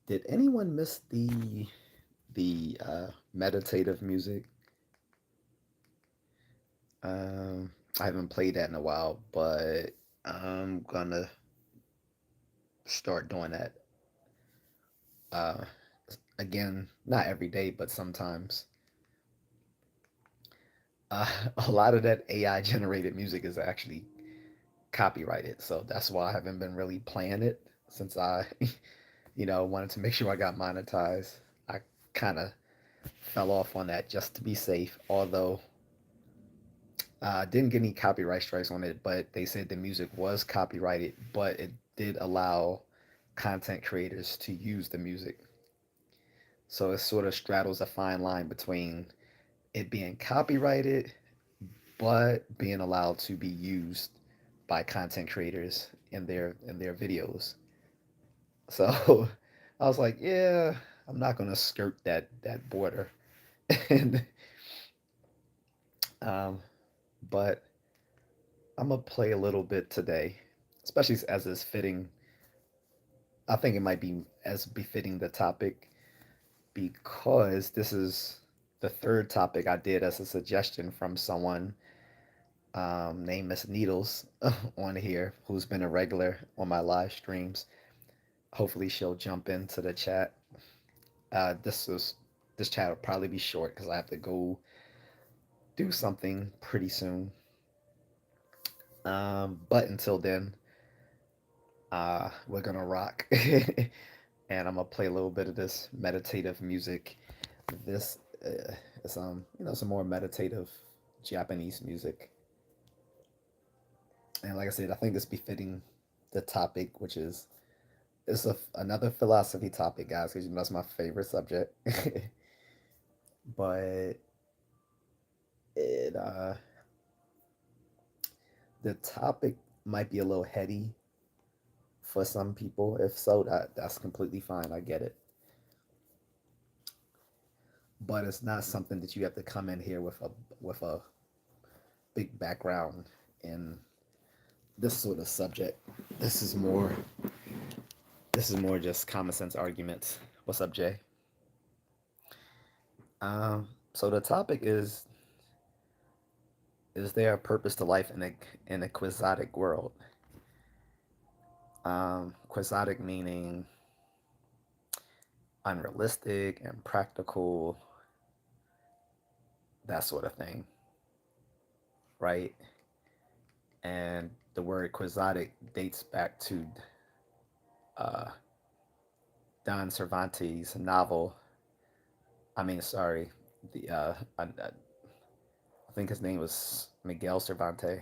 Did anyone miss the meditative music? I haven't played that in a while, but I'm gonna start doing that. Uh, Again, not every day, but sometimes. A lot of that AI generated music is actually copyrighted, so that's why I haven't been really playing it since I, wanted to make sure I got monetized. I kind of fell off on that just to be safe, although didn't get any copyright strikes on it, but they said the music was copyrighted, but it did allow content creators to use the music. So it sort of straddles a fine line between it being copyrighted, but being allowed to be used by content creators in their videos. So I was like, yeah, I'm not gonna skirt that border, and um, but I'm gonna play a little bit today, especially as it's fitting. I think it might be as befitting the topic because this is the third topic I did as a suggestion from someone named Miss Needles on here, who's been a regular on my live streams. Hopefully, she'll jump into the chat. This chat will probably be short because I have to go do something pretty soon. But until then, we're gonna rock, and I'm gonna play a little bit of this meditative music. This is some more meditative Japanese music, and like I said, I think it's befitting the topic, which is another philosophy topic, guys, because that's my favorite subject. But it the topic might be a little heady for some people. If so, that's completely fine. I get it. But it's not something that you have to come in here with a big background in this sort of subject. This is more this is more just common sense arguments. What's up, Jay? So the topic is there a purpose to life in a quixotic world? Quixotic meaning unrealistic, impractical, that sort of thing, right? And the word quixotic dates back to uh, Don Cervantes' novel. I mean, sorry, the I think his name was Miguel Cervantes,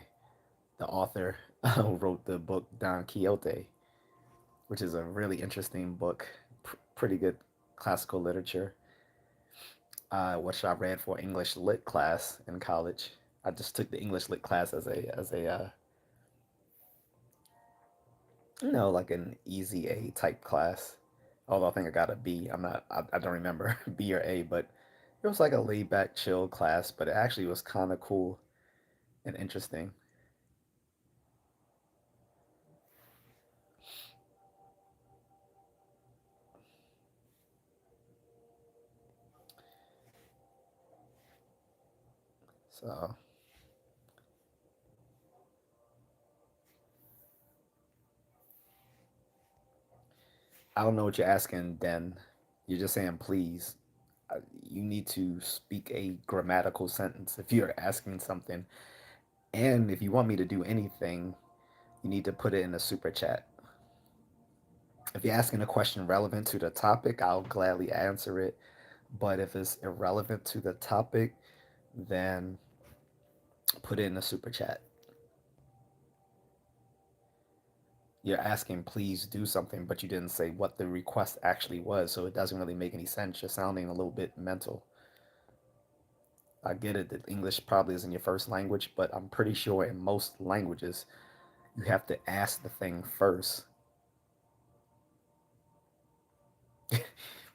the author who wrote the book Don Quixote, which is a really interesting book, pretty good classical literature, which I read for English lit class in college. I just took the English lit class as a like an easy A type class. Although I think I got a B. I don't remember B or A, but it was like a laid back, chill class. But it actually was kind of cool and interesting. So I don't know what you're asking, Den. You're just saying please. You need to speak a grammatical sentence if you're asking something. And if you want me to do anything, you need to put it in the super chat. If you're asking a question relevant to the topic, I'll gladly answer it. But if it's irrelevant to the topic, then put it in the super chat. You're asking, please do something, but you didn't say what the request actually was, so it doesn't really make any sense. You're sounding a little bit mental. I get it that English probably isn't your first language, but I'm pretty sure in most languages, you have to ask the thing first.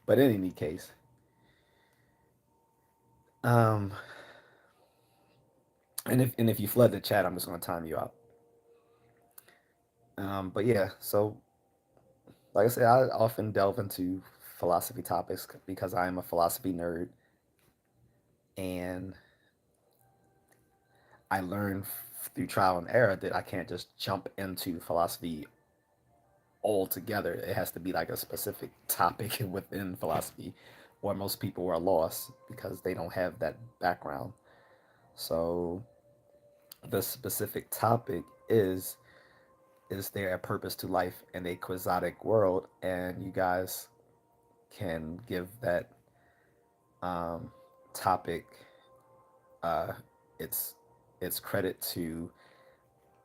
But in any case, um, and if you flood the chat, I'm just gonna time you out. But yeah, so Like I said, I often delve into philosophy topics because I am a philosophy nerd, and I learned through trial and error that I can't just jump into philosophy altogether. It has to be like a specific topic within philosophy, or most people are lost because they don't have that background. So the specific topic is there a purpose to life in a quixotic world? And you guys can give that um, topic uh, its its credit to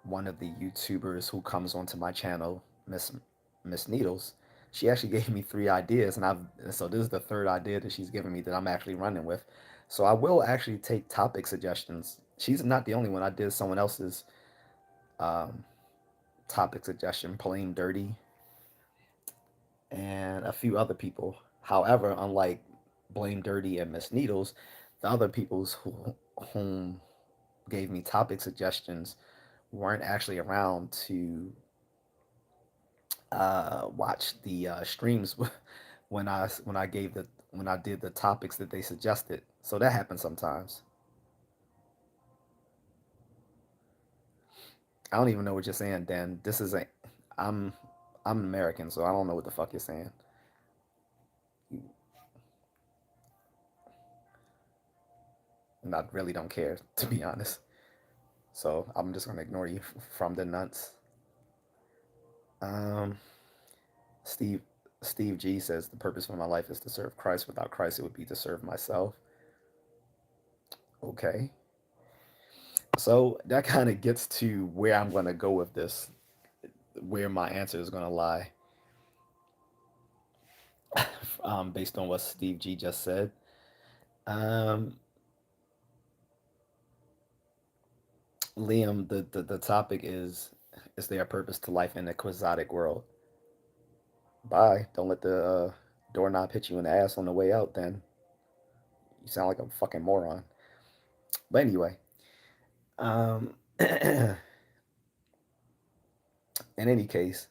one of the YouTubers who comes onto my channel, Miss Needles. She actually gave me three ideas, and so this is the third idea that she's given me that I'm actually running with. So I will actually take topic suggestions. She's not the only one. I did someone else's um, topic suggestion, plain dirty, and a few other people. However, unlike Blame Dirty and Miss Needles, the other people's whom gave me topic suggestions weren't actually around to watch the streams when I did the topics that they suggested. So that happens sometimes. I don't even know what you're saying, Dan. This is a I'm I'm American, so I don't know what the fuck you're saying. And I really don't care, to be honest. So I'm just gonna ignore you from the nuts. Um, Steve Steve G says the purpose of my life is to serve Christ. Without Christ, it would be to serve myself. Okay, so that kind of gets to where I'm gonna go with this, where my answer is gonna lie, based on what Steve G just said. Um, Liam, the topic is there a purpose to life in a quixotic world? Bye. Don't let the doorknob hit you in the ass on the way out. Then you sound like a fucking moron. But anyway, in any case,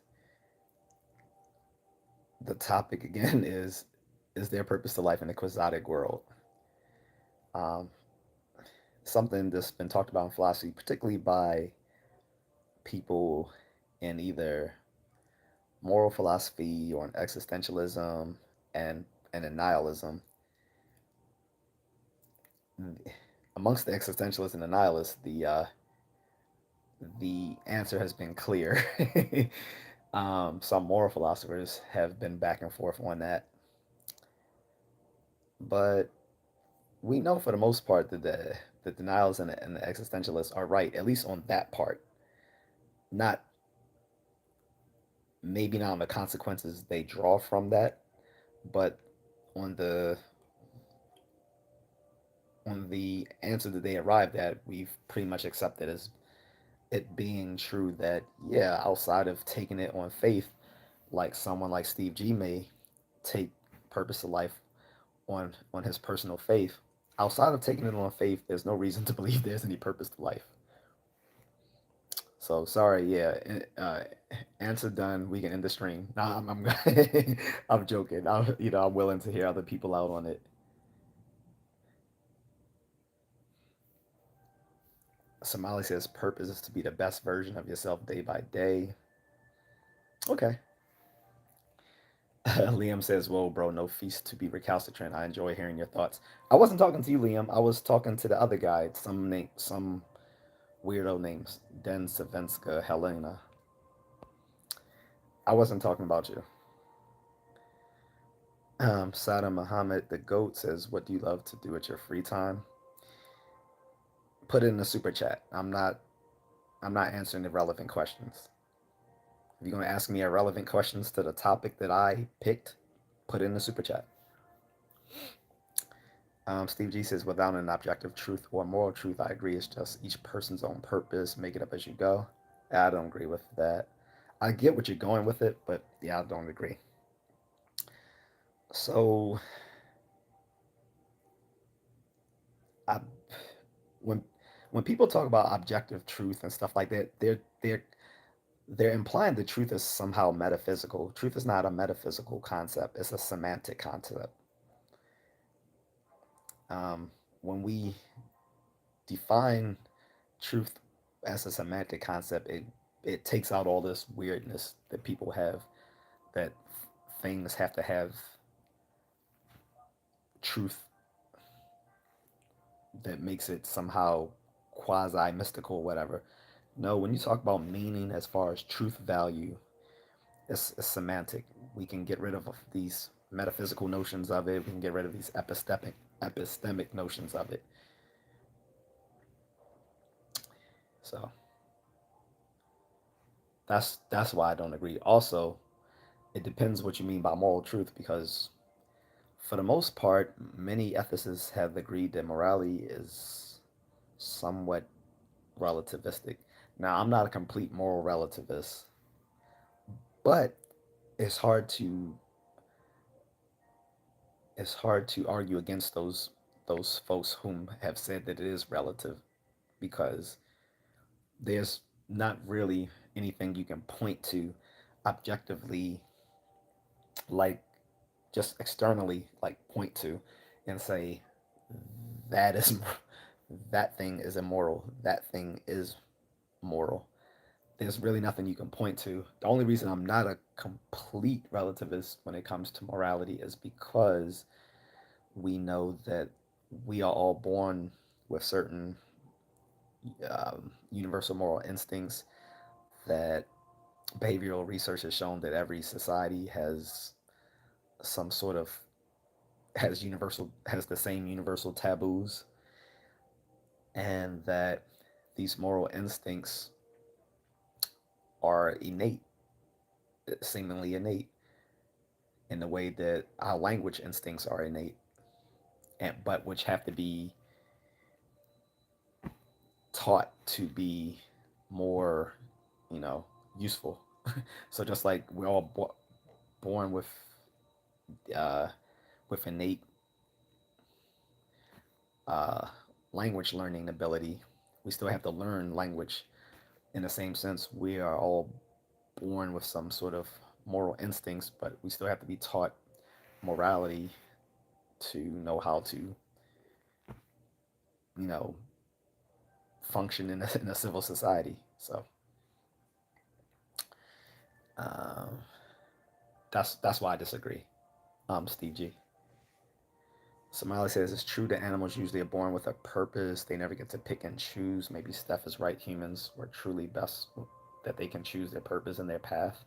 the topic again is there a purpose to life in a quixotic world? Um, Something that's been talked about in philosophy, particularly by people in either moral philosophy or in existentialism and in nihilism. Amongst the existentialists and the nihilists, the answer has been clear. Some moral philosophers have been back and forth on that, but we know for the most part that the denials and the existentialists are right, at least on that part. Not maybe not on the consequences they draw from that, but on the answer that they arrived at, we've pretty much accepted as it being true that yeah, outside of taking it on faith, like someone like Steve G may take purpose of life on his personal faith. Outside of taking it on faith, there's no reason to believe there's any purpose to life. So sorry, yeah. Answer done. We can end the stream. Nah, I'm joking. I'm willing to hear other people out on it. Somali says purpose is to be the best version of yourself day by day. Okay. Liam says, "Whoa, bro, no feast to be recalcitrant. I enjoy hearing your thoughts." I wasn't talking to you, Liam. I was talking to the other guy. Some weirdo names. Den Savenska Helena. I wasn't talking about you. Sada Muhammad, the goat, says, "What do you love to do at your free time?" Put it in the super chat. I'm not answering irrelevant questions. If you're gonna ask me irrelevant questions to the topic that I picked, put it in the super chat. Steve G says, without an objective truth or moral truth, I agree. It's just each person's own purpose. Make it up as you go. I don't agree with that. I get what you're going with it, but yeah, I don't agree. So, I, when when people talk about objective truth and stuff like that, they're they're implying the truth is somehow metaphysical. Truth is not a metaphysical concept, it's a semantic concept. When we define truth as a semantic concept, it takes out all this weirdness that people have, that things have to have truth that makes it somehow quasi mystical, whatever. No, when you talk about meaning as far as truth value, it's semantic. We can get rid of these metaphysical notions of it. We can get rid of these epistemic notions of it. So that's why I don't agree. Also, it depends what you mean by moral truth, because for the most part, many ethicists have agreed that morality is somewhat relativistic. Now, I'm not a complete moral relativist, but it's hard to it's hard to argue against those folks whom have said that it is relative, because there's not really anything you can point to objectively, like just externally, like point to and say that is that thing is immoral, that thing is moral. There's really nothing you can point to. The only reason I'm not a complete relativist when it comes to morality is because we know that we are all born with certain universal moral instincts, that behavioral research has shown that every society has some sort of has the same universal taboos, and that these moral instincts are innate, seemingly innate, in the way that our language instincts are innate, and but which have to be taught to be more, you know, useful. So just like we're all born uh, with innate uh, language learning ability, we still have to learn language. In the same sense, we are all born with some sort of moral instincts, but we still have to be taught morality to know how to, you know, function in a civil society. So um, that's why I disagree. Steve G. Somali says it's true that animals usually are born with a purpose. They never get to pick and choose. Maybe Steph is right. Humans were truly best that they can choose their purpose and their path.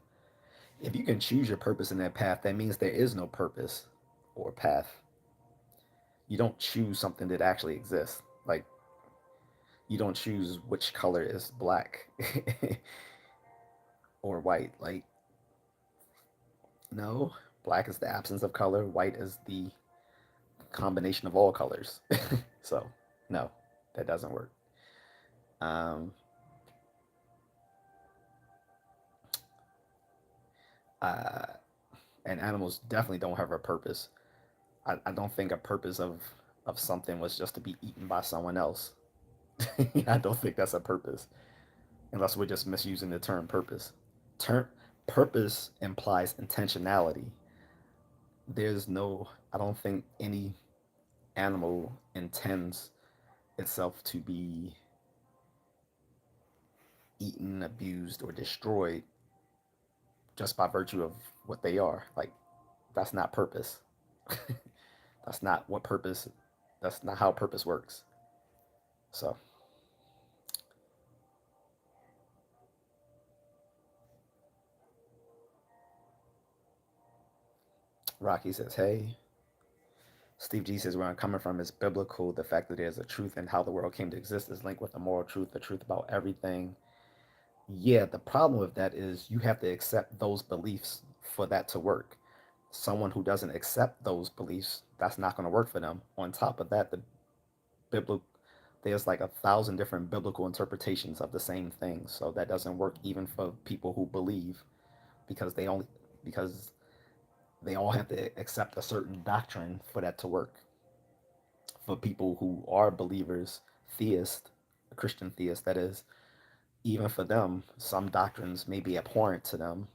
If you can choose your purpose and their path, that means there is no purpose or path. You don't choose something that actually exists. Like, you don't choose which color is black or white. Like, no, black is the absence of color, white is the combination of all colors. So, no, that doesn't work. Um, uh, and animals definitely don't have a purpose. I don't think a purpose of something was just to be eaten by someone else. I don't think that's a purpose, unless we're just misusing the term purpose. Term Purpose implies intentionality. There's no, I don't think any animal intends itself to be eaten, abused, or destroyed just by virtue of what they are. Like, that's not purpose. That's not what purpose, that's not how purpose works. So, Rocky says, hey. Steve G says, where I'm coming from is biblical. The fact that there's a truth in how the world came to exist is linked with a moral truth, the truth about everything. Yeah, the problem with that is you have to accept those beliefs for that to work. Someone who doesn't accept those beliefs, that's not going to work for them. On top of that, biblical there's like 1,000 different biblical interpretations of the same thing, so that doesn't work even for people who believe, because because they all have to accept a certain doctrine for that to work. For people who are believers, theists, Christian theists, that is, even for them, some doctrines may be abhorrent to them.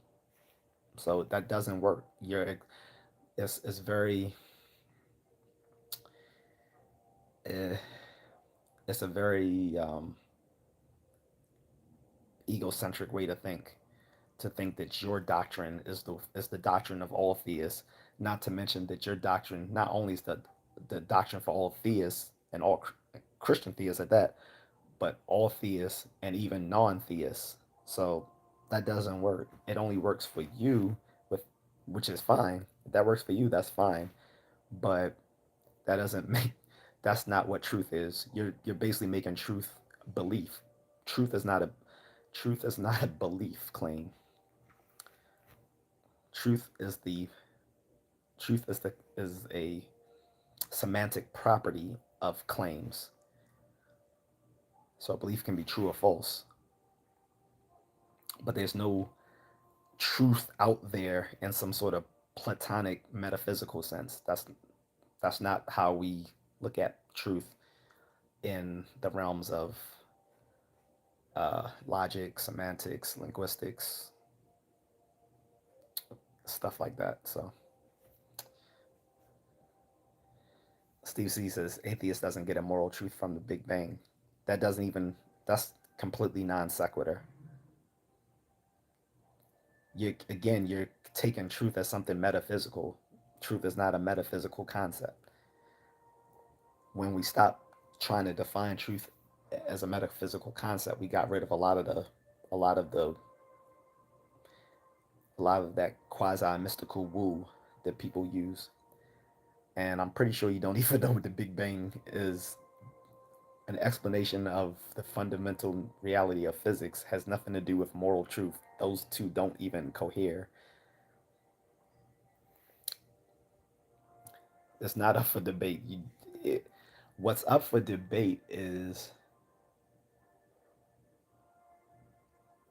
So that doesn't work. It's very uh, it's a very egocentric way to think that your doctrine is the doctrine of all theists. Not to mention that your doctrine not only is the doctrine for all theists and all Christian theists at that, but all theists and even non-theists. So that doesn't work. It only works for you, with which is fine. If that works for you, that's fine. But that doesn't make that's not what truth is. You're basically making truth belief. Truth is not a truth is not a belief claim. Truth is the is a semantic property of claims. So a belief can be true or false, but there's no truth out there in some sort of platonic metaphysical sense. That's not how we look at truth in the realms of logic, semantics, linguistics, stuff like that. So Steve C says atheist doesn't get a moral truth from the Big Bang. That doesn't even that's completely non sequitur. You're taking truth as something metaphysical. Truth is not a metaphysical concept. When we stop trying to define truth as a metaphysical concept, we got rid of a lot of the a lot of that quasi mystical woo that people use. And I'm pretty sure you don't even know what the Big Bang is. An explanation of the fundamental reality of physics has nothing to do with moral truth. Those two don't even cohere. It's not up for debate. What's up for debate is,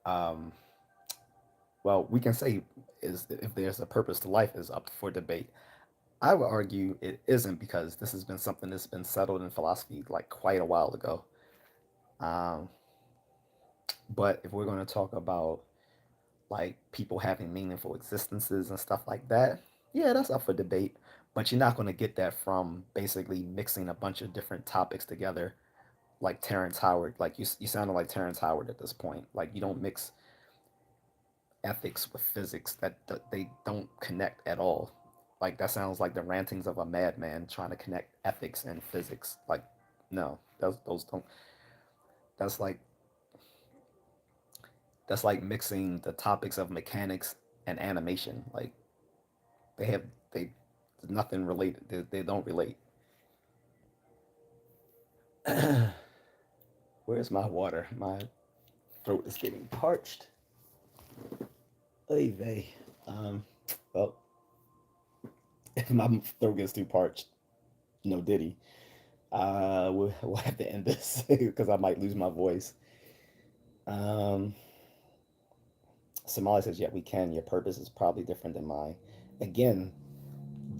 um, well, we can say is if there's a purpose to life is up for debate. I would argue it isn't because this has been something that's been settled in philosophy like quite a while ago. Um, but if we're going to talk about like people having meaningful existences and stuff like that, yeah, that's up for debate. But you're not going to get that from basically mixing a bunch of different topics together, like Terrence Howard. Like you sounded like Terrence Howard at this point. Like you don't mix ethics with physics. That they don't connect at all. Like that sounds like the rantings of a madman trying to connect ethics and physics. Like no, those don't. That's like that's like mixing the topics of mechanics and animation. Like they have they nothing related. They don't relate. Where's my water? My throat is getting parched. Oy vey. Um, well, if my throat gets too parched, no diddy. We'll have to end this because I might lose my voice. Um, Somali says, "Yeah, we can. Your purpose is probably different than mine." Again,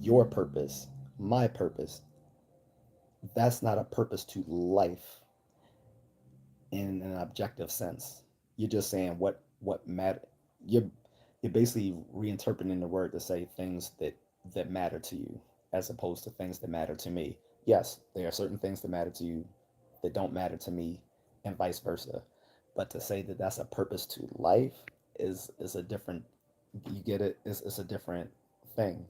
your purpose, my purpose. That's not a purpose to life in an objective sense. You're just saying what matter. You're you're basically reinterpreting the word to say things that matter to you as opposed to things that matter to me. Yes, there are certain things that matter to you that don't matter to me, and vice versa. But to say that that's a purpose to life is a different. You get it? It's a different thing.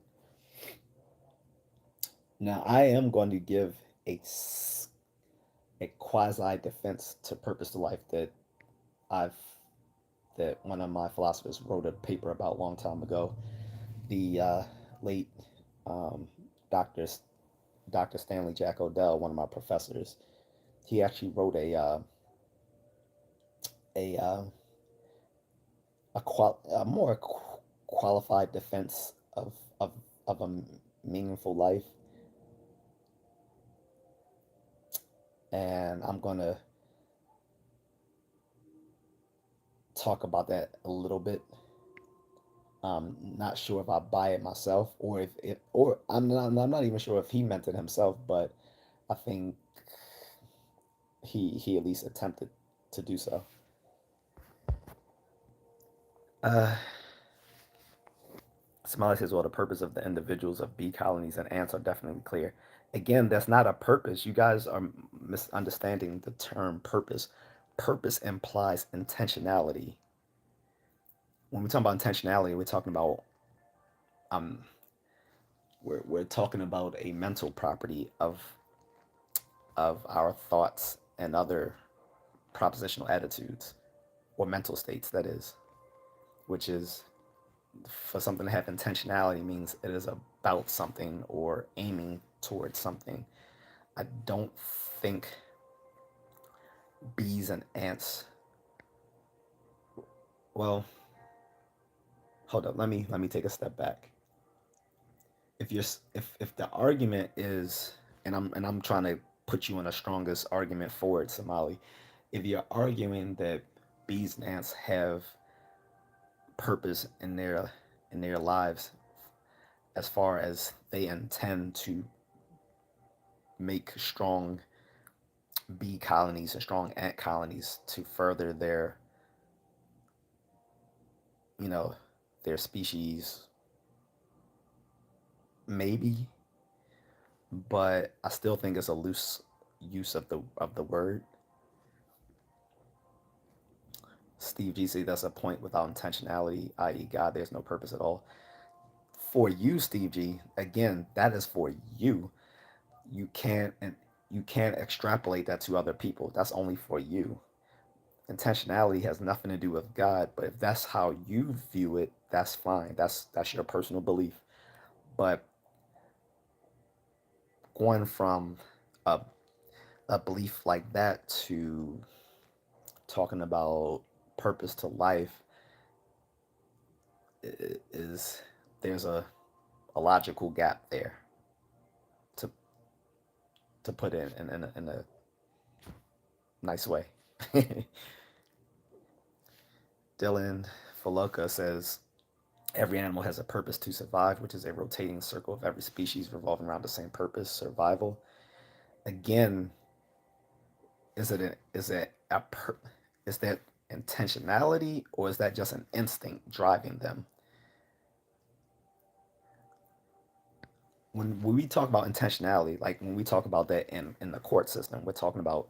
Now I am going to give a a quasi defense to purpose to life I've that one of my philosophers wrote a paper about a long time ago. The late um, Dr. Dr. Stanley Jack Odell, one of my professors, he actually wrote a a more qualified defense of of a meaningful life, and I'm gonna talk about that a little bit. Not sure if I buy it myself or if it, or I'm not even sure if he meant it himself, but I think he at least attempted to do so. Uh, Smiley says, well, the purpose of the individuals of bee colonies and ants are definitely clear. Again, that's not a purpose. You guys are misunderstanding the term purpose. Purpose implies intentionality. When we talk about intentionality, um we're talking about a mental property of our thoughts and other propositional attitudes or mental states, that is, which is, for something to have intentionality means it is about something or aiming towards something. I don't think bees and ants, well, hold up, let me take a step back. If you're if the argument is, and I'm trying to put you in the strongest argument for it, Somali, if you're arguing that bees and ants have purpose in their lives, as far as they intend to make strong bee colonies and strong ant colonies to further their, you know, their species, maybe, but I still think it's a loose use of the word. Steve G said that's a point without intentionality, i.e., God, there's no purpose at all. For you, Steve G, again, that is for you. You can't and you can't extrapolate that to other people. That's only for you. Intentionality has nothing to do with God, but if that's how you view it, that's fine. That's your personal belief. But going from a a belief like that to talking about purpose to life is, there's a logical gap there, to put it in a nice way. Dylan Faloka says every animal has a purpose to survive, which is a rotating circle of every species revolving around the same purpose, survival. Again, is it is that intentionality, or is that just an instinct driving them? When we talk about intentionality, like when we talk about that in the court system, we're talking about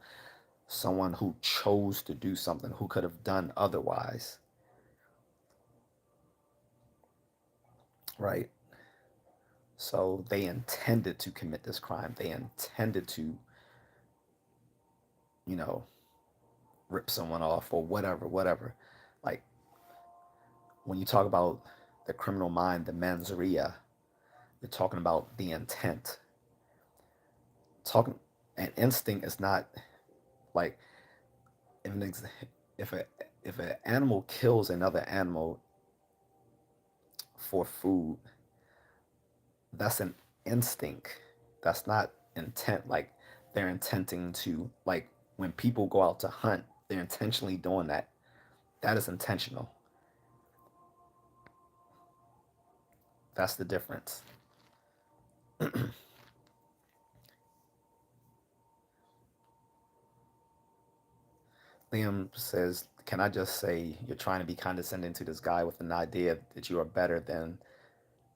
someone who chose to do something who could have done otherwise, right? So they intended to commit this crime. They intended to, you know, rip someone off or whatever, whatever. Like when you talk about the criminal mind, the mens rea, you're talking about the intent. Talking An instinct is not like, if an if a if an animal kills another animal for food, that's an instinct. That's not intent. Like they're intending to, like when people go out to hunt, they're intentionally doing that. That is intentional. That's the difference. Liam says, "Can I just say you're trying to be condescending to this guy with an idea that you are better than?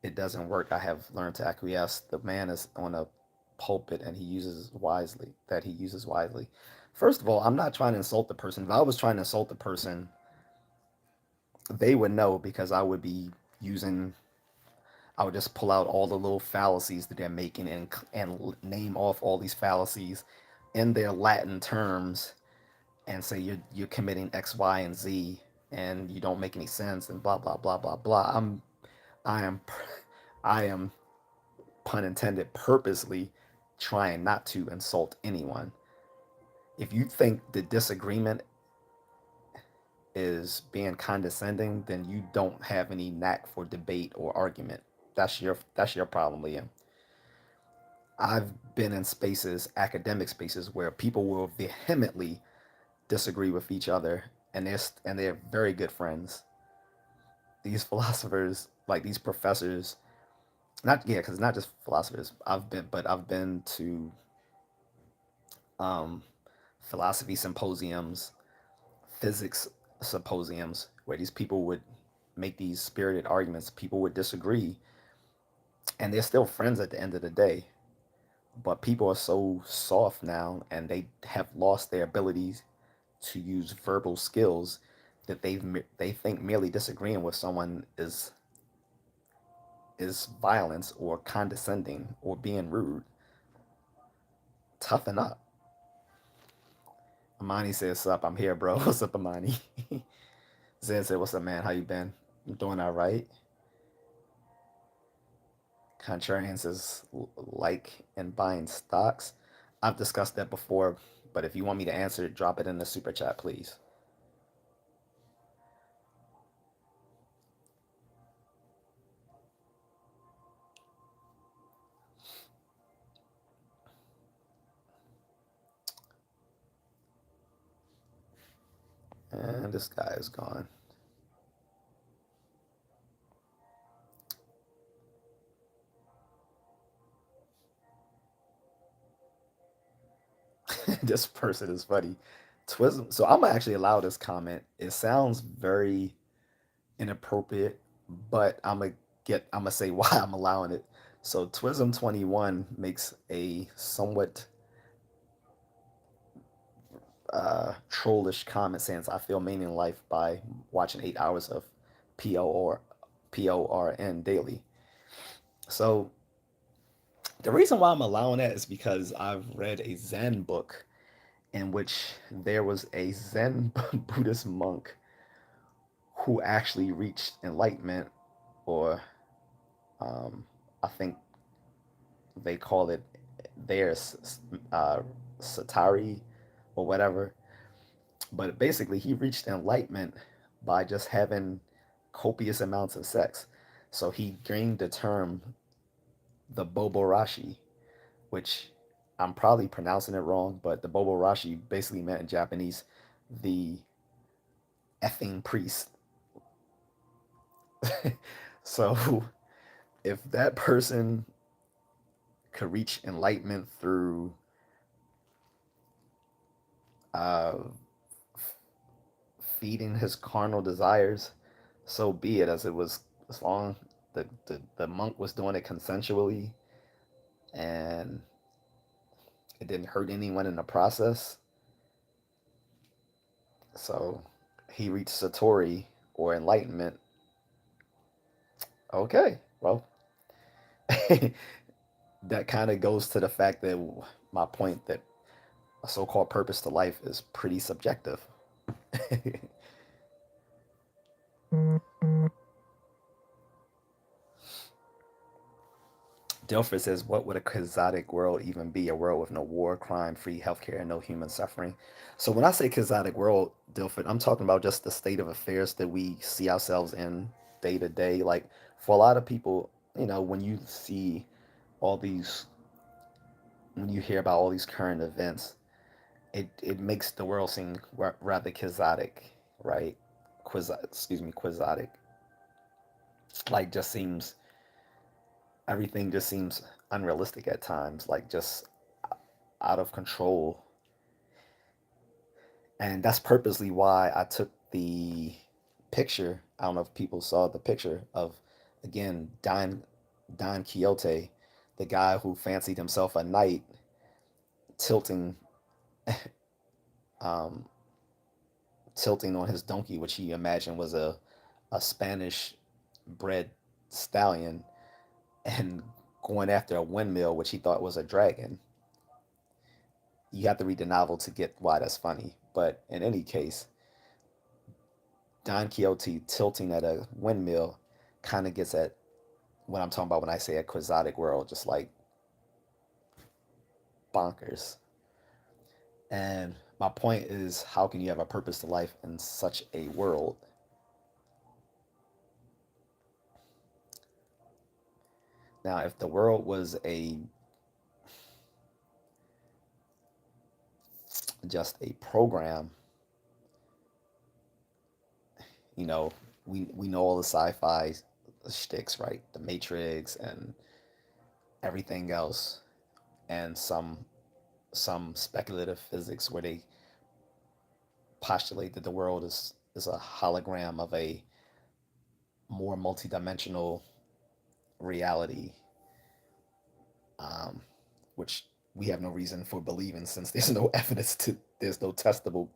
It doesn't work. I have learned to acquiesce. The man is on a pulpit and he uses wisely." First of all, I'm not trying to insult the person. If I was trying to insult the person, they would know, because using I would just pull out all the little fallacies that they're making and name off all these fallacies in their Latin terms and say you're committing X, Y, and Z and you don't make any sense and blah blah blah blah blah. I am I am, pun intended, purposely trying not to insult anyone. If you think the disagreement is being condescending, then you don't have any knack for debate or argument. That's your problem, Liam. I've been in spaces, academic spaces, where people will vehemently disagree with each other, and they're very good friends. These philosophers, like these professors, not, yeah, because it's not just philosophers. I've been to um, philosophy symposiums, physics symposiums, where these people would make these spirited arguments. People would disagree, and they're still friends at the end of the day. But people are so soft now, and they have lost their abilities to use verbal skills that they think merely disagreeing with someone is violence or condescending or being rude. Toughen up. Amani says, "Sup, I'm here, bro." What's up, Amani? Zen said, "What's up, man? How you been? I'm doing all right." Contrarian says, "Like and buying stocks." I've discussed that before, but if you want me to answer it, drop it in the super chat, please. And this guy is gone. This person is funny. Twism. So I'm gonna actually allow this comment. It sounds very inappropriate, but I'm gonna say why I'm allowing it. So Twism21 makes a somewhat trollish comment saying, "I feel meaning in life by watching 8 hours of POR PORN daily." So the reason why I'm allowing that is because I've read a Zen book in which there was a Zen Buddhist monk who actually reached enlightenment, or I think they call it their satari or whatever. But basically, he reached enlightenment by just having copious amounts of sex. So he gained the term the Boborashi, which I'm probably pronouncing it wrong, but the Boborashi basically meant in Japanese the effing priest. So if that person could reach enlightenment through uh, feeding his carnal desires, so be it. As it was, as long the monk was doing it consensually and it didn't hurt anyone in the process. So he reached Satori or enlightenment. Okay, well, that kind of goes to the fact that my point that a so-called purpose to life is pretty subjective. Dilfer says, "What would a Quixotic world even be? A world with no war, crime, free healthcare, and no human suffering." So when I say Quixotic world, Dilfer, I'm talking about just the state of affairs that we see ourselves in day to day. Like for a lot of people, when you see all these, when you hear about all these current events, it makes the world seem rather Quixotic, right? Quixotic. Like just seems everything just seems unrealistic at times, like just out of control. And that's purposely why I took the picture. I don't know if people saw the picture of, again, Don Quixote, the guy who fancied himself a knight, tilting um, tilting on his donkey, which he imagined was a Spanish bred stallion, and going after a windmill, which he thought was a dragon. You have to read the novel to get why that's funny. But in any case, Don Quixote tilting at a windmill kind of gets at what I'm talking about when I say a quixotic world, just like bonkers. And my point is, how can you have a purpose to life in such a world? Now, if the world was a just a program, you know, we know all the sci-fi shticks, right? The Matrix and everything else, and some speculative physics where they postulate that the world is a hologram of more multidimensional reality, um, which we have no reason for believing since there's no evidence to there's no testable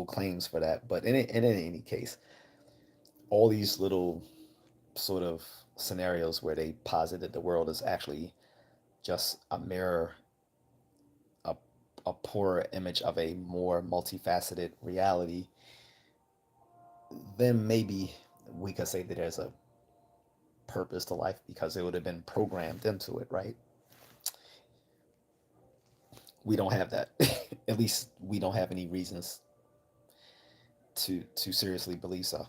claims for that. But in any case, all these little sort of scenarios where they posited the world is actually just a mirror, a, a poorer image of a more multifaceted reality, then maybe we could say that there's a purpose to life because it would have been programmed into it, right? We don't have that. At least we don't have any reasons to seriously believe so.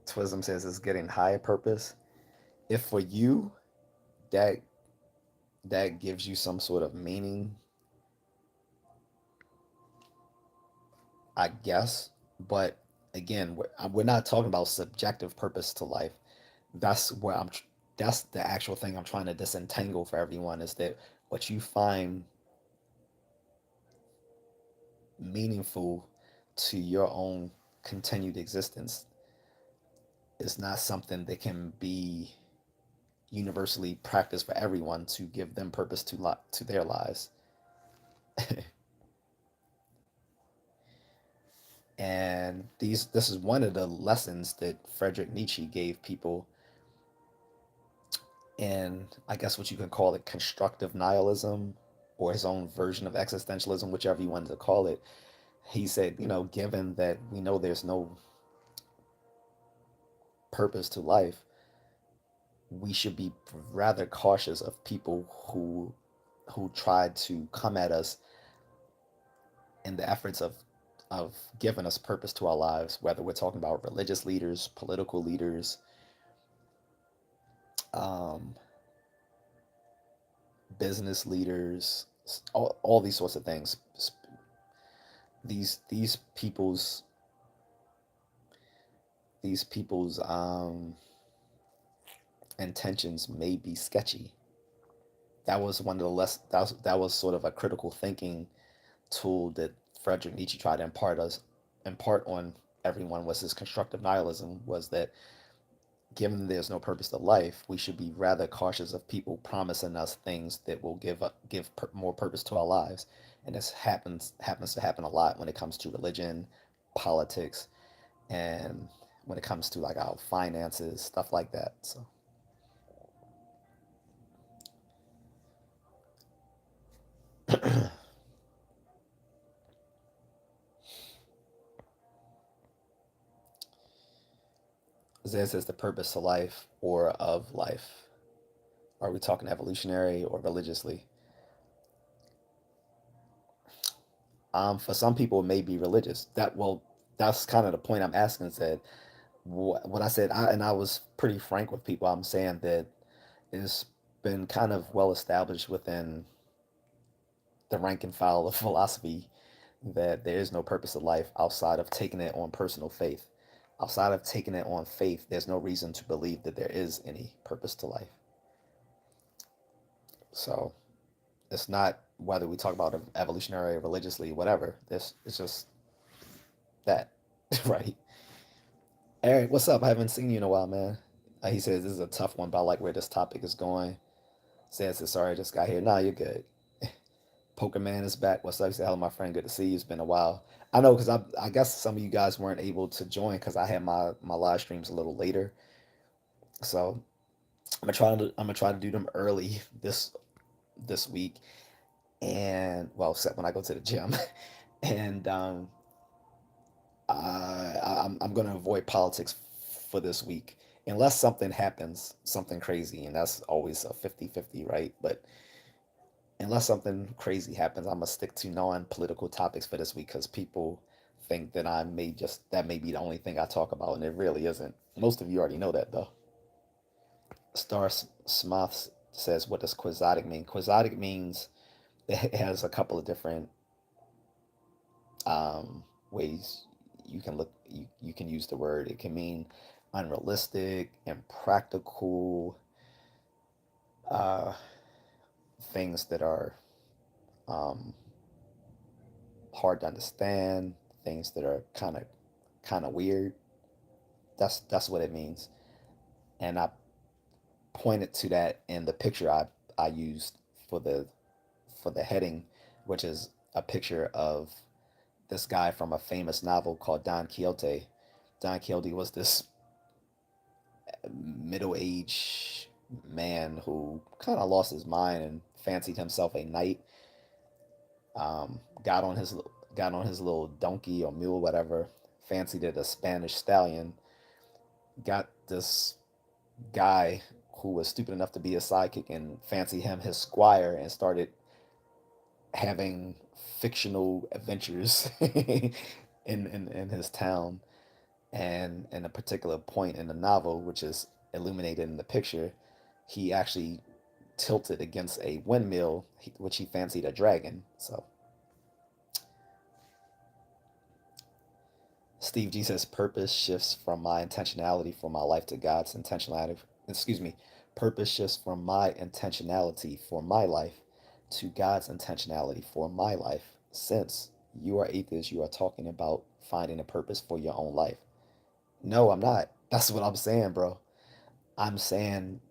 Twism says it's getting higher purpose. If for you that that gives you some sort of meaning, I guess. But again, we're not talking about subjective purpose to life. That's where I'm. That's the actual thing I'm trying to disentangle for everyone is that what you find meaningful to your own continued existence is not something that can be universally practiced for everyone to give them purpose to their lives. And this is one of the lessons that Friedrich Nietzsche gave people in, I guess what you can call it, constructive nihilism, or his own version of existentialism, whichever you wanted to call it. He said, given that we know there's no purpose to life, we should be rather cautious of people who try to come at us in the efforts of giving us purpose to our lives, whether we're talking about religious leaders, political leaders, um, business leaders, all these sorts of things. These people's intentions may be sketchy. That was one of the less that was sort of a critical thinking tool that Friedrich Nietzsche tried to impart on everyone, was his constructive nihilism, was that given there's no purpose to life, we should be rather cautious of people promising us things that will more purpose to our lives. And this happens to happen a lot when it comes to religion, politics, and when it comes to like our finances, stuff like that. So this is the purpose to life or of life. Are we talking evolutionary or religiously? For some people, it may be religious. That's kind of the point I'm asking. Is that what I said, and I was pretty frank with people. I'm saying that it's been kind of well established within the rank and file of philosophy that there is no purpose of life outside of taking it on personal faith. Outside of taking it on faith, there's no reason to believe that there is any purpose to life. So it's not whether we talk about evolutionary or religiously, whatever. This it's just that, right? Eric, what's up? I haven't seen you in a while, man. He says this is a tough one, but I like where this topic is going. Says, sorry, I just got here. Nah, you're good. Pokemon is back. What's up? He said, hello, my friend. Good to see you. It's been a while. I know because I guess some of you guys weren't able to join because I had my live streams a little later. So I'm gonna try to do them early this week, and well, except when I go to the gym, and I'm gonna avoid politics for this week unless something happens, something crazy, and that's always a 50-50, right? But unless something crazy happens, I'm gonna stick to non-political topics for this week because people think that that may be the only thing I talk about, and it really isn't. Most of you already know that though. Star Smoth says, "What does quixotic mean?" Quixotic means it has a couple of different ways you can use the word. It can mean unrealistic, impractical, uh, things that are um, hard to understand, things that are kind of weird. That's what it means. And I pointed to that in the picture I used for the heading, which is a picture of this guy from a famous novel called Don Quixote. Don Quixote was this middle-aged man who kind of lost his mind and fancied himself a knight. Um, got on his got on his little donkey or mule, whatever. Fancied it a Spanish stallion. Got this guy who was stupid enough to be a sidekick and fancy him his squire and started having fictional adventures in his town. And in a particular point in the novel, which is illuminated in the picture, he actually tilted against a windmill, which he fancied a dragon. So Steve G says purpose shifts from my intentionality for my life to God's intentionality. Excuse me. Purpose shifts from my intentionality for my life to God's intentionality for my life. Since you are atheist, you are talking about finding a purpose for your own life. No, I'm not. That's what I'm saying, bro. I'm saying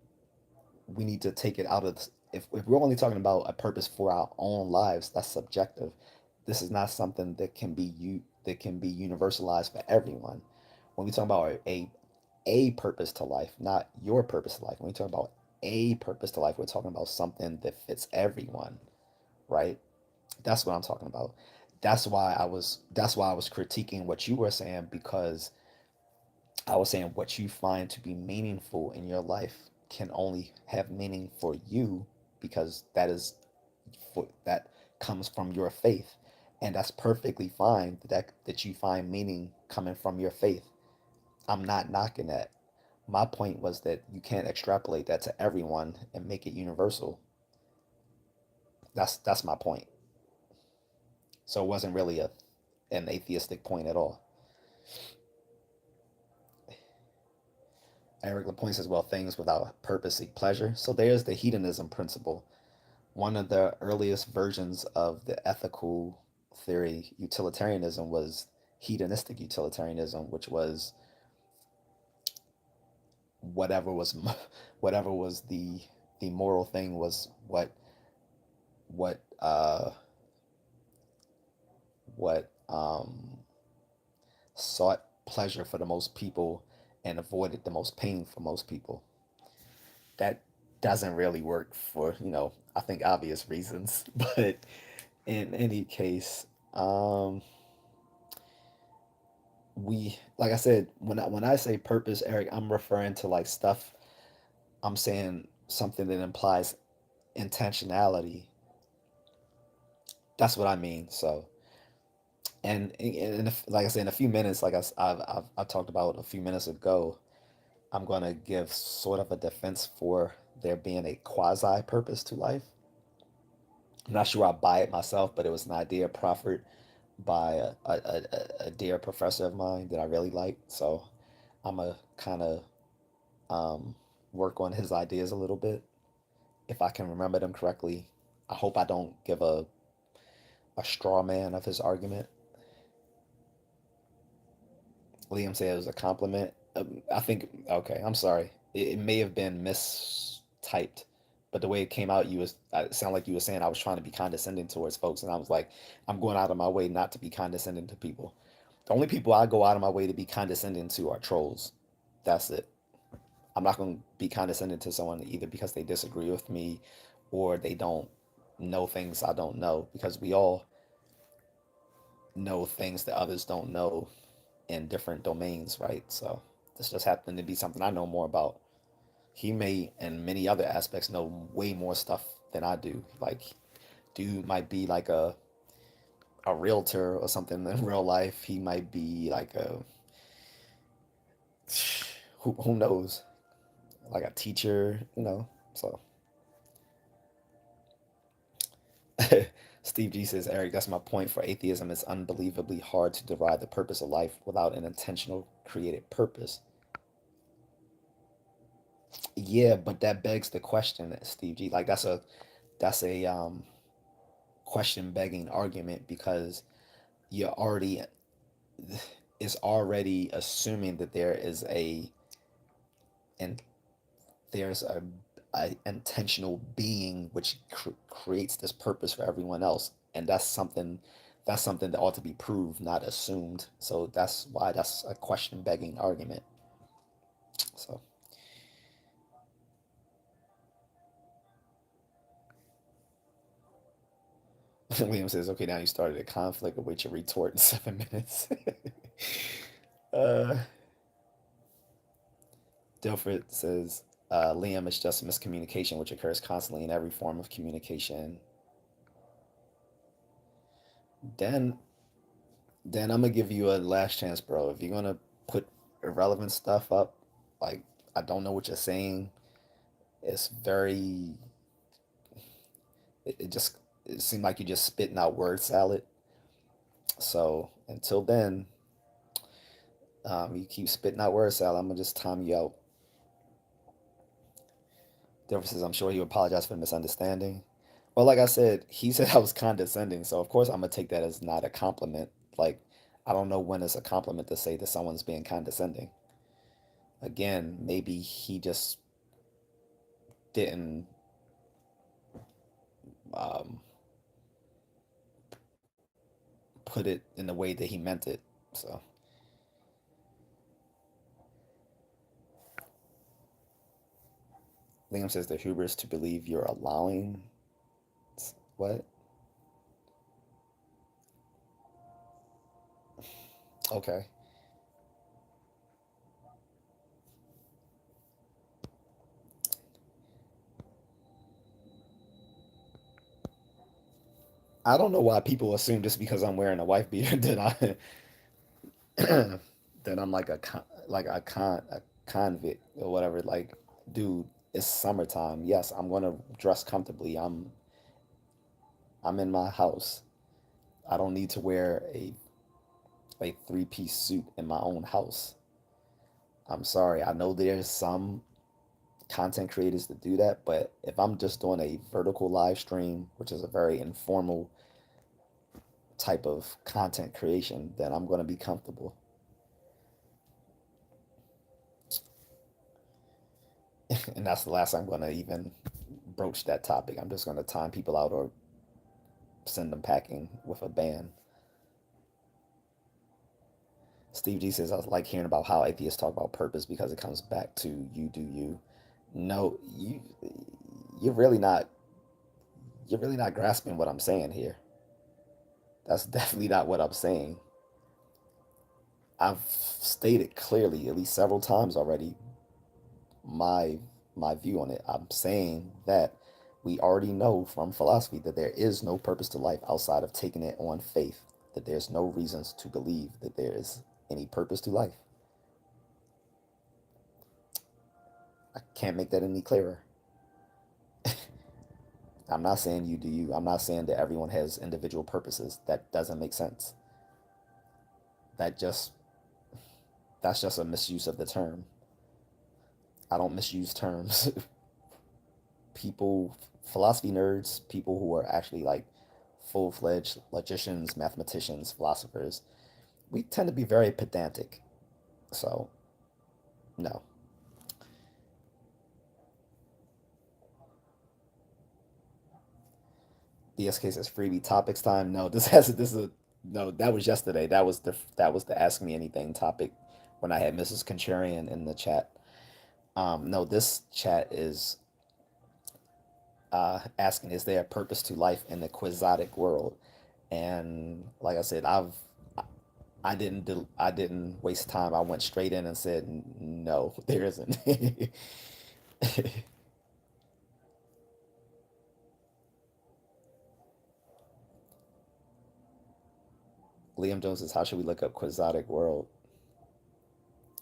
we need to take it out of this. If we're only talking about a purpose for our own lives, that's subjective. This is not something that can be universalized for everyone. When we talk about a purpose to life, not your purpose to life. When we talk about a purpose to life, we're talking about something that fits everyone, right? That's what I'm talking about. That's why I was critiquing what you were saying, because I was saying what you find to be meaningful in your life can only have meaning for you, because that comes from your faith, and that's perfectly fine that you find meaning coming from your faith. I'm not knocking that. My point was that you can't extrapolate that to everyone and make it universal. That's my point. So it wasn't really a an atheistic point at all. Eric Lapointe says, well, things without purpose seek pleasure. So there's the hedonism principle. One of the earliest versions of the ethical theory, utilitarianism, was hedonistic utilitarianism, which was whatever was whatever was the moral thing was what what sought pleasure for the most people and avoided the most pain for most people. That doesn't really work for, I think obvious reasons. But in any case, we like I said, when I say purpose, Eric, I'm referring to like stuff. I'm saying something that implies intentionality. That's what I mean. So, and if, like I said, in a few minutes, like I talked about a few minutes ago, I'm gonna give sort of a defense for there being a quasi purpose to life. I'm not sure I buy it myself, but it was an idea proffered by a dear professor of mine that I really like. So I'm a kind of um, work on his ideas a little bit if I can remember them correctly. I hope I don't give a straw man of his argument. Liam said it was a compliment. I think, okay, I'm sorry. It may have been mistyped, but the way it came out, it sounded like you were saying I was trying to be condescending towards folks, and I was like, I'm going out of my way not to be condescending to people. The only people I go out of my way to be condescending to are trolls. That's it. I'm not going to be condescending to someone either because they disagree with me or they don't know things I don't know, because we all know things that others don't know in different domains, right? So this just happened to be something I know more about. He may, in many other aspects, know way more stuff than I do. Like, dude might be like a realtor or something in real life. He might be like a who knows, like a teacher. So Steve G says, Eric, that's my point. For atheism, it's unbelievably hard to derive the purpose of life without an intentional created purpose. Yeah, but that begs the question, Steve G. Like that's a question begging argument, because you're already is already assuming that there is and there's a intentional being which creates this purpose for everyone else, and that's something that ought to be proved, not assumed. So that's why that's a question begging argument. So William says, okay, now you started a conflict, await your retort in 7 minutes. uh Dilford says, Liam, is just miscommunication which occurs constantly in every form of communication. then then I'm gonna give you a last chance, bro. If you're gonna put irrelevant stuff up, like, I don't know what you're saying. It's very it just it seemed like you're just spitting out word salad. So until then, you keep spitting out word salad, I'm gonna just time you out. Differences, I'm sure he would apologize for the misunderstanding. Well, like I said, he said I was condescending, so of course I'm gonna take that as not a compliment. Like, I don't know when it's a compliment to say that someone's being condescending. Again, maybe he just didn't um, put it in the way that he meant it. So Liam says the hubris to believe you're allowing what? Okay. I don't know why people assume just because I'm wearing a wife beater that I that I'm like a convict or whatever. Like, dude, it's summertime. Yes, I'm gonna dress comfortably. I'm in my house. I don't need to wear a three-piece suit in my own house. I'm sorry. I know there's some content creators that do that, but if I'm just doing a vertical live stream, which is a very informal type of content creation, then I'm gonna be comfortable. And that's the last I'm gonna even broach that topic. I'm just gonna time people out or send them packing with a ban. Steve G says, I like hearing about how atheists talk about purpose because it comes back to you do you. No, you're really not you're really not grasping what I'm saying here. That's definitely not what I'm saying. I've stated clearly at least several times already my my view on it. I'm saying that we already know from philosophy that there is no purpose to life outside of taking it on faith, that there's no reasons to believe that there is any purpose to life. I can't make that any clearer. I'm not saying you do you. I'm not saying that everyone has individual purposes. That doesn't make sense. That just that's just a misuse of the term. I don't misuse terms. People, philosophy nerds, people who are actually like full-fledged logicians, mathematicians, philosophers, we tend to be very pedantic. So, no. DSK says freebie topics time. No, this is a no. That was yesterday. That was the ask me anything topic when I had Mrs. Contrarian in the chat. No, this chat is asking, is there a purpose to life in the quixotic world? And like I said, I didn't waste time. I went straight in and said no, there isn't. Liam Jones says, how should we look up quixotic world?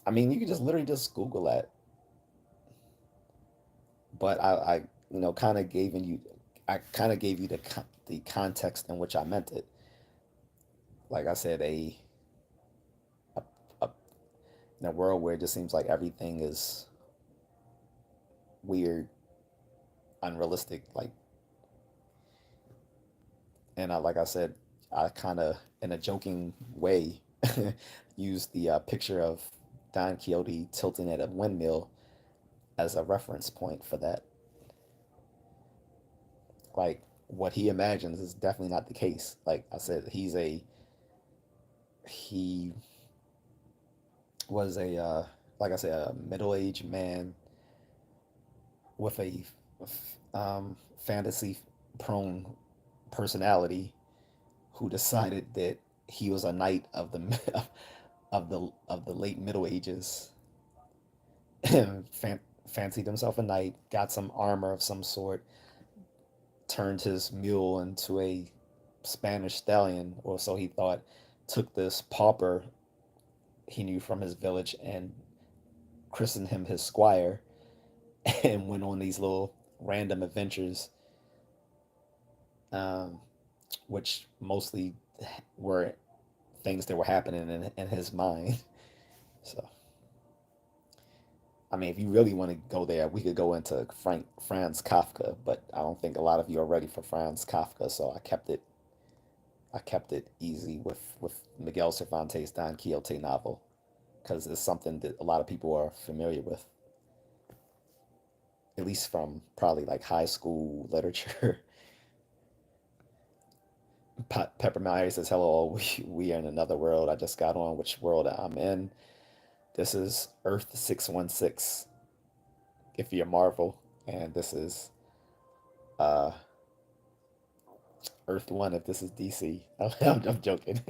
I mean, you can just literally just Google that. But kind of gave you, I kind of gave you the context in which I meant it. Like I said, a in a world where it just seems like everything is weird, unrealistic, like, and like I said, I kind of, in a joking way, used the picture of Don Quixote tilting at a windmill as a reference point for that. Like, what he imagines is definitely not the case. Like I said, he was a like I said, a middle-aged man with a fantasy prone personality who decided that he was a knight of the of the late Middle Ages. Fancied himself a knight, got some armor of some sort, turned his mule into a Spanish stallion, or so he thought, took this pauper he knew from his village and christened him his squire, and went on these little random adventures, um, which mostly were things that were happening in his mind. So, I mean, if you really want to go there, we could go into Franz Kafka, but I don't think a lot of you are ready for Franz Kafka, so I kept it easy with Miguel Cervantes' Don Quixote novel because it's something that a lot of people are familiar with, at least from probably like high school literature. Pepper Myers says, "Hello, we are in another world. I just got on which world I'm in. This is Earth 616 if you're Marvel, and this is uh, Earth 1 if this is DC." I'm joking.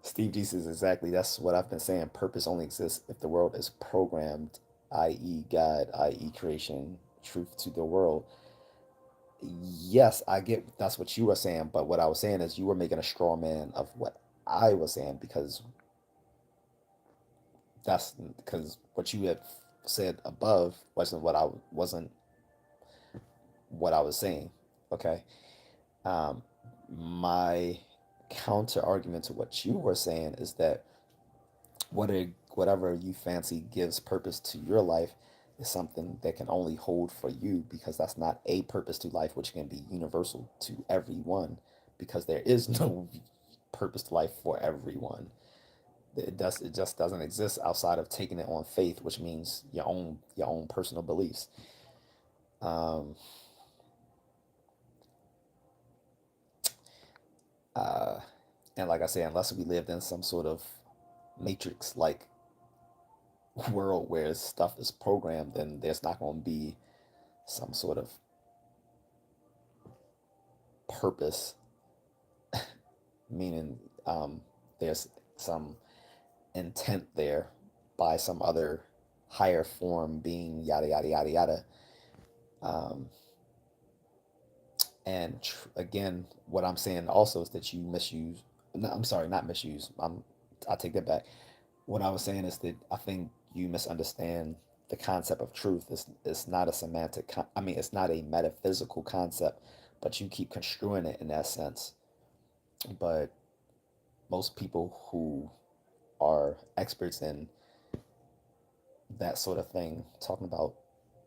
Steve G says, exactly. That's what I've been saying. Purpose only exists if the world is programmed, i.e., God, i.e., creation, truth to the world. Yes, I get that's what you were saying, but what I was saying is you were making a straw man of what I was saying because that's because what you had said above wasn't what I was saying. Okay. Um, my counter argument to what you were saying is that whatever you fancy gives purpose to your life is something that can only hold for you because that's not a purpose to life which can be universal to everyone because there is no purpose to life for everyone. It just doesn't exist outside of taking it on faith, which means your own personal beliefs. Um, uh, and like I say, unless we lived in some sort of matrix like world where stuff is programmed, then there's not going to be some sort of purpose, meaning there's some intent there by some other higher form being, yada, yada, yada, yada. Um, and again, what I'm saying also is that you misuse, no, I'm sorry, not misuse, I take that back. What I was saying is that I think you misunderstand the concept of truth. It's not a I mean, it's not a metaphysical concept, but you keep construing it in that sense. But most people who are experts in that sort of thing, talking about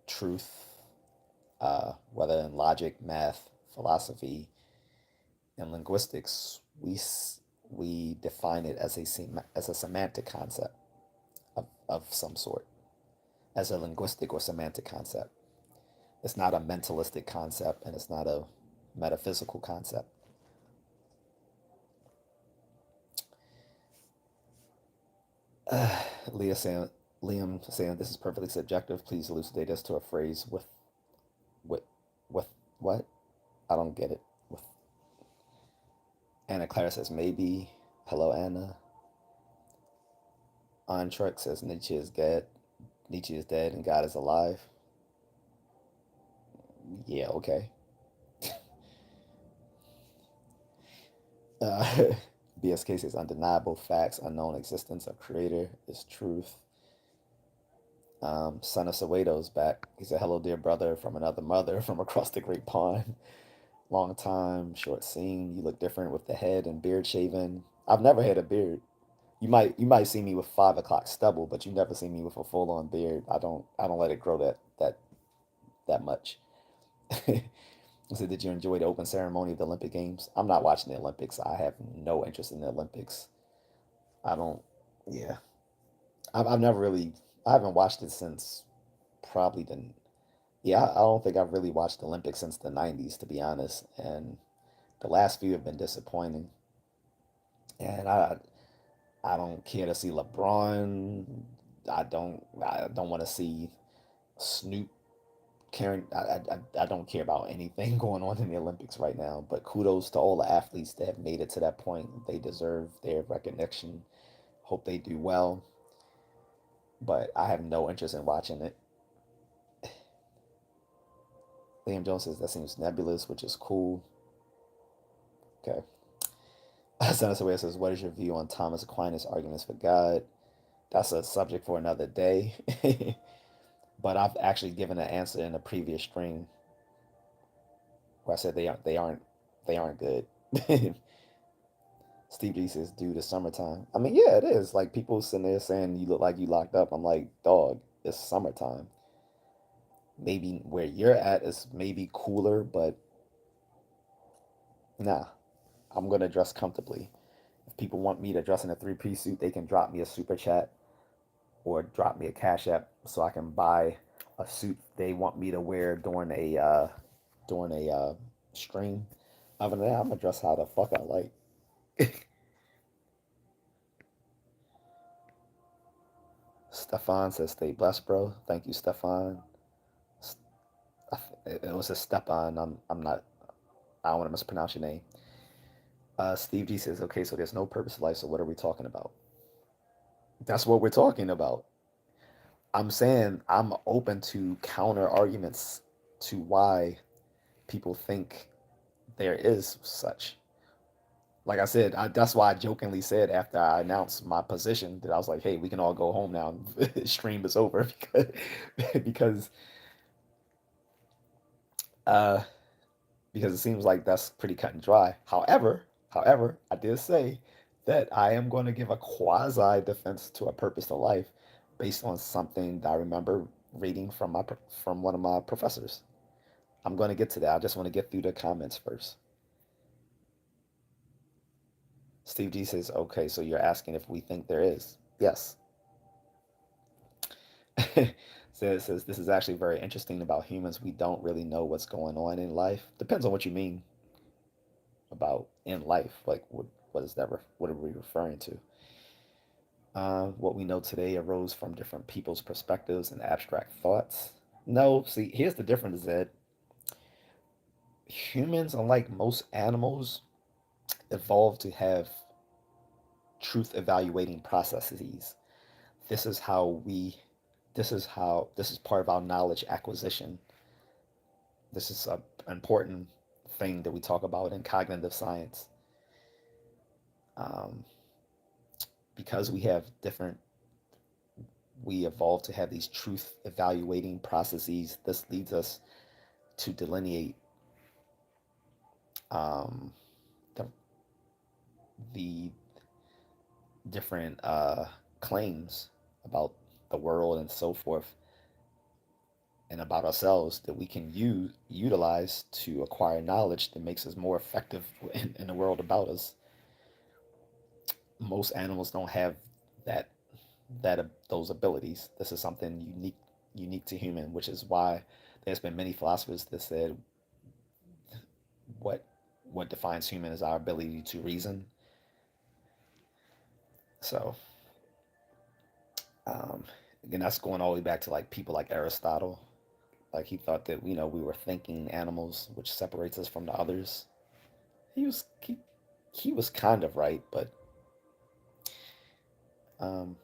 truth, whether in logic, math, philosophy, and linguistics, we define it as a semantic concept of some sort, as a linguistic or semantic concept. It's not a mentalistic concept, and it's not a metaphysical concept. Leah saying, Liam saying this is perfectly subjective. Please elucidate us to a phrase with with what? I don't get it. With Anna Clara says maybe. Hello Anna. Antrek says Nietzsche is dead. Nietzsche is dead and God is alive. Yeah, okay. Uh, BSK says undeniable facts, unknown existence of creator is truth. Son of Soweto's back. He said, hello, dear brother from another mother from across the great pond. Long time, short scene. You look different with the head and beard shaven. I've never had a beard. You might see me with 5 o'clock stubble, but you never see me with a full on beard. I don't let it grow that much. I said, did you enjoy the open ceremony of the Olympic Games? I'm not watching the Olympics. I have no interest in the Olympics. I don't. Yeah, I've never really. I haven't watched it since probably the. Yeah, I don't think I've really watched the Olympics since the '90s, to be honest. And the last few have been disappointing. And I don't care to see LeBron. I don't want to see Snoop caring. I don't care about anything going on in the Olympics right now. But kudos to all the athletes that have made it to that point. They deserve their recognition. Hope they do well. But I have no interest in watching it. Liam Jones says that seems nebulous, which is cool. Okay. Senator Ware says, what is your view on Thomas Aquinas' arguments for God? That's a subject for another day. But I've actually given an answer in a previous stream where I said they aren't good. Steve G says, due to summertime. I mean, yeah, it is. Like people sitting there saying you look like you locked up. I'm like, dog, it's summertime. Maybe where you're at is maybe cooler, but nah, I'm gonna dress comfortably. If people want me to dress in a three-piece suit, they can drop me a super chat or drop me a cash app so I can buy a suit they want me to wear during a stream. Other than that, I'm gonna dress how the fuck I like. Stefan says, "Stay blessed, bro." Thank you, Stefan. It was a Stepan. I'm not. I don't want to mispronounce your name. Steve G says, "Okay, so there's no purpose to life. So what are we talking about?" That's what we're talking about. I'm saying I'm open to counter arguments to why people think there is such. Like I said, that's why I jokingly said after I announced my position that I was like, "Hey, we can all go home now. Stream is over," because uh, because it seems like that's pretty cut and dry. However, I did say that I am going to give a quasi defense to a purpose to life based on something that I remember reading from one of my professors. I'm going to get to that. I just want to get through the comments first. Steve G says, "Okay, so you're asking if we think there is?" Yes. says this is actually very interesting about humans. We don't really know what's going on in life. Depends on what you mean about in life. Like what is that? What are we referring to? What we know today arose from different people's perspectives and abstract thoughts. No, see, here's the difference: that humans, unlike most animals, evolved to have truth evaluating processes. This is how we. This is part of our knowledge acquisition. This is an important thing that we talk about in cognitive science. Um, because we evolved to have these truth evaluating processes. This leads us to delineate um, the, the different claims about the world and so forth, and about ourselves that we can utilize to acquire knowledge that makes us more effective in the world about us. Most animals don't have that those abilities. This is something unique to human, which is why there's been many philosophers that said what what defines human is our ability to reason. So um, again, that's going all the way back to like people like Aristotle. Like he thought that we were thinking animals, which separates us from the others. He was he, he was kind of right, but um,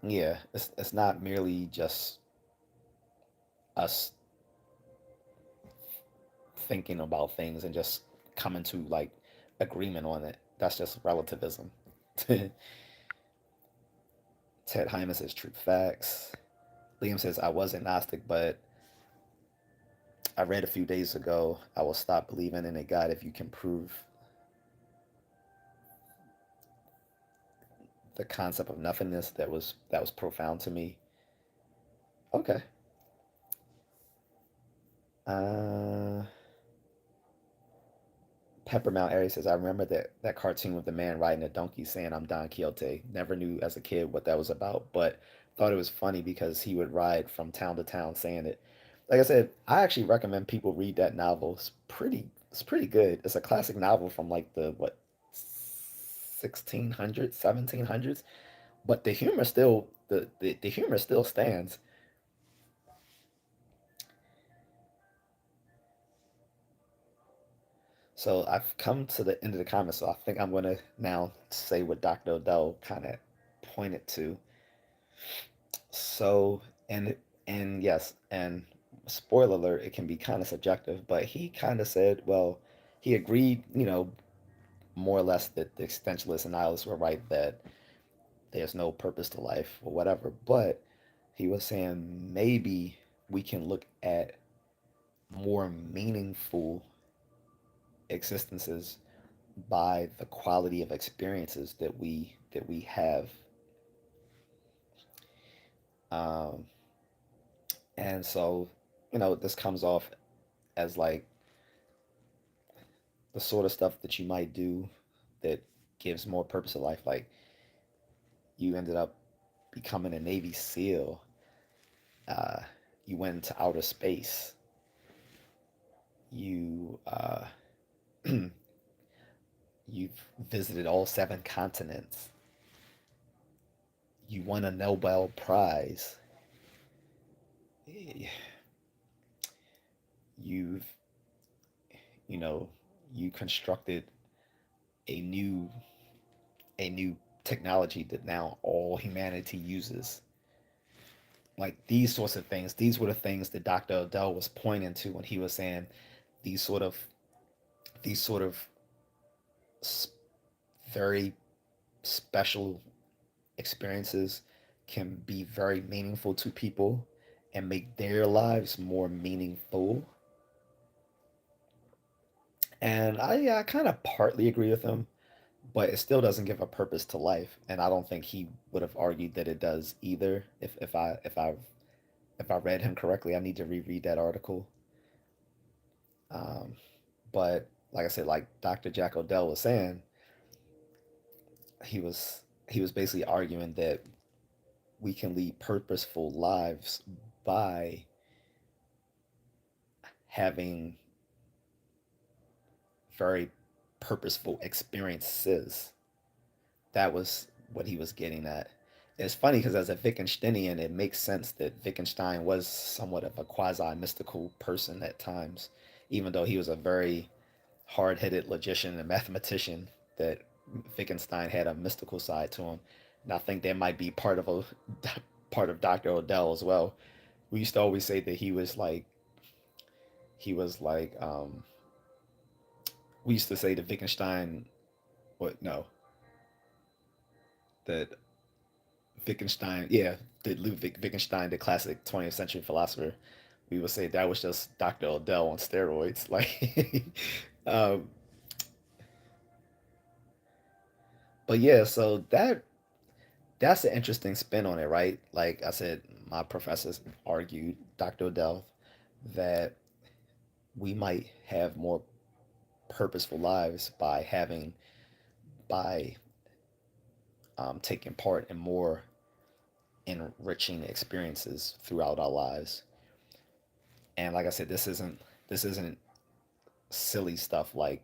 yeah, it's not merely just us thinking about things and just coming to like agreement on it. That's just relativism. Ted Hyman says true facts. Liam says I was agnostic, but I read a few days ago I will stop believing in a God if you can prove the concept of nothingness. That was profound to me. Okay. Uh Peppermount area says, I remember that cartoon with the man riding a donkey saying, I'm Don Quixote. Never knew as a kid what that was about, but thought it was funny because he would ride from town to town saying it. Like I said, I actually recommend people read that novel. It's pretty good. It's a classic novel from like the what 1600s, 1700s, but the humor still stands. So I've come to the end of the comments, so I think I'm gonna now say what Dr. Odell kind of pointed to. So and yes, and spoiler alert, it can be kind of subjective, but he kind of said, well, he agreed, more or less that the existentialists and nihilists were right that there's no purpose to life or whatever, but he was saying maybe we can look at more meaningful existences by the quality of experiences that we have. Um, and so, this comes off as like the sort of stuff that you might do that gives more purpose to life. Like you ended up becoming a Navy SEAL. Uh, you went into outer space. You you've visited all seven continents. You won a Nobel Prize. You've you know you constructed a new a new technology that now all humanity uses. Like these sorts of things, these were the things that Dr. Odell was pointing to when he was saying these sort of these sort of very special experiences can be very meaningful to people and make their lives more meaningful. And I kind of partly agree with him, but it still doesn't give a purpose to life. And I don't think he would have argued that it does either. If I read him correctly, I need to reread that article. Um, but like I said, like Dr. Jack Odell was saying, he was basically arguing that we can lead purposeful lives by having very purposeful experiences. That was what he was getting at. It's funny because as a Wittgensteinian, it makes sense that Wittgenstein was somewhat of a quasi mystical person at times, even though he was a very hard headed logician and mathematician, that Wittgenstein had a mystical side to him. And I think that might be part of a part of Dr. Odell as well. We used to always say that he was like we used to say that Wittgenstein what no that Wittgenstein, yeah, the Ludwig Wittgenstein, the classic 20th century philosopher, we would say that was just Dr. Odell on steroids. Like, um, but yeah, so that's an interesting spin on it, right? Like I said, my professors argued, Dr. Odell, that we might have more purposeful lives by taking part in more enriching experiences throughout our lives. And like I said, this isn't silly stuff like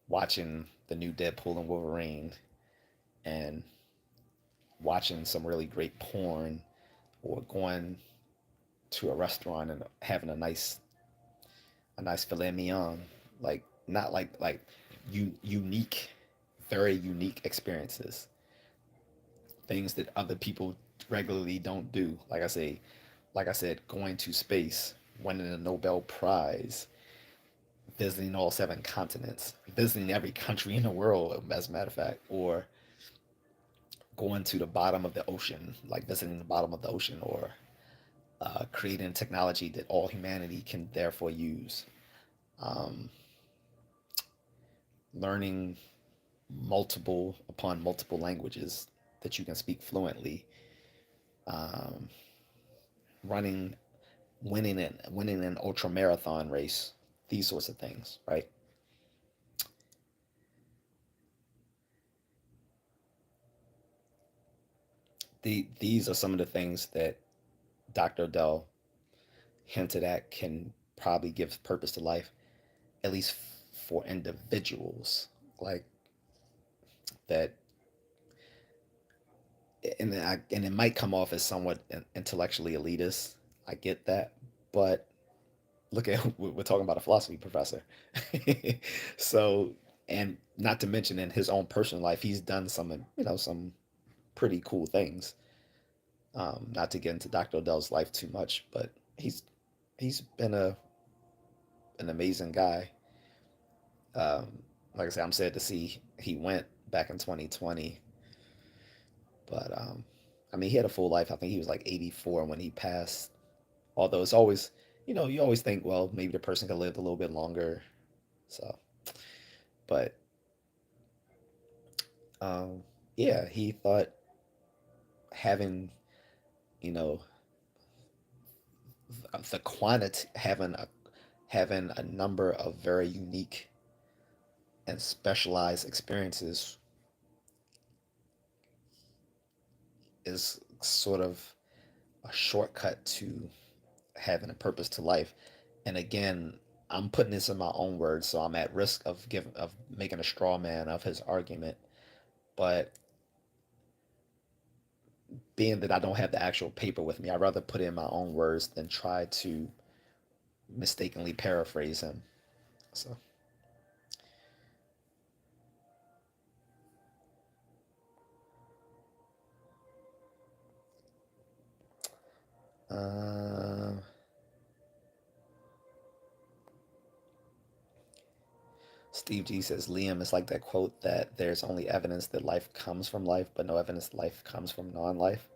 watching the new Deadpool and Wolverine and watching some really great porn or going to a restaurant and having a nice filet mignon. Like not like unique, very unique experiences, things that other people regularly don't do. Like I said, going to space, winning a Nobel Prize, visiting all seven continents, visiting every country in the world, as a matter of fact, or going to the bottom of the ocean, like visiting the bottom of the ocean, or creating technology that all humanity can therefore use. Um, Learning multiple upon multiple languages that you can speak fluently. Um, running, winning an ultra marathon race. These sorts of things, right? these are some of the things that Dr. Dell hinted at can probably give purpose to life, at least for individuals. Like that, and it might come off as somewhat intellectually elitist. I get that, but look at we're talking about a philosophy professor. So, and not to mention in his own personal life, he's done some pretty cool things. Not to get into Dr. Odell's life too much, but he's been an amazing guy. Like I said, I'm sad to see he went back in 2020, but I mean, he had a full life. I think he was like 84 when he passed. Although it's always, you always think, well, maybe the person could live a little bit longer. So, but um, yeah, he thought having, you know, the quantity, having a number of very unique and specialized experiences is sort of a shortcut to having a purpose to life. And again, I'm putting this in my own words, so I'm at risk of making a straw man of his argument. But being that I don't have the actual paper with me, I'd rather put it in my own words than try to mistakenly paraphrase him. So, um, Steve G says, Liam, it's like that quote that there's only evidence that life comes from life, but no evidence that life comes from non life.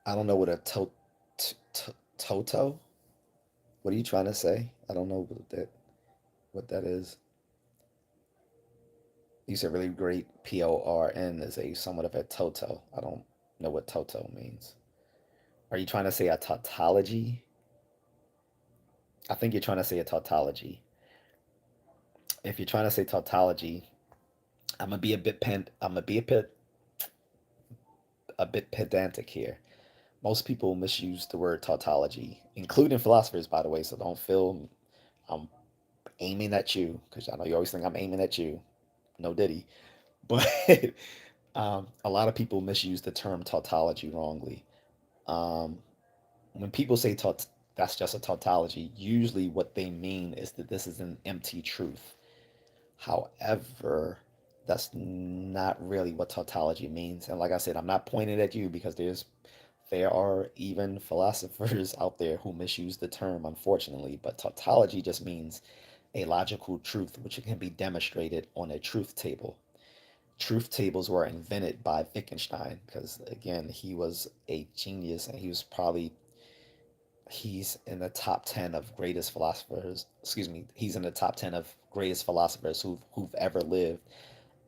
I don't know what a toto. What are you trying to say? I don't know what that is. You said really great. PORN is a somewhat of a toto. I don't know what toto means. Are you trying to say a tautology? I think you're trying to say a tautology. If you're trying to say tautology, I'm gonna be a bit pedantic here. Most people misuse the word tautology, including philosophers, by the way. So don't feel I'm aiming at you because I know you always think I'm aiming at you. No diddy, but a lot of people misuse the term tautology wrongly. Um, when people say that's just a tautology, usually what they mean is that this is an empty truth. However, that's not really what tautology means. And like I said, I'm not pointing at you because there are even philosophers out there who misuse the term, unfortunately. But tautology just means a logical truth which can be demonstrated on a truth table. Truth tables were invented by Wittgenstein because, again, he was a genius and he's in the top 10 of greatest philosophers. Excuse me, he's in the top 10 of greatest philosophers who've ever lived.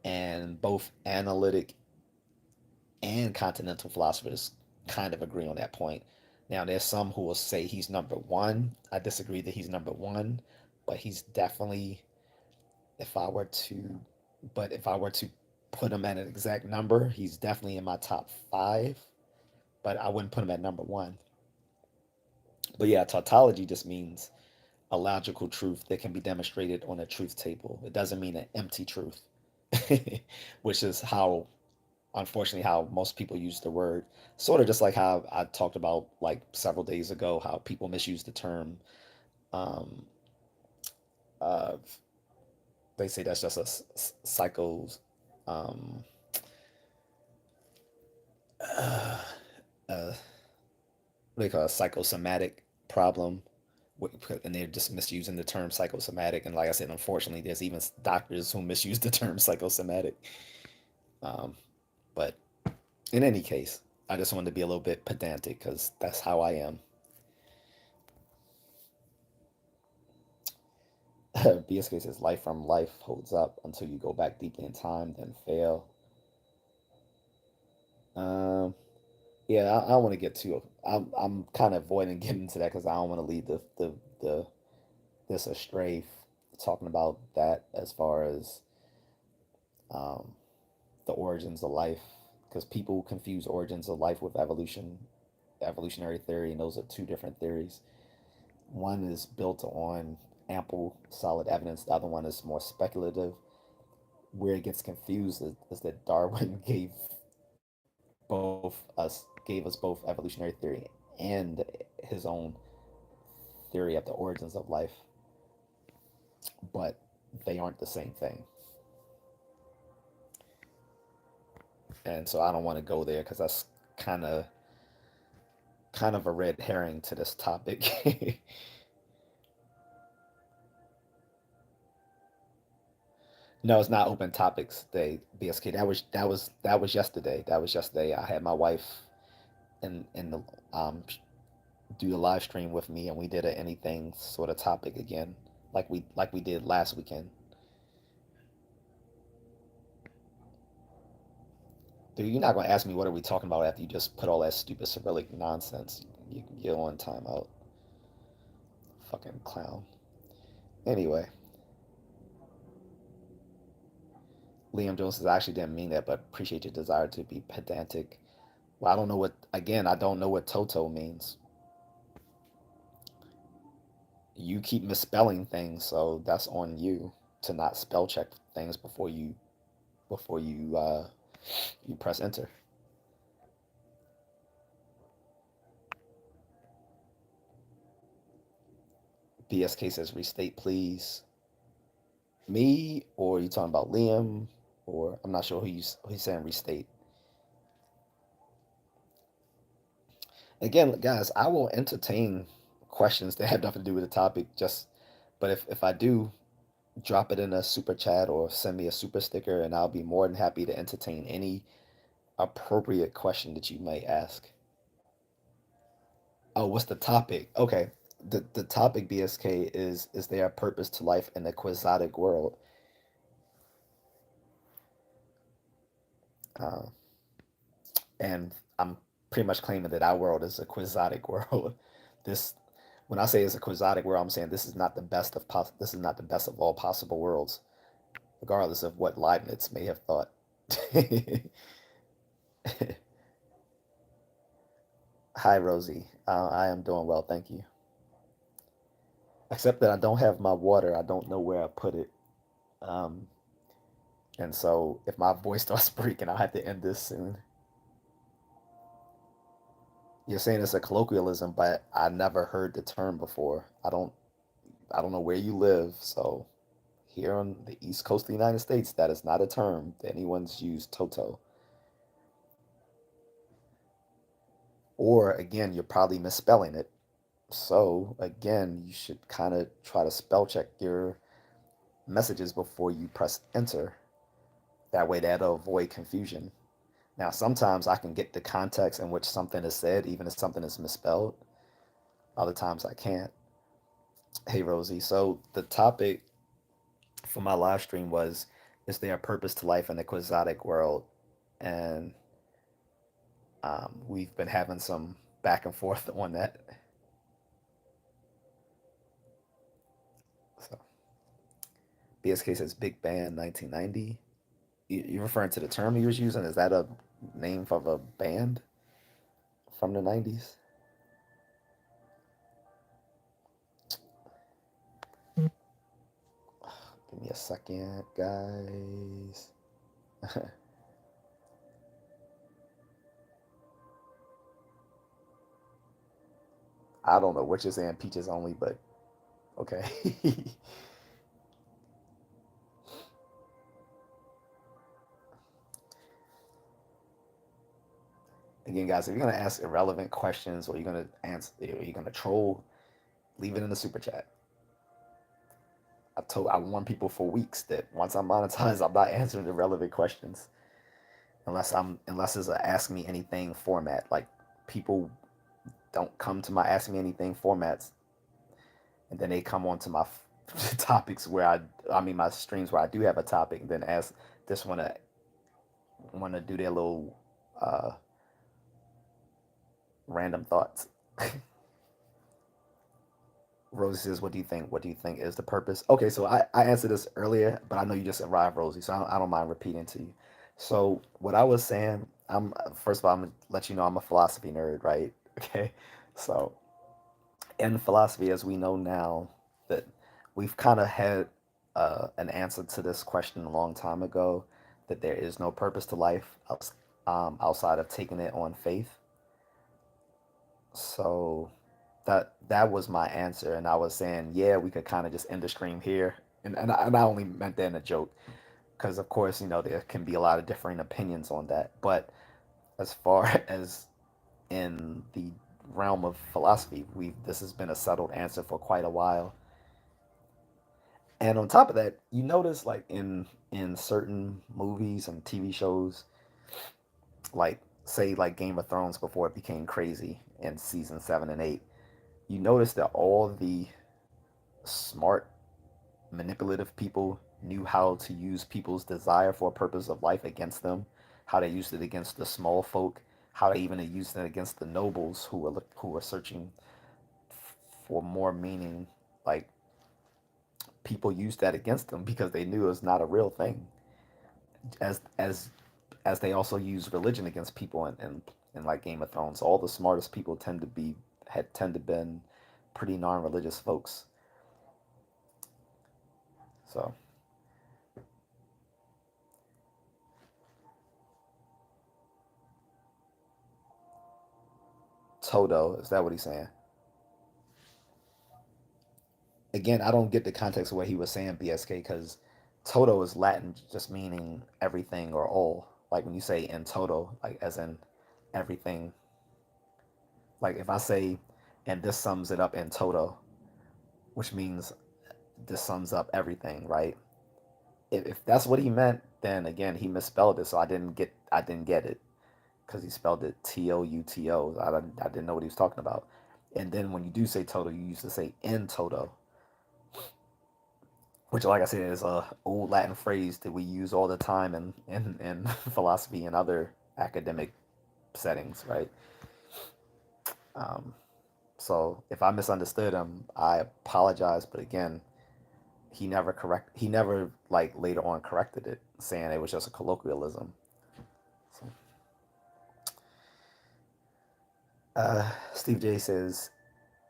And both analytic and continental philosophers kind of agree on that point. Now, there's some who will say he's number one. I disagree that he's number one, but he's definitely, if I were to, if I were to put him at an exact number, he's definitely in my top five, but I wouldn't put him at number one. But yeah, tautology just means a logical truth that can be demonstrated on a truth table. It doesn't mean an empty truth, which is how, unfortunately, how most people use the word. Sort of just like how I talked about like several days ago, how people misuse the term. Um, uh, they say that's just a psycho. Um, uh, uh, what do they call it? A psychosomatic problem, and they're just misusing the term psychosomatic. And like I said, unfortunately, there's even doctors who misuse the term psychosomatic. Um, but in any case, I just wanted to be a little bit pedantic because that's how I am. BSK says life from life holds up until you go back deeply in time, then fail. Um, yeah, I don't want to get too. I'm kind of avoiding getting into that because I don't want to lead the this astray, talking about that as far as um, the origins of life, because people confuse origins of life with evolutionary theory, and those are two different theories. One is built on ample, solid evidence. The other one is more speculative. Where it gets confused is that Darwin gave us both evolutionary theory and his own theory of the origins of life, but they aren't the same thing. And so I don't want to go there because that's kind of kind of a red herring to this topic. No, it's not open topics day, BSK. That was yesterday. That was yesterday. I had my wife in the do the live stream with me, and we did a anything sort of topic again, like we did last weekend. Dude, you're not gonna ask me what are we talking about after you just put all that stupid Cyrillic nonsense. You're on timeout, fucking clown. Anyway, Liam Jones says I actually didn't mean that, but appreciate your desire to be pedantic. Well, I don't know what. Again, I don't know what Toto means. You keep misspelling things, so that's on you to not spell check things before you press enter. BSK says restate please. Me or you talking about Liam or I'm not sure who's saying restate. Again, guys, I will entertain questions that have nothing to do with the topic. Just, but if I do, drop it in a super chat or send me a super sticker, and I'll be more than happy to entertain any appropriate question that you may ask. Oh, what's the topic? Okay, the topic BSK is there a purpose to life in the quixotic world? Uh, and I'm pretty much claiming that our world is a quixotic world. This, when I say it's a quixotic world, I'm saying this is not the best of all possible worlds, regardless of what Leibniz may have thought. Hi, Rosie. I am doing well, thank you. Except that I don't have my water. I don't know where I put it. Um, and so if my voice starts breaking, I'll have to end this soon. You're saying it's a colloquialism, but I never heard the term before. I don't know where you live, so here on the East Coast of the United States, that is not a term that anyone's used toto. Or again, you're probably misspelling it. So again, you should kind of try to spell check your messages before you press enter. That way that'll avoid confusion. Now, sometimes I can get the context in which something is said, even if something is misspelled. Other times I can't. Hey, Rosie. So the topic for my live stream was, is there a purpose to life in the quixotic world? And we've been having some back and forth on that. So BSK says Big Band 1990. You referring to the term he was using? Is that a name of a band from the 90s? Give me a second, guys. I don't know which is saying peaches only, but okay. Again, guys, if you're gonna ask irrelevant questions or you're gonna answer, or you're gonna troll, leave it in the super chat. I warn people for weeks that once I'm monetized, I'm not answering irrelevant questions unless it's a ask me anything format. Like people don't come to my ask me anything formats, and then they come onto my topics where I mean my streams where I do have a topic, then ask just wanna do their little uh, random thoughts. Rosie says, "What do you think? What do you think is the purpose?" Okay, so I answered this earlier, but I know you just arrived, Rosie, so I don't mind repeating to you. So what I was saying, I'm first of all, I'm gonna let you know I'm a philosophy nerd, right? Okay, so in philosophy, as we know now, that we've kind of had an answer to this question a long time ago, that there is no purpose to life outside of taking it on faith. So that was my answer, and I was saying, yeah, we could kind of just end the stream here, and I only meant that in a joke, because of course there can be a lot of differing opinions on that. But as far as in the realm of philosophy, we this has been a settled answer for quite a while. And on top of that, you notice like in certain movies and TV shows, like say like Game of Thrones before it became crazy in season 7 and 8, you notice that all the smart, manipulative people knew how to use people's desire for a purpose of life against them, how they used it against the small folk, how they even used it against the nobles who were searching for more meaning. Like people used that against them because they knew it was not a real thing. As they also use religion against people in like Game of Thrones. All the smartest people tend to been pretty non-religious folks. So Toto, is that what he's saying? Again, I don't get the context of what he was saying, BSK, because Toto is Latin, just meaning everything or all. Like when you say in toto, like as in everything. Like if I say, and this sums it up in toto, which means this sums up everything, right? If that's what he meant, then again he misspelled it, so I didn't get it because he spelled it Touto. I didn't know what he was talking about. And then when you do say toto, you used to say in toto, which, like I said, is a old Latin phrase that we use all the time in philosophy and other academic settings, right? Um, so if I misunderstood him, I apologize. But again, he never like later on corrected it, saying it was just a colloquialism. So, Steve J says,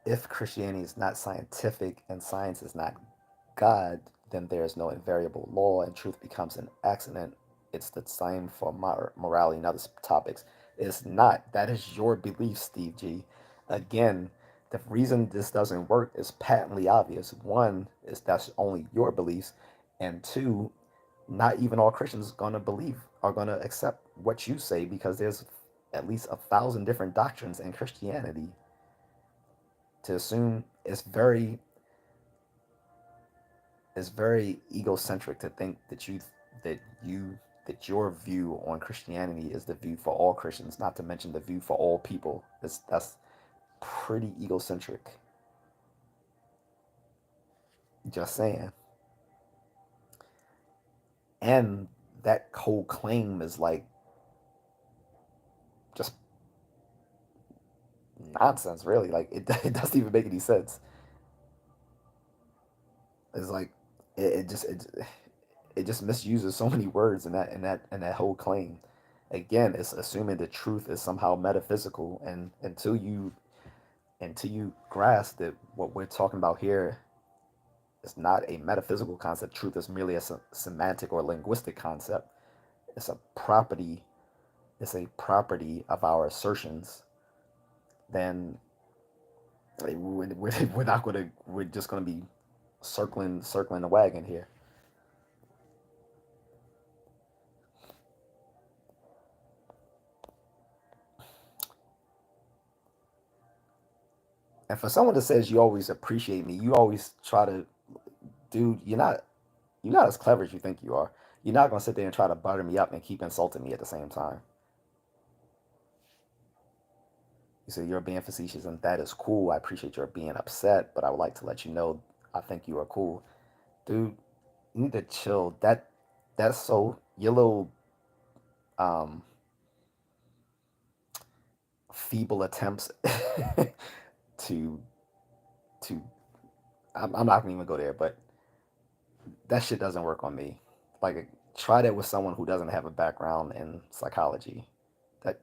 if Christianity is not scientific and science is not God, then there is no invariable law and truth becomes an accident. It's the same for morality and other topics. It's not. That is your belief, Steve G. Again, the reason this doesn't work is patently obvious. One is that's only your beliefs, and two, not even all Christians are gonna accept what you say because there's at least 1,000 different doctrines in Christianity. To assume it's very egocentric to think that you that your view on Christianity is the view for all Christians, not to mention the view for all people. That's pretty egocentric. Just saying. And that whole claim is like just nonsense, really. Like it doesn't even make any sense. It's like it just misuses so many words in that whole claim. Again, it's assuming the truth is somehow metaphysical, and until you grasp that what we're talking about here is not a metaphysical concept. Truth is merely a semantic or linguistic concept. It's a property. It's a property of our assertions. Then we're not going to. We're just going to be circling the wagon here. And for someone that says you always appreciate me, you always try to, dude. You're not as clever as you think you are. You're not gonna sit there and try to butter me up and keep insulting me at the same time. You say you're being facetious, and that is cool. I appreciate your being upset, but I would like to let you know I think you are cool, dude. You need to chill. That's so your little um feeble attempts to to I'm not gonna even go there, but that shit doesn't work on me. Like, try that with someone who doesn't have a background in psychology. That,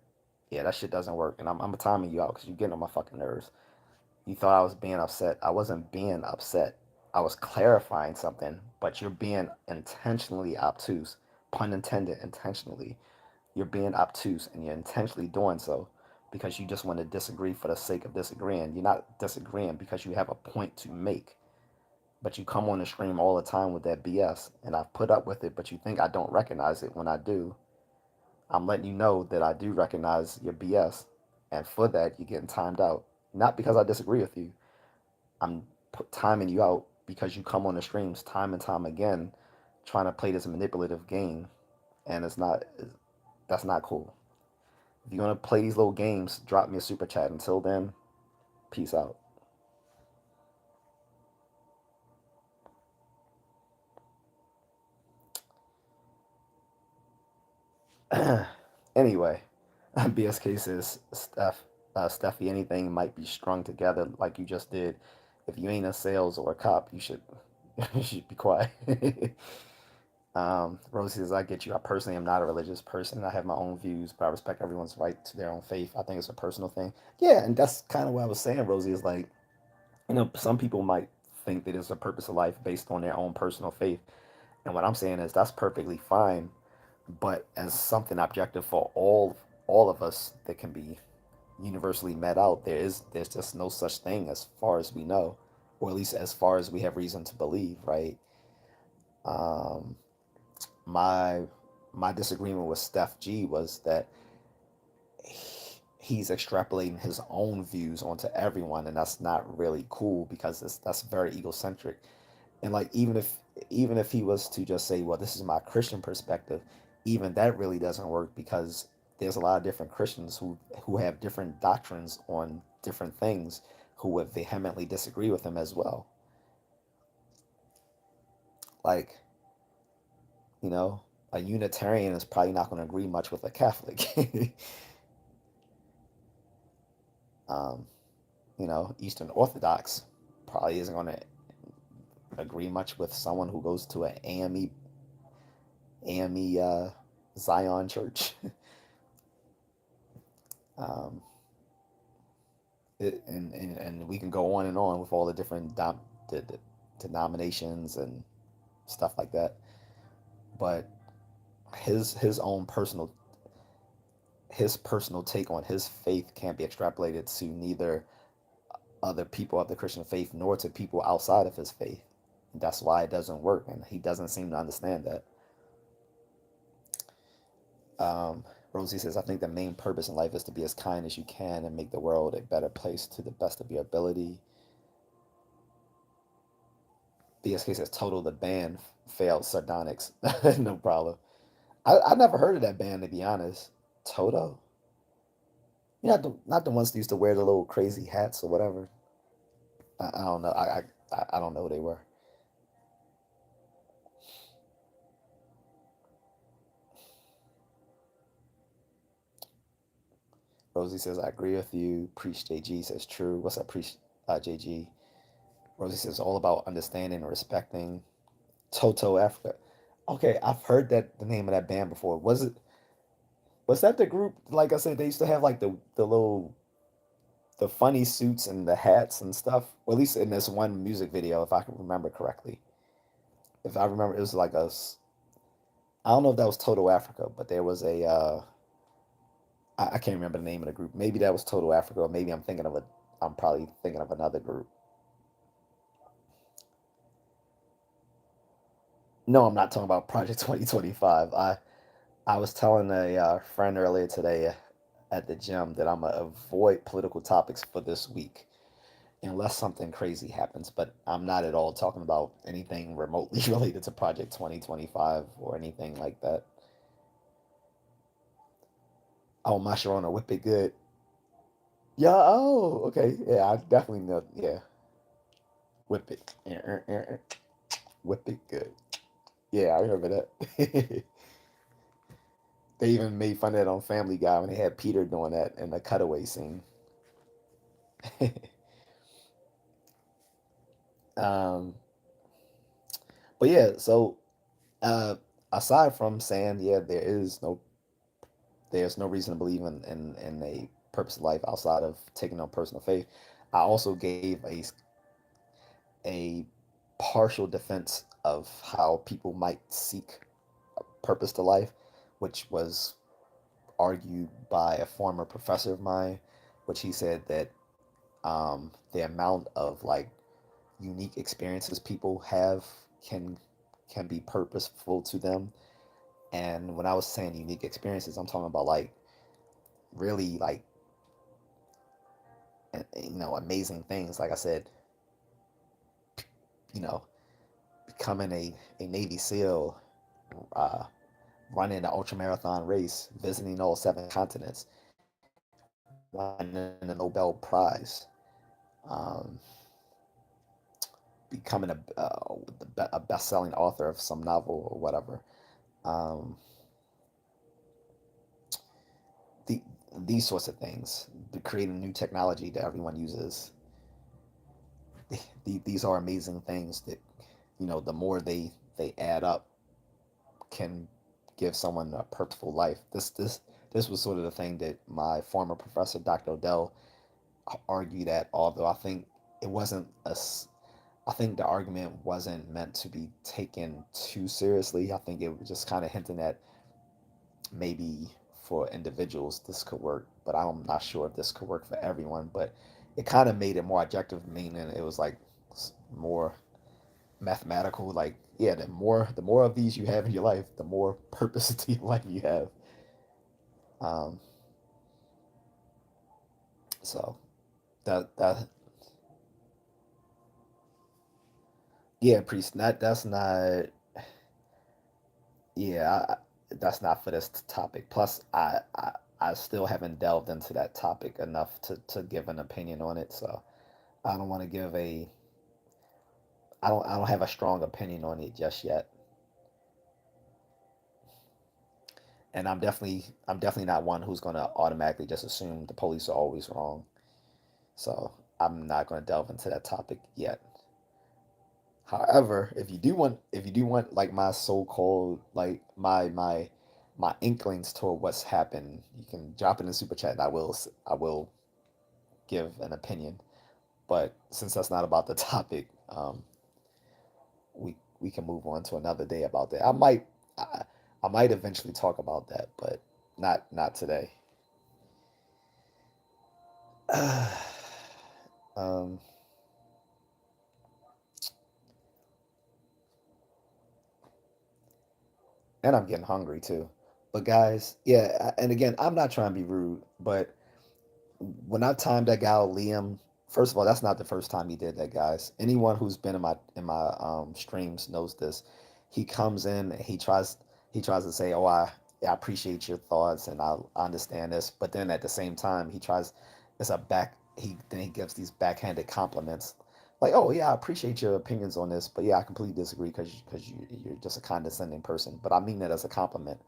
yeah, that shit doesn't work. And I'm timing you out because you're getting on my fucking nerves. You thought I was being upset. I wasn't being upset. I was clarifying something, but you're being intentionally obtuse. Pun intended, intentionally. You're being obtuse and you're intentionally doing so because you just want to disagree for the sake of disagreeing. You're not disagreeing because you have a point to make. But you come on the stream all the time with that BS, and I've put up with it, but you think I don't recognize it when I do. I'm letting you know that I do recognize your BS, and for that, you're getting timed out. Not because I disagree with you. I'm timing you out because you come on the streams time and time again trying to play this manipulative game, and that's not cool. If you're going to play these little games, drop me a super chat. Until then, peace out. Anyway, BSK says, Steffi, anything might be strung together like you just did. If you ain't a sales or a cop, you should you should be quiet. Rosie says, I get you. I personally am not a religious person. I have my own views, but I respect everyone's right to their own faith. I think it's a personal thing. Yeah, and that's kind of what I was saying, Rosie, is like, some people might think that it's a purpose of life based on their own personal faith. And what I'm saying is that's perfectly fine, but as something objective for all of us that can be universally met out, there's just no such thing as far as we know, or at least as far as we have reason to believe, right? Um, my my disagreement with Steph G was that he's extrapolating his own views onto everyone, and that's not really cool because that's very egocentric. And like, even if he was to just say, well, this is my Christian perspective, even that really doesn't work because there's a lot of different Christians who have different doctrines on different things who would vehemently disagree with him as well. Like, you know, a Unitarian is probably not going to agree much with a Catholic. um, Eastern Orthodox probably isn't going to agree much with someone who goes to an AME Zion church. um, and we can go on and on with all the different the denominations and stuff like that. But his own personal take on his faith can't be extrapolated to neither other people of the Christian faith nor to people outside of his faith. That's why it doesn't work, and he doesn't seem to understand that. Um, Rosie says, I think the main purpose in life is to be as kind as you can and make the world a better place to the best of your ability. BSK says, Total the band failed sardonics. No problem. I never heard of that band, to be honest. Toto? You're not the ones that used to wear the little crazy hats or whatever. I don't know. I don't know who they were. Rosie says, I agree with you. Preach JG says, true. What's up, Preach JG? Rosie says, all about understanding and respecting. Toto Africa. Okay, I've heard the name of that band before. Was that the group? Like I said, they used to have like the funny suits and the hats and stuff. Well, at least in this one music video, if I can remember correctly. If I remember, it was like I don't know if that was Toto Africa, but there was I can't remember the name of the group. Maybe that was Toto Africa, or maybe I'm probably thinking of another group. No, I'm not talking about Project 2025. I was telling a friend earlier today at the gym that I'm gonna avoid political topics for this week unless something crazy happens. But I'm not at all talking about anything remotely related to Project 2025 or anything like that. Oh, my Sharona, whip it good. Yeah. Oh, okay. Yeah, I definitely know. Yeah. Whip it. Whip it good. Yeah, I remember that. They even made fun of it on Family Guy when they had Peter doing that in the cutaway scene. um, but yeah, so uh, aside from saying, yeah, there's no reason to believe in a purpose of life outside of taking on personal faith. I also gave a partial defense of how people might seek purpose to life, which was argued by a former professor of mine, which he said that the amount of like unique experiences people have can can be purposeful to them. And when I was saying unique experiences, I'm talking about like really like amazing things. Like I said, you know, becoming a Navy SEAL, uh, running an ultra marathon race, visiting all 7 continents, winning a Nobel Prize, um, becoming a best-selling author of some novel or whatever. Um, the, these sorts of things, creating new technology that everyone uses. These are amazing things that the more they add up can give someone a purposeful life. This was sort of the thing that my former professor, Dr. Odell, argued at. Although it wasn't a, I think the argument wasn't meant to be taken too seriously. I think it was just kind of hinting at maybe for individuals this could work, but I'm not sure if this could work for everyone. But it kind of made it more objective, meaning it was like more mathematical. Like, yeah, the more of these you have in your life, the more purpose to your life you have. Um, so that yeah, priest. That's not. Yeah, that's not for this topic. Plus, I still haven't delved into that topic enough to give an opinion on it. So I don't want to give a. I don't have a strong opinion on it just yet. And I'm definitely not one who's gonna automatically just assume the police are always wrong. So I'm not gonna delve into that topic yet. However, if you do want like my so-called like my inklings toward what's happened, you can drop it in the super chat and I will give an opinion. But since that's not about the topic, we can move on to another day about that. I, I might eventually talk about that, but not today. um, and I'm getting hungry too. But guys, yeah, and again, I'm not trying to be rude, but when I timed that guy out, Liam, first of all, that's not the first time he did that, guys. Anyone who's been in my streams knows this. He comes in and he tries to say, "Oh, I appreciate your thoughts and I understand this," but then at the same time, it's a back. He gives these backhanded compliments, like, "Oh yeah, I appreciate your opinions on this, but yeah, I completely disagree because you're just a condescending person." But I mean that as a compliment.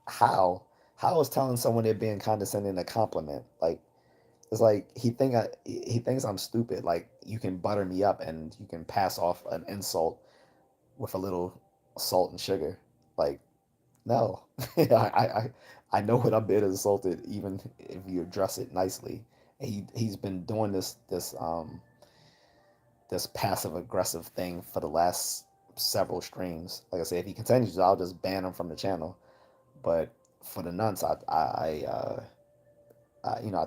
How? How is telling someone they're being condescending a compliment? Like it's like he thinks I'm stupid. Like you can butter me up and you can pass off an insult with a little salt and sugar. Like no, I know when I'm being insulted, even if you address it nicely. And he's been doing this passive aggressive thing for the last several streams. Like I say, if he continues, I'll just ban him from the channel. But for the nonce, I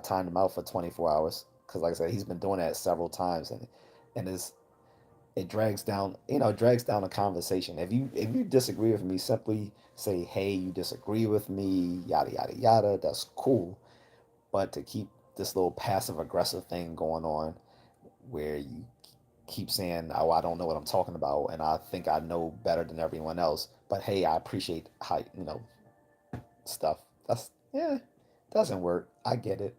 timed him out for 24 hours because, like I said, he's been doing that several times, and it drags down a conversation. If you disagree with me, simply say, "Hey, you disagree with me," yada yada yada. That's cool. But to keep this little passive aggressive thing going on, where you keep saying, "Oh, I don't know what I'm talking about," and I think I know better than everyone else, but hey, I appreciate how stuff. That's doesn't work. I get it.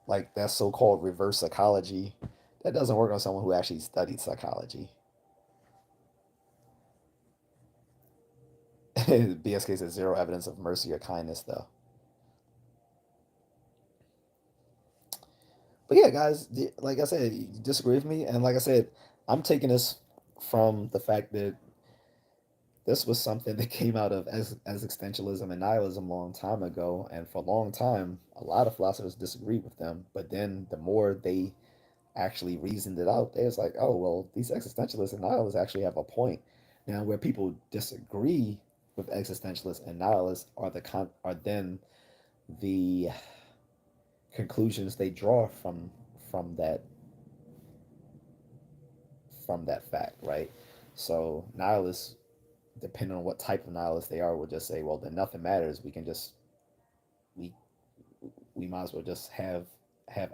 like that so-called reverse psychology, that doesn't work on someone who actually studied psychology. BSK says zero evidence of mercy or kindness, though. But yeah, guys, like I said, you disagree with me, and like I said, I'm taking this from the fact that this was something that came out of as existentialism and nihilism a long time ago, and for a long time, a lot of philosophers disagreed with them. But then the more they actually reasoned it out, they was like, oh well, these existentialists and nihilists actually have a point. Now, where people disagree with existentialists and nihilists are are then the conclusions they draw from that from that fact, right? So nihilists, depending on what type of nihilist they are, will just say, well, then nothing matters. We can just we we might as well just have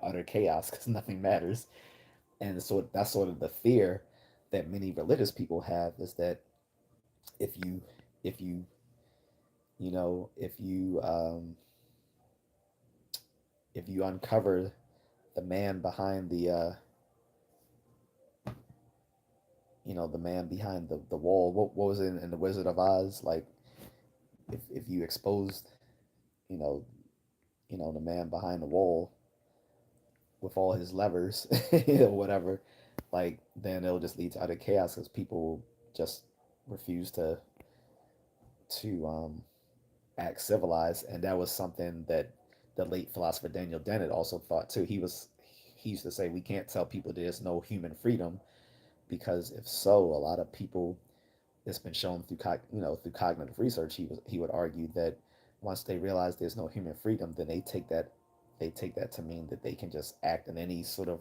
utter chaos because nothing matters. And so that's sort of the fear that many religious people have, is that if you if you if you uncover the man behind the man behind the wall. What was it in the Wizard of Oz? Like if you exposed, you know, the man behind the wall with all his levers or whatever, like then it'll just lead to utter chaos because people just refuse to act civilized. And that was something that the late philosopher Daniel Dennett also thought too. He used to say we can't tell people there's no human freedom, because if so, a lot of people, it's been shown through through cognitive research. He would argue that once they realize there's no human freedom, then they take that to mean that they can just act in any sort of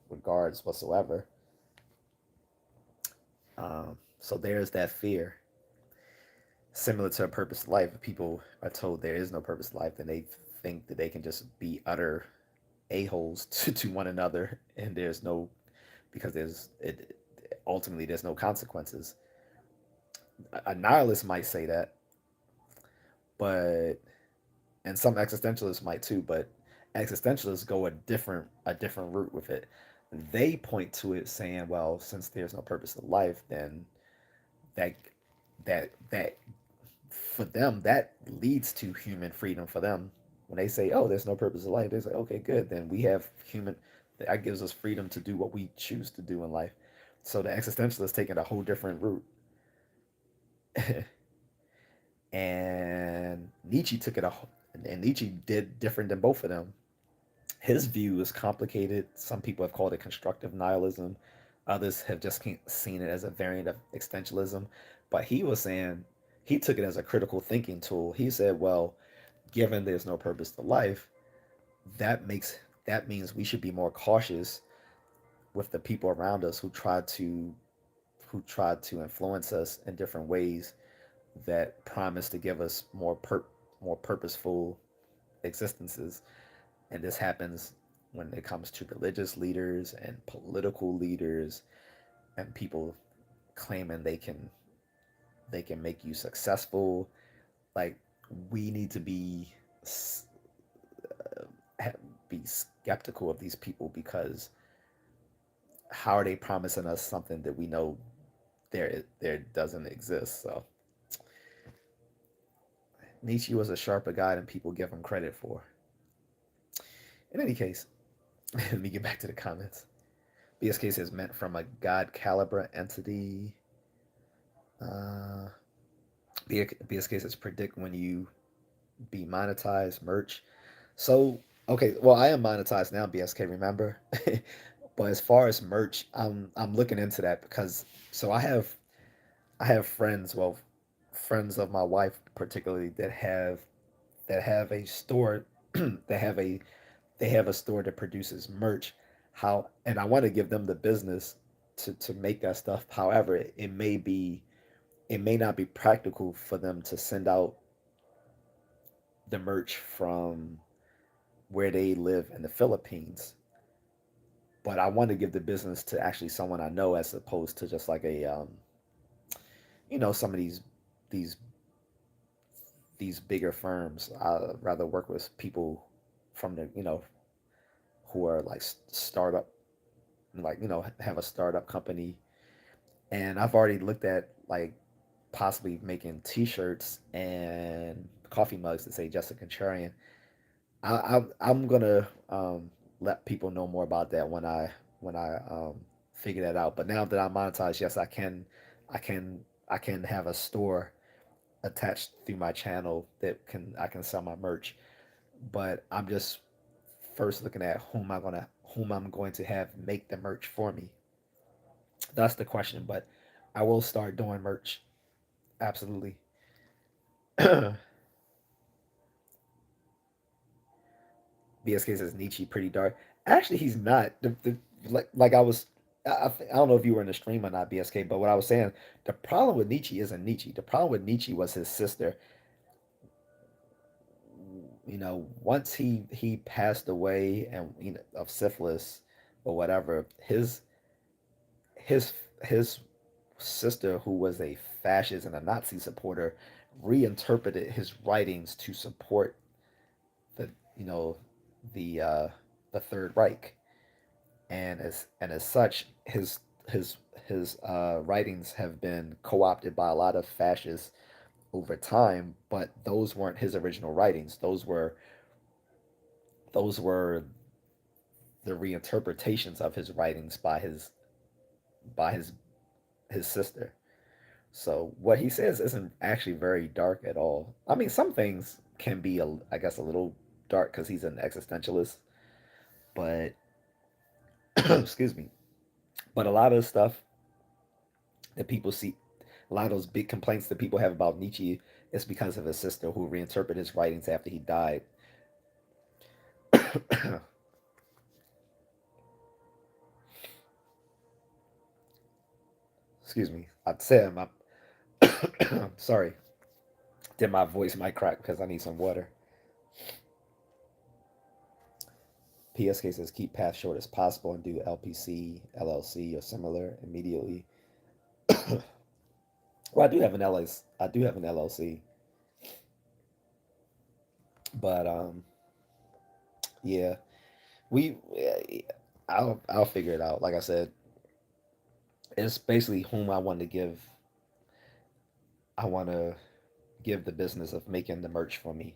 regards whatsoever. So there's that fear. Similar to a purpose of life, if people are told there is no purpose of life, then they think that they can just be utter a-holes to one another, and there's no, because ultimately there's no consequences. A nihilist might say that, but and some existentialists might too, but existentialists go a different route with it. They point to it saying, well, since there's no purpose of life, then that that for them that leads to human freedom for them. When they say, oh, there's no purpose of life, they say, okay, good, then we have human, that gives us freedom to do what we choose to do in life. So the existentialist taking a whole different route. And Nietzsche took it a and Nietzsche did different than both of them. His view is complicated. Some people have called it constructive nihilism. Others have just seen it as a variant of existentialism. But he was saying he took it as a critical thinking tool. He said, well, given there's no purpose to life, that means we should be more cautious with the people around us who try to influence us in different ways that promise to give us more purposeful existences. And this happens when it comes to religious leaders and political leaders and people claiming they can make you successful. Like, we need to be skeptical of these people, because how are they promising us something that we know there doesn't exist? So Nietzsche was a sharper guy than people give him credit for. In any case, let me get back to the comments. BSK says meant from a God caliber entity. Uh, BSK says predict when you be monetized merch. So okay, well I am monetized now, BSK. Remember, but as far as merch, I'm looking into that, because so I have friends, well, friends of my wife particularly, that have a store, that have a store that produces merch. How and I want to give them the business to make that stuff. However, it may not be practical for them to send out the merch from where they live in the Philippines. But I want to give the business to actually someone I know, as opposed to just like some of these these bigger firms. I'd rather work with people from the who are like startup, like have a startup company, and I've already looked at like possibly making T-shirts and coffee mugs that say "Just a Contrarian." I'm gonna let people know more about that when I figure that out. But now that I'm monetized, yes, I can I can have a store attached through my channel that can I can sell my merch. But I'm just first looking at whom I'm going to have make the merch for me. That's the question. But I will start doing merch. Absolutely. BSK says Nietzsche pretty dark. Actually, he's not. Like I was, I don't know if you were in the stream or not, BSK. But what I was saying, the problem with Nietzsche isn't Nietzsche. The problem with Nietzsche was his sister. Once he passed away and of syphilis or whatever, his his sister, who was a fascist and a Nazi supporter, reinterpreted his writings to support the you know the uh, the Third Reich, and as such, his his writings have been co-opted by a lot of fascists over time. But those weren't his original writings. Those were the reinterpretations of his writings by his sister. So what he says isn't actually very dark at all. I mean, some things can be, I guess, a little dark because he's an existentialist, but excuse me. But a lot of the stuff that people see, a lot of those big complaints that people have about Nietzsche is because of his sister who reinterpreted his writings after he died. Excuse me. I'd say sorry. Did my voice might crack because I need some water. PSK says keep path short as possible and do LPC, LLC, or similar immediately. Well, I do have an LLC. I do have an LLC, but yeah, we. I'll figure it out. Like I said, it's basically whom I want to give. I want to give the business of making the merch for me.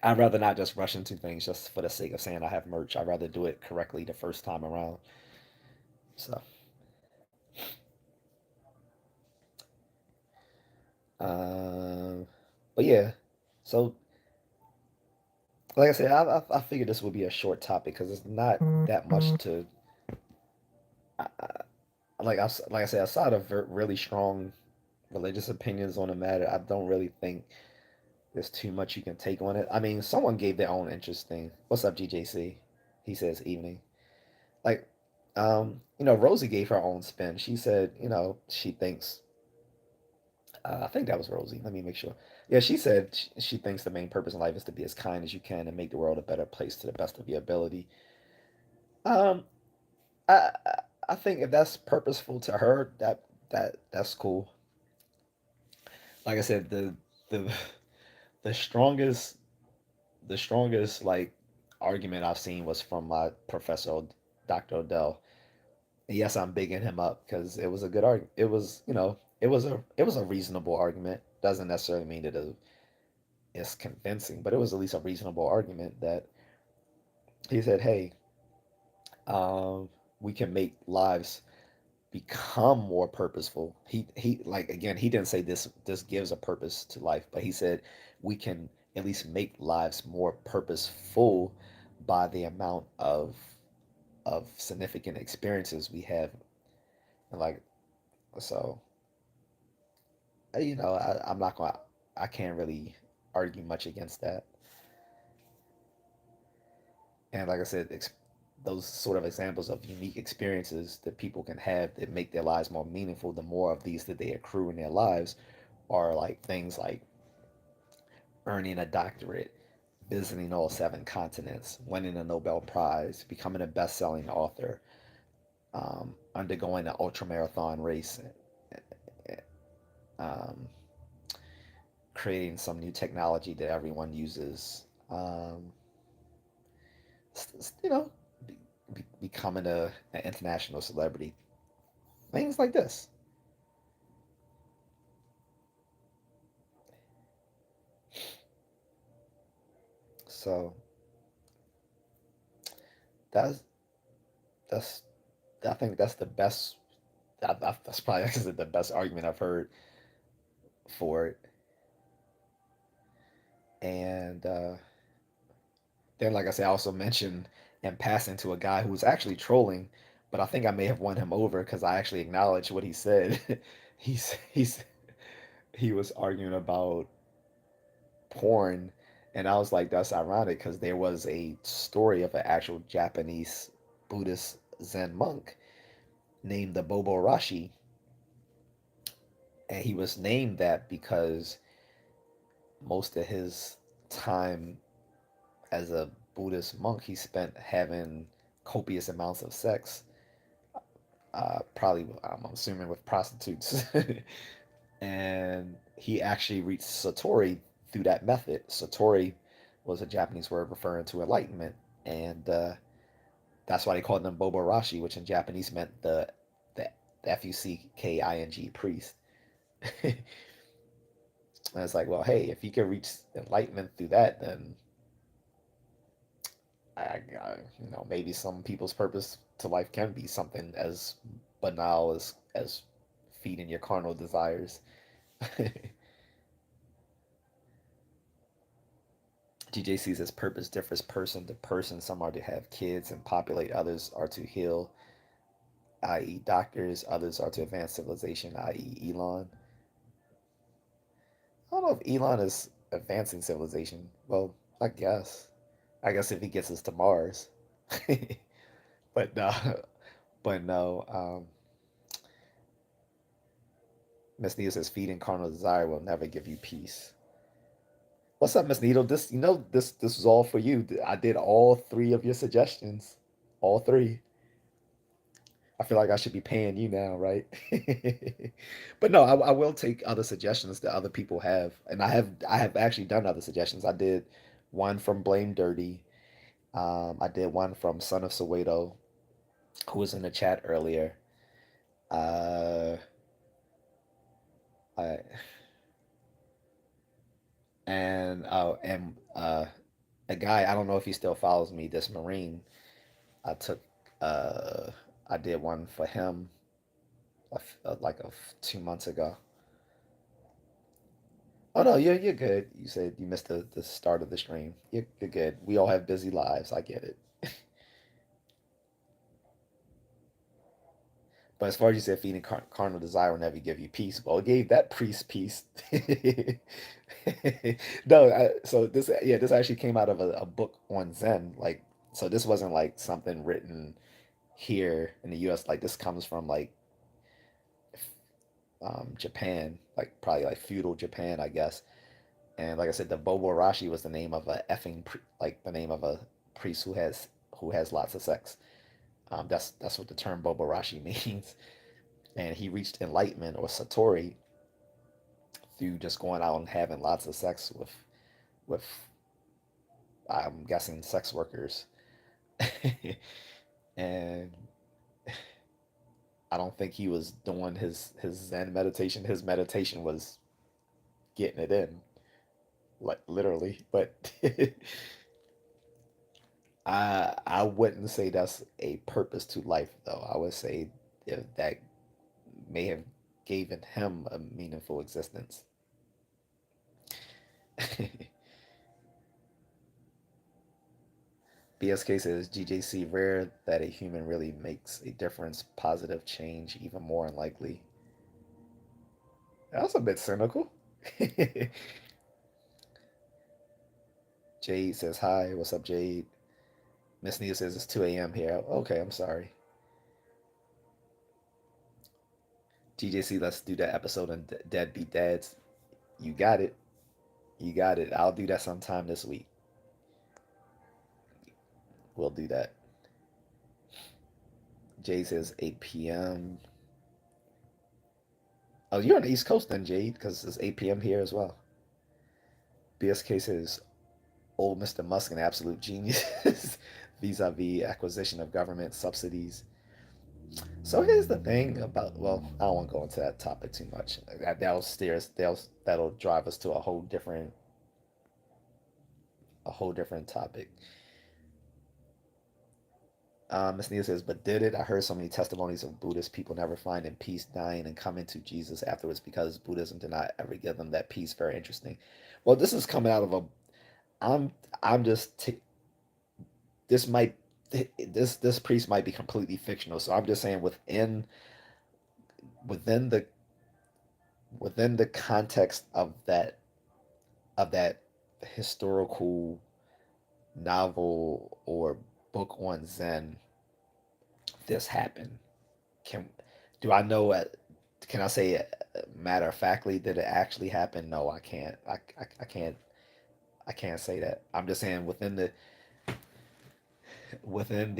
I'd rather not just rush into things just for the sake of saying I have merch. I'd rather do it correctly the first time around. So, um, but yeah. So, like I said, I figured this would be a short topic because it's not that much to. Like I said, aside of really strong religious opinions on the matter, I don't really think there's too much you can take on it. I mean, someone gave their own interesting. What's up, J.A.C? He says evening. Like, Rosie gave her own spin. She said, she thinks. I think that was Rosie. Let me make sure. Yeah, she said she thinks the main purpose in life is to be as kind as you can and make the world a better place to the best of your ability. Um, I think if that's purposeful to her, that's cool. Like I said, the the strongest the strongest like argument I've seen was from my professor, Dr. Odell. And yes, I'm bigging him up because it was a good argument. It was a reasonable argument. Doesn't necessarily mean that it's convincing, but it was at least a reasonable argument that he said, "Hey, we can make lives become more purposeful." He like again, he didn't say this gives a purpose to life, but he said we can at least make lives more purposeful by the amount of significant experiences we have. And like so, I'm not gonna I can't really argue much against that. And like I said, those sort of examples of unique experiences that people can have that make their lives more meaningful, the more of these that they accrue in their lives, are like things like earning a doctorate, visiting all seven continents, winning a Nobel Prize, becoming a best-selling author, undergoing an ultramarathon race, um, creating some new technology that everyone uses, you know, becoming an international celebrity. Things like this. So that's that's I think that's the best. That's probably like the best argument I've heard for it. And then, like I said, I also mentioned in passing to a guy who was actually trolling, but I think I may have won him over because I actually acknowledged what he said. He's he was arguing about porn, and I was like, that's ironic because there was a story of an actual Japanese Buddhist Zen monk named the Bobo Rashi, and he was named that because most of his time as a Buddhist monk he spent having copious amounts of sex, probably I'm assuming with prostitutes, and he actually reached Satori through that method. Satori was a Japanese word referring to enlightenment, and that's why they called them Bobo Rashi, which in Japanese meant the Fucking priest. And it's like, well, hey, if you can reach enlightenment through that, then maybe some people's purpose to life can be something as banal as feeding your carnal desires. GJ says purpose differs person to person. Some are to have kids and populate, others are to heal, i.e., doctors, others are to advance civilization, i.e., Elon. I don't know if Elon is advancing civilization. Well, I guess. I guess if he gets us to Mars. But no, but no. Miss Needle says feeding carnal desire will never give you peace. What's up, Miss Needle? This was all for you. I did all three of your suggestions. All three. I feel like I should be paying you now, right? But no, I will take other suggestions that other people have, and I have actually done other suggestions. I did one from Blame Dirty. I did one from Son of Soweto, who was in the chat earlier. Uh, I, and a guy, I don't know if he still follows me. This Marine, I took uh, I did one for him like 2 months ago. Oh no, you're good. You said you missed the start of the stream. You're good. We all have busy lives. I get it. But as far as you said, feeding carnal desire will never give you peace. Well, it gave that priest peace. No, so this actually came out of a book on Zen. Like, so this wasn't like something written here in the U.S. Like this comes from like Japan, like probably like feudal Japan, I guess. And like I said, the Bobo Rashi was the name of a like the name of a priest who has lots of sex. That's what the term Bobo Rashi means. And he reached enlightenment or satori through just going out and having lots of sex with I'm guessing sex workers. And I don't think he was doing his Zen meditation. His meditation was getting it in, like literally. But I wouldn't say that's a purpose to life though. I would say that may have given him a meaningful existence. BSK says GJC rare that a human really makes a difference, positive change, even more unlikely. That's a bit cynical. Jade says hi. What's up, Jade? Miss Nita says it's 2 a.m. here. Okay, I'm sorry. GJC, let's do that episode on Deadbeat Dads. You got it. You got it. I'll do that sometime this week. We'll do that. Jade says 8 p.m. Oh, you're on the East Coast then, Jade, because it's 8 p.m. here as well. BSK says old Mr. Musk an absolute genius. vis-a-vis acquisition of government subsidies. So here's the thing about, well, I don't want to go into that topic too much. That'll drive us to a whole different topic. Miss Nita says, but did it? I heard so many testimonies of Buddhist people never finding peace, dying, and coming to Jesus afterwards because Buddhism did not ever give them that peace. Very interesting. Well, this is coming out of a. I'm I'm just this might this priest might be completely fictional. So I'm just saying within the within the context of that historical novel or book on Zen, this happened. Can do I know? Can I say matter of factly did it actually happen? No, I can't. I can't. I can't say that. I'm just saying within the within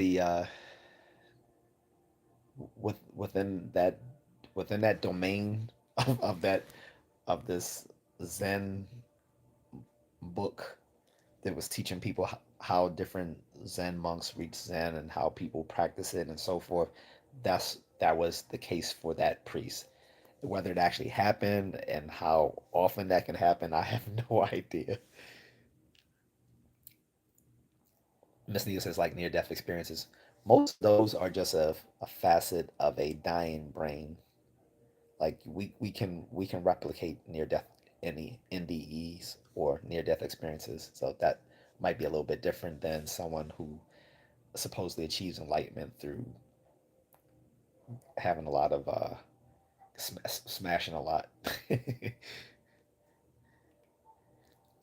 that domain of that of this Zen book that was teaching people how different Zen monks reach Zen and how people practice it and so forth. That was the case for that priest. Whether it actually happened and how often that can happen, I have no idea. Miss Nita says like near death experiences. Most of those are just a facet of a dying brain. Like we can replicate near death any NDEs or near death experiences. So that might be a little bit different than someone who supposedly achieves enlightenment through having a lot of smashing a lot.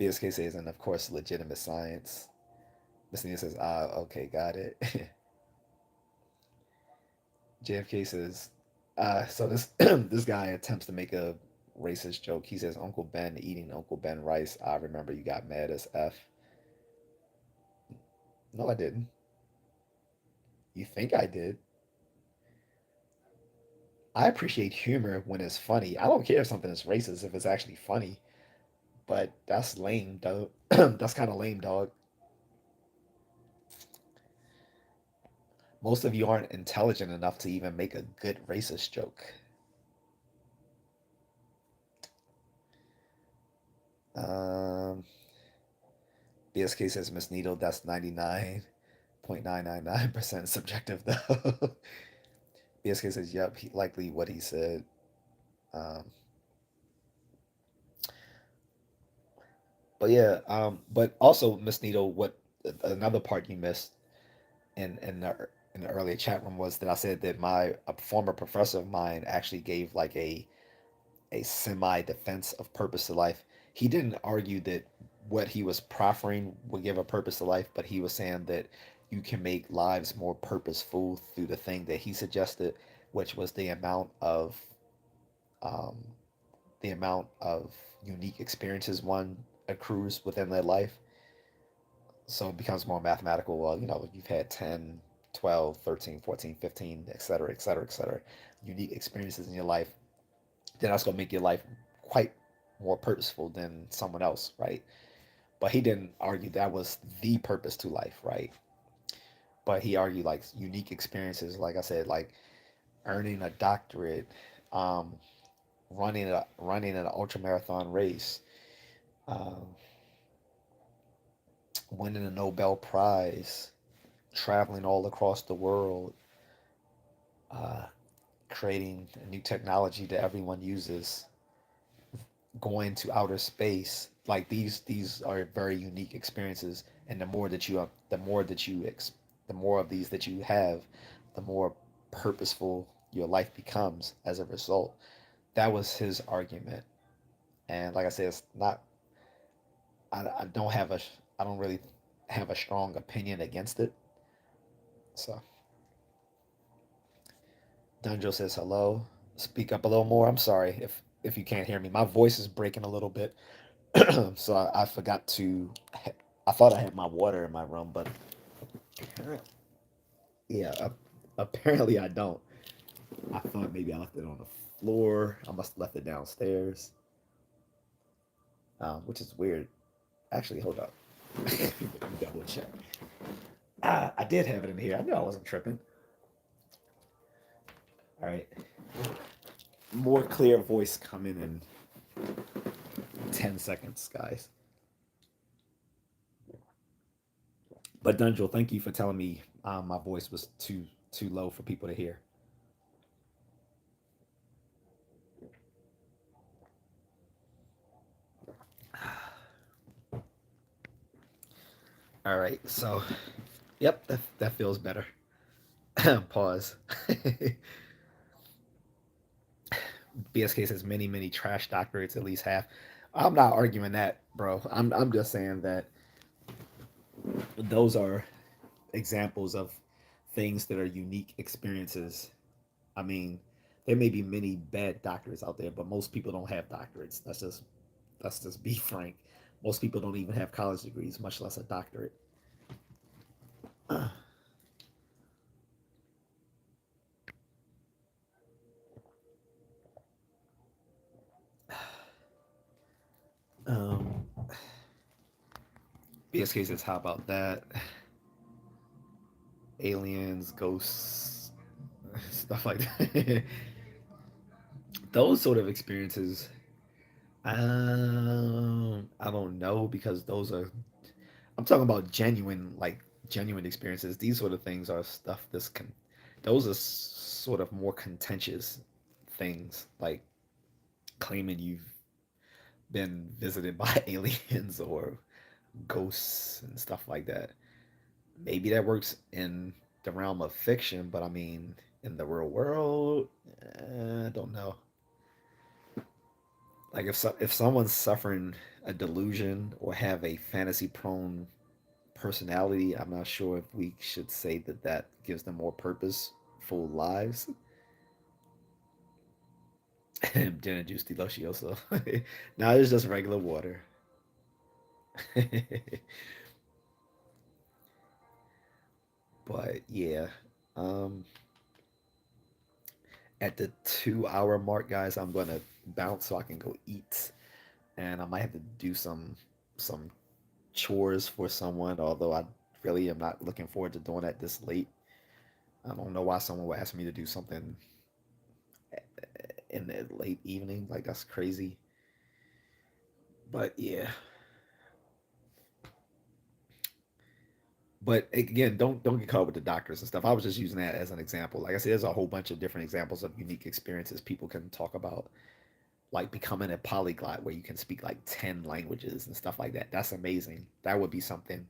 BSK says, and of course, legitimate science. Miss Nina says, ah, okay, got it. JFK says, so this this guy attempts to make a racist joke. He says, Uncle Ben eating Uncle Ben rice. I remember you got mad as F. No, I didn't. You think I did? I appreciate humor when it's funny. I don't care if something is racist if it's actually funny. But that's lame, dog. That's kind of lame, dog. Most of you aren't intelligent enough to even make a good racist joke. Um, BSK says Miss Needle, that's 99.999% subjective though. BSK says, yep, likely what he said. Um, but yeah, but also Miss Needle, what another part you missed in the earlier chat room was that I said that a former professor of mine actually gave like a semi defense of purpose to life. He didn't argue that what he was proffering would give a purpose to life, but he was saying that you can make lives more purposeful through the thing that he suggested, which was um, the amount of unique experiences one accrues within their life. So it becomes more mathematical. Well, you've had 10, 12, 13, 14, 15, et cetera, et cetera, et cetera, unique experiences in your life. Then that's going to make your life quite more purposeful than someone else, right? But he didn't argue that was the purpose to life, right? But he argued like unique experiences, like I said, like earning a doctorate, um, running an ultra marathon race, um, winning a Nobel Prize, traveling all across the world, uh, creating a new technology that everyone uses, going to outer space. Like these are very unique experiences, and the more of these that you have, the more purposeful your life becomes as a result. That was his argument, and like I said, it's not. I don't have a. I don't really have a strong opinion against it. So Dunjo says hello. Speak up a little more. I'm sorry if you can't hear me. My voice is breaking a little bit. So I forgot to. I thought I had my water in my room, but yeah, apparently I don't. I thought maybe I left it on the floor. I must have left it downstairs, which is weird. Actually, hold up. Let me double check. Ah, I did have it in here. I knew I wasn't tripping. All right. More clear voice coming in 10 seconds, guys. But Dunjul, thank you for telling me my voice was too low for people to hear. All right, so yep, that feels better. Pause. BSK says many trash doctorates, at least half. I'm not arguing that, bro. I'm just saying that those are examples of things that are unique experiences. I mean, there may be many bad doctorates out there, but most people don't have doctorates. Let's just be frank. Most people don't even have college degrees, much less a doctorate. Um, BSK says, how about that? Aliens, ghosts, stuff like that. Those sort of experiences, I don't know because those are. I'm talking about genuine, like genuine experiences. These sort of things are stuff that's those are sort of more contentious things, like claiming you've been visited by aliens or ghosts and stuff like that. Maybe that works in the realm of fiction, but I mean, in the real world, I don't know. Like if someone's suffering a delusion or have a fantasy prone personality, I'm not sure if we should say that that gives them more purposeful lives. Gin and juice delicioso. Now it's just regular water. But yeah, um, at the 2 hour mark, guys, I'm gonna bounce so I can go eat, and I might have to do some chores for someone. Although I really am not looking forward to doing that this late. I don't know why someone would ask me to do something in the late evening. Like that's crazy. But yeah. But again, don't get caught with the doctors and stuff. I was just using that as an example. Like I said, there's a whole bunch of different examples of unique experiences people can talk about, like becoming a polyglot where you can speak like 10 languages and stuff like that. That's amazing. That would be something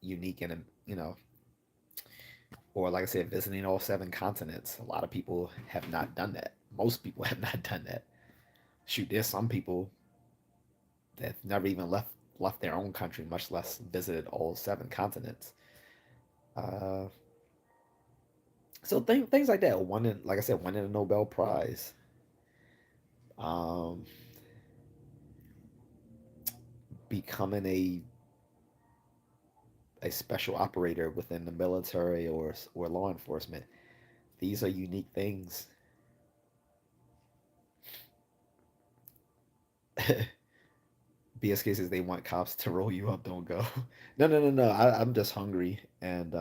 unique and or like I said, visiting all 7 continents. A lot of people have not done that. Most people have not done that. Shoot, there's some people that never even left their own country, much less visited all 7 continents. Uh, so things like that. Like I said, winning a Nobel Prize, um, becoming a special operator within the military or law enforcement. These are unique things. BSK says they want cops to roll you up. Don't go. No. I'm just hungry, and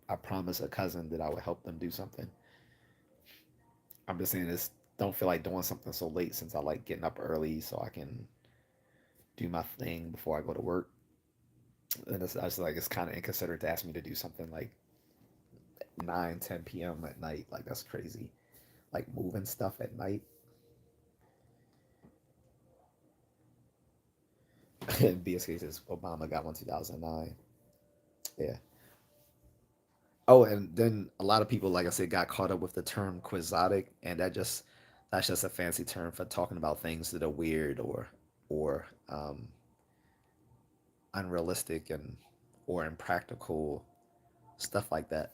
I promised a cousin that I would help them do something. I'm just saying this. Don't feel like doing something so late since I like getting up early so I can do my thing before I go to work. And I was like, it's kind of inconsiderate to ask me to do something like 9, 10 p.m. at night. Like that's crazy. Like moving stuff at night. BSK says Obama got one 2009. Yeah. Oh, and then a lot of people, like I said, got caught up with the term quixotic, and that's just a fancy term for talking about things that are weird or unrealistic and or impractical, stuff like that.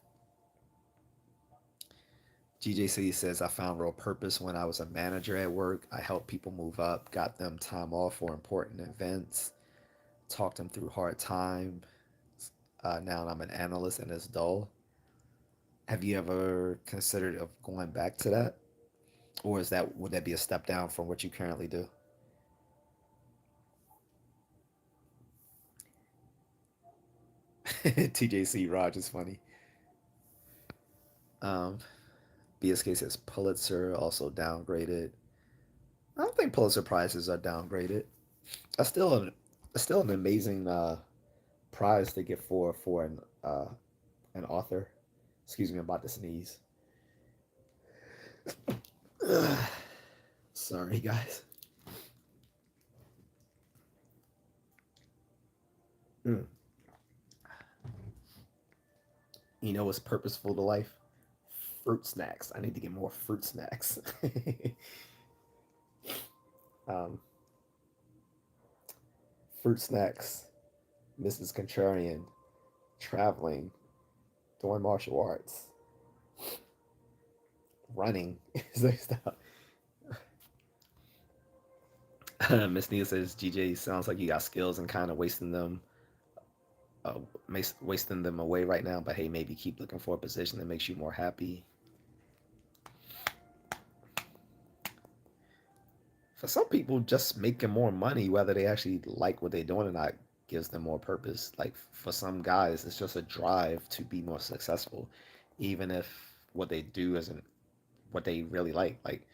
GJC says I found real purpose when I was a manager at work. I helped people move up, got them time off for important events, talked them through hard time. Now I'm an analyst and it's dull. Have you ever considered of going back to that, or is that would that be a step down from what you currently do? TJC Raj is funny. Um, BSK says Pulitzer also downgraded. I don't think Pulitzer prizes are downgraded. That's still an amazing prize to get for an author. Excuse me, I'm about to sneeze. Sorry, guys. Mm. You know what's purposeful to life? Fruit snacks. I need to get more fruit snacks. um, Fruit snacks. Mrs. Contrarian. Traveling. Doing martial arts. Running. Miss Nia says GJ sounds like you got skills and kind of uh, wasting them away right now. But hey, maybe keep looking for a position that makes you more happy. For some people, just making more money, whether they actually like what they're doing or not, gives them more purpose. Like for some guys, it's just a drive to be more successful, even if what they do isn't what they really like. Like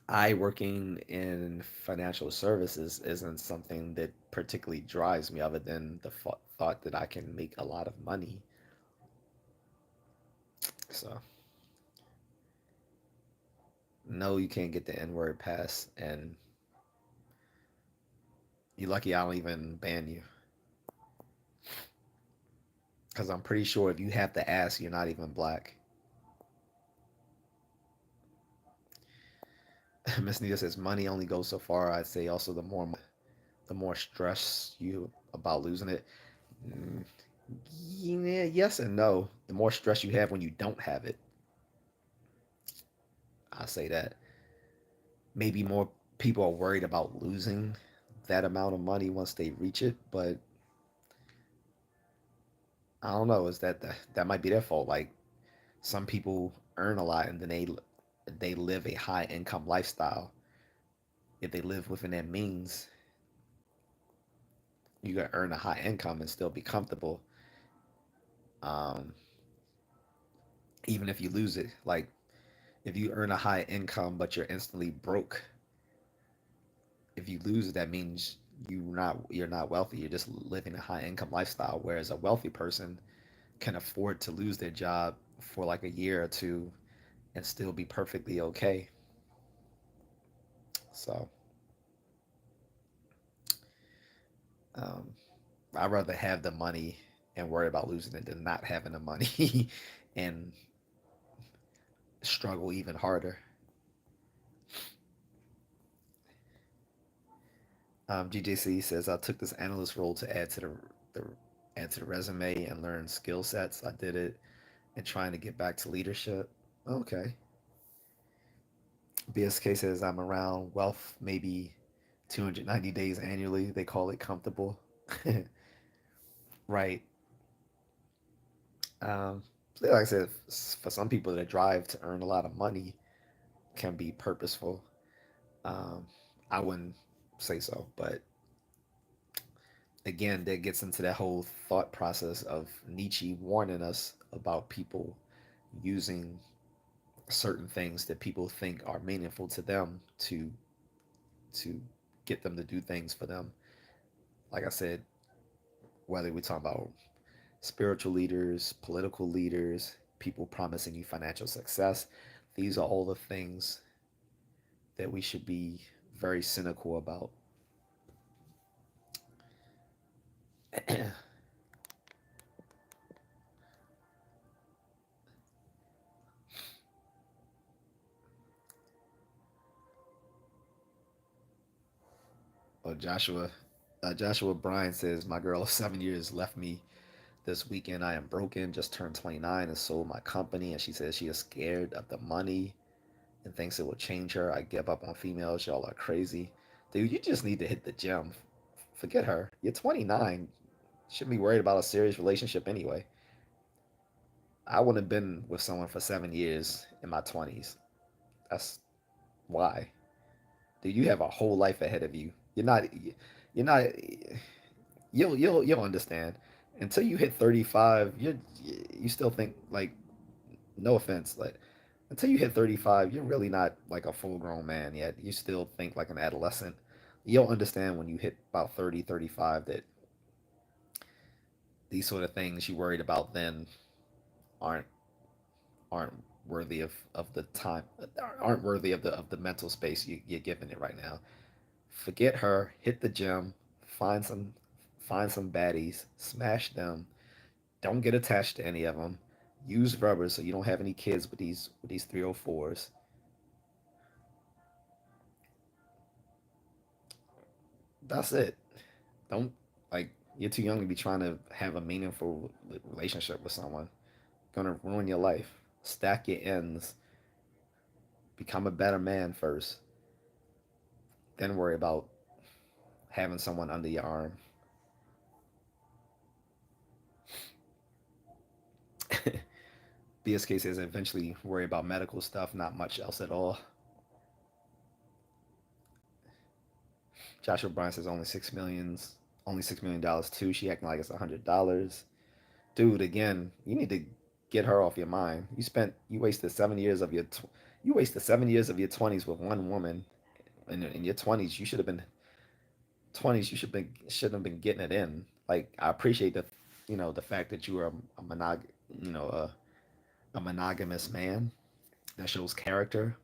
I working in financial services isn't something that particularly drives me, other than the thought that I can make a lot of money. So no, you can't get the N word pass, and you're lucky I don't even ban you, because I'm pretty sure if you have to ask, you're not even black. Miss Nita says money only goes so far. I'd say also the more stress you about losing it. Mm, yeah, yes and no. The more stress you have when you don't have it, I say that. Maybe more people are worried about losing that amount of money once they reach it, but I don't know. Is that might be their fault? Like some people earn a lot and then they live a high income lifestyle. If they live within their means, you can earn a high income and still be comfortable. Um, Even if you lose it, like if you earn a high income but you're instantly broke, if you lose it, that means you're not wealthy. You're just living a high income lifestyle. Whereas a wealthy person can afford to lose their job for like a year or two and still be perfectly okay. So um, I'd rather have the money and worry about losing it than not having the money and struggle even harder. GJC says I took this analyst role to the add to the resume and learn skill sets. I did it and trying to get back to leadership. Okay. BSK says I'm around wealth maybe 290 days annually. They call it comfortable. Right. Um, so like I said, for some people, the drive to earn a lot of money can be purposeful. Um, I wouldn't say so, but again, that gets into that whole thought process of Nietzsche warning us about people using certain things that people think are meaningful to them to get them to do things for them. Like I said, whether we talk about spiritual leaders, political leaders, people promising you financial success, these are all the things that we should be very cynical about. Oh, Joshua Bryan says my girl of 7 years left me this weekend. I am broken. Just turned 29 and sold my company, and she says she is scared of the money and thinks it will change her. I give up on females. Y'all are crazy. Dude, you just need to hit the gym. Forget her. You're 29. Shouldn't be worried about a serious relationship anyway. I wouldn't have been with someone for 7 years in my 20s. That's why. Dude, you have a whole life ahead of you. You're not. You'll understand. until you hit 35, you still think like, no offense, like until you hit 35, you're really not like a full grown man yet. You still think like an adolescent. You'll understand when you hit about 30, 35 that these sort of things you worried about then aren't aren't worthy of the time, aren't worthy of the mental space you're giving it right now. Forget her, hit the gym, find some find some baddies, smash them. Don't get attached to any of them. Use rubber so you don't have any kids with these 304s. That's it. Don't like you're too young to be trying to have a meaningful relationship with someone. Gonna ruin your life. Stack your ends. Become a better man first. Then worry about having someone under your arm. BSK says eventually worry about medical stuff, not much else at all. Joshua Bryan says only $6 million too. She acting like it's $100. Dude, again, you need to get her off your mind. You wasted 7 years of you wasted 7 years of your 20s with one woman. In your 20s, you should have been 20s. You should have been getting it in. Like I appreciate the fact that you are you know a monogamous man. That shows character.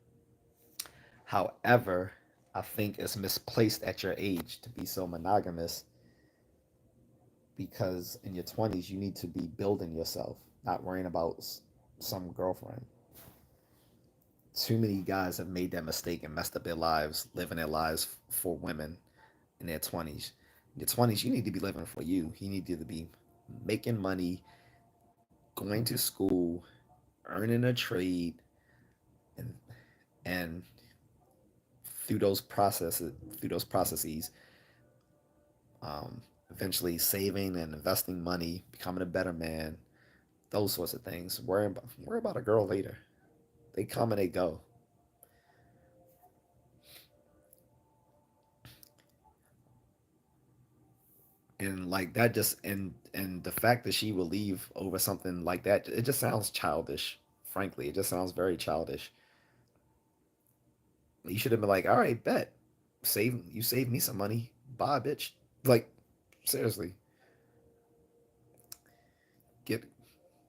However, I think it's misplaced at your age to be so monogamous because in your 20s you need to be building yourself, not worrying about some girlfriend. Too many guys have made that mistake and messed up their lives, living their lives for women in their 20s. In your 20s, you need to be living for you. You need to be making money, going to school, earning a trade, and and through those processes, eventually saving and investing money, becoming a better man, those sorts of things. Worry about a girl later. They come and they go. And like that just and the fact that she will leave over something like that, it just sounds childish. Frankly, it just sounds very childish. You should have been like, all right, bet, save me some money, bye, bitch. Like, seriously, get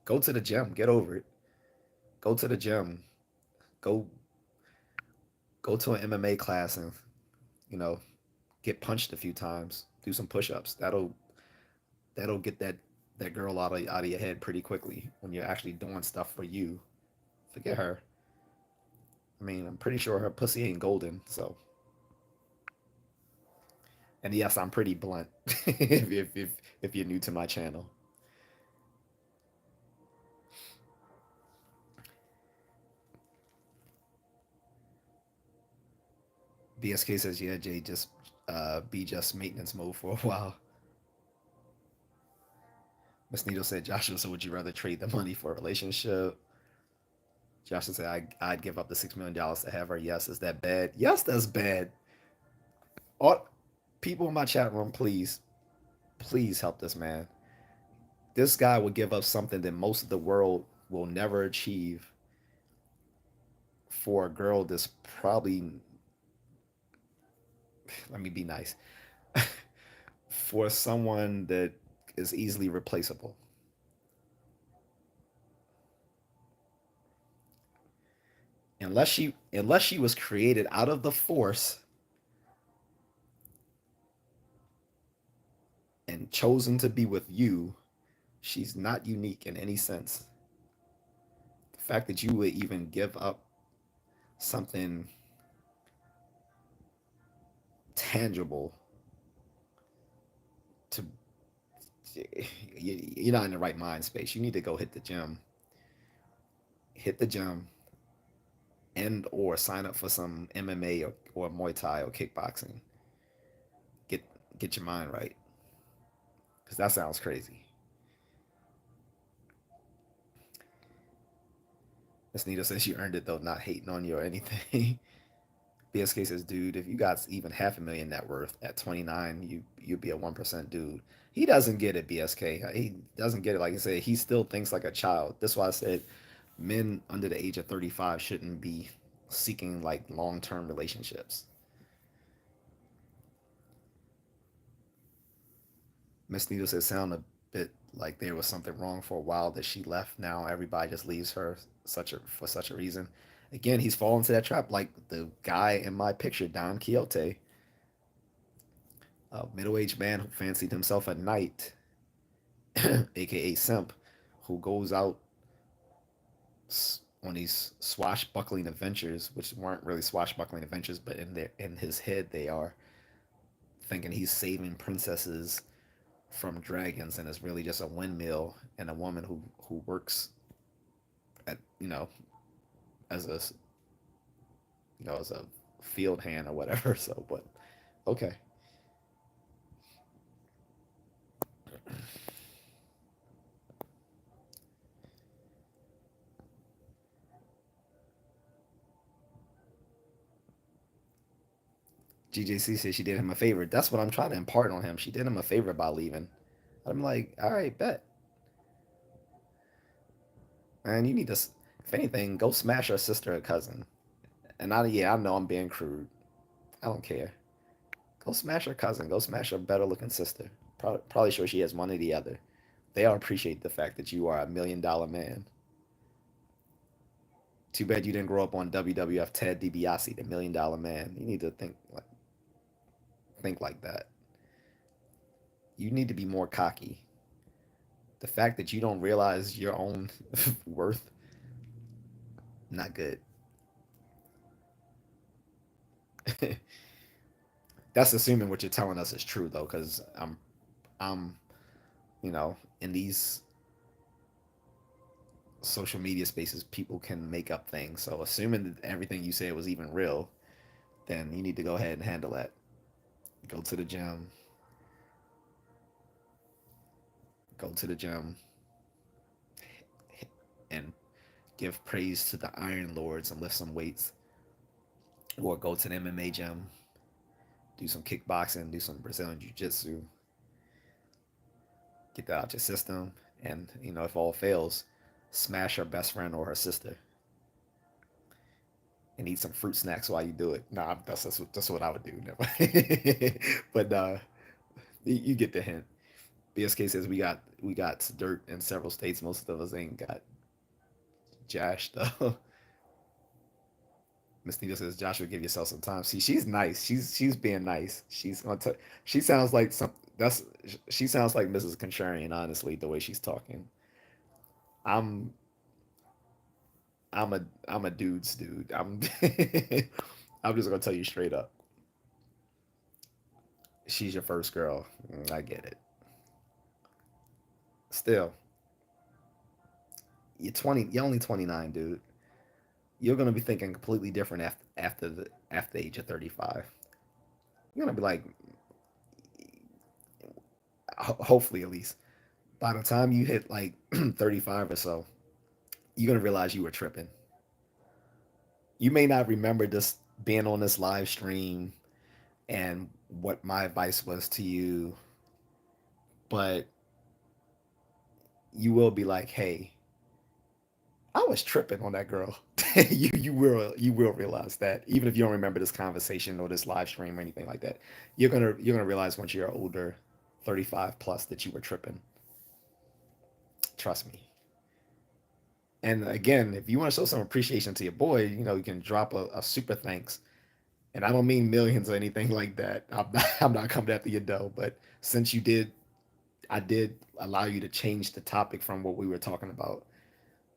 go to the gym, get over it. Go to the gym, go go to an MMA class, and you know get punched a few times. Do some push-ups. That'll get that girl out of your head pretty quickly when you're actually doing stuff for you. Forget her. I mean, I'm pretty sure her pussy ain't golden. So, and yes, I'm pretty blunt. If you're new to my channel, BSK says, yeah, Jay, just be just maintenance mode for a while. Miss Needle said, Joshua, so would you rather trade the money for a relationship? Joshua said, I'd give up the $6 million to have her. Yes, is that bad? Yes, that's bad. All people in my chat room, please help this man. This guy would give up something that most of the world will never achieve for a girl that's probably, let me be nice, for someone that is easily replaceable. Unless she was created out of the force and chosen to be with you, she's not unique in any sense. The fact that you would even give up something tangible to you're not in the right mind space. You need to go hit the gym, and or sign up for some MMA or Muay Thai or kickboxing. Get get your mind right, because that sounds crazy. Miss Nita says you earned it though, not hating on you or anything. BSK says, dude, if you got even half a million net worth at 29, you'd be a 1% dude. He doesn't get it, BSK. He doesn't get it. Like I said, he still thinks like a child. That's why I said men under the age of 35 shouldn't be seeking like long term relationships. Miss Needle said sound a bit like there was something wrong for a while that she left. Now everybody just leaves her for such a reason. Again, he's fallen into that trap like the guy in my picture, Don Quixote, a middle aged man who fancied himself a knight, aka Simp, who goes out on these swashbuckling adventures, which weren't really swashbuckling adventures, but in his head they are, thinking he's saving princesses from dragons, and it's really just a windmill and a woman who works at as a as a field hand or whatever. So, but okay. GJC said she did him a favor. That's what I'm trying to impart on him. She did him a favor by leaving. I'm like, all right, bet. And you need to, if anything, go smash her sister or cousin. And yeah, I know I'm being crude. I don't care. Go smash her cousin. Go smash her better looking sister. Probably sure she has one or the other. They'll appreciate the fact that you are $1 million man. Too bad you didn't grow up on WWF Ted DiBiase, the $1 million man. You need to think like that. You need to be more cocky. The fact that you don't realize your own worth, not good. That's assuming what you're telling us is true though, because I'm in these social media spaces, people can make up things. So assuming that everything you said was even real, then you need to go ahead and handle that. Go to the gym. Go to the gym and give praise to the Iron Lords and lift some weights, or go to the MMA gym, do some kickboxing, do some Brazilian jiu-jitsu, get that out your system, and if all fails, smash her best friend or her sister and eat some fruit snacks while you do it. Nah, that's what I would do. But you get the hint. BSK says we got dirt in several states. Most of us ain't got Josh though. Miss Nita says, Joshua, give yourself some time. See, she's nice. She's being nice. She's gonna tell. She sounds like some. That's she sounds like Mrs. Contrarian. Honestly, the way she's talking. I'm I'm a dude's dude. I'm just gonna tell you straight up. She's your first girl. I get it. Still, you're 20. You're only 29, dude. You're gonna be thinking completely different after the age of 35. You're gonna be like, hopefully at least by the time you hit like 35 or so, you're gonna realize you were tripping. You may not remember this being on this live stream and what my advice was to you, but you will be like, hey, I was tripping on that girl. You will realize that even if you don't remember this conversation or this live stream or anything like that, you're gonna realize once you're older, 35 plus, that you were tripping. Trust me. And again, if you want to show some appreciation to your boy, you can drop a super thanks. And I don't mean millions or anything like that. I'm not coming after your dough, but since I did allow you to change the topic from what we were talking about.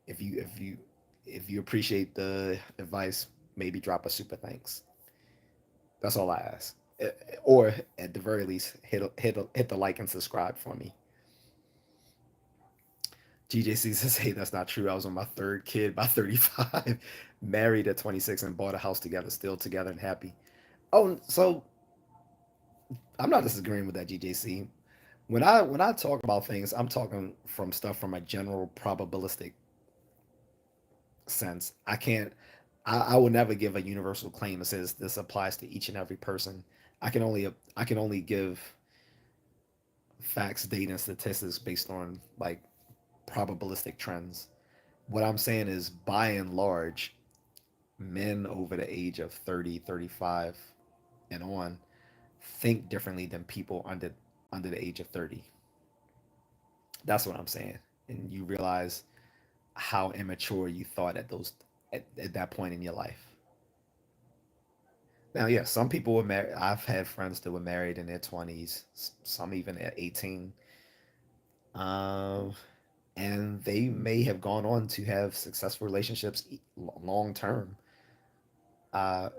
If you appreciate the advice, maybe drop a super thanks. That's all I ask. Or at the very least, hit the like and subscribe for me. GJC says, hey, that's not true. I was on my third kid by 35, married at 26, and bought a house together, still together and happy. Oh, so I'm not disagreeing with that, GJC. When I talk about things, I'm talking from stuff from a general probabilistic sense. I can't. I will never give a universal claim that says this applies to each and every person. I can only give facts, data, and statistics based on like probabilistic trends. What I'm saying is, by and large, men over the age of 30, 35, and on think differently than people under the age of 30. That's what I'm saying. And you realize how immature you thought at that point in your life. Now, yeah, some people were married. I've had friends that were married in their 20s, some even at 18. Um, and they may have gone on to have successful relationships long term.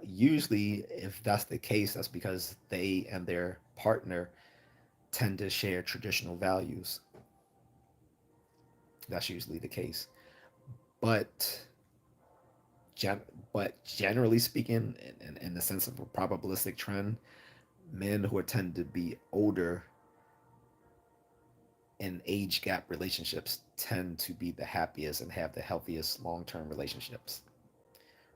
Usually, if that's the case, that's because they and their partner tend to share traditional values. That's usually the case. But gen- but generally speaking, in the sense of a probabilistic trend, men who tend to be older in age gap relationships tend to be the happiest and have the healthiest long term relationships.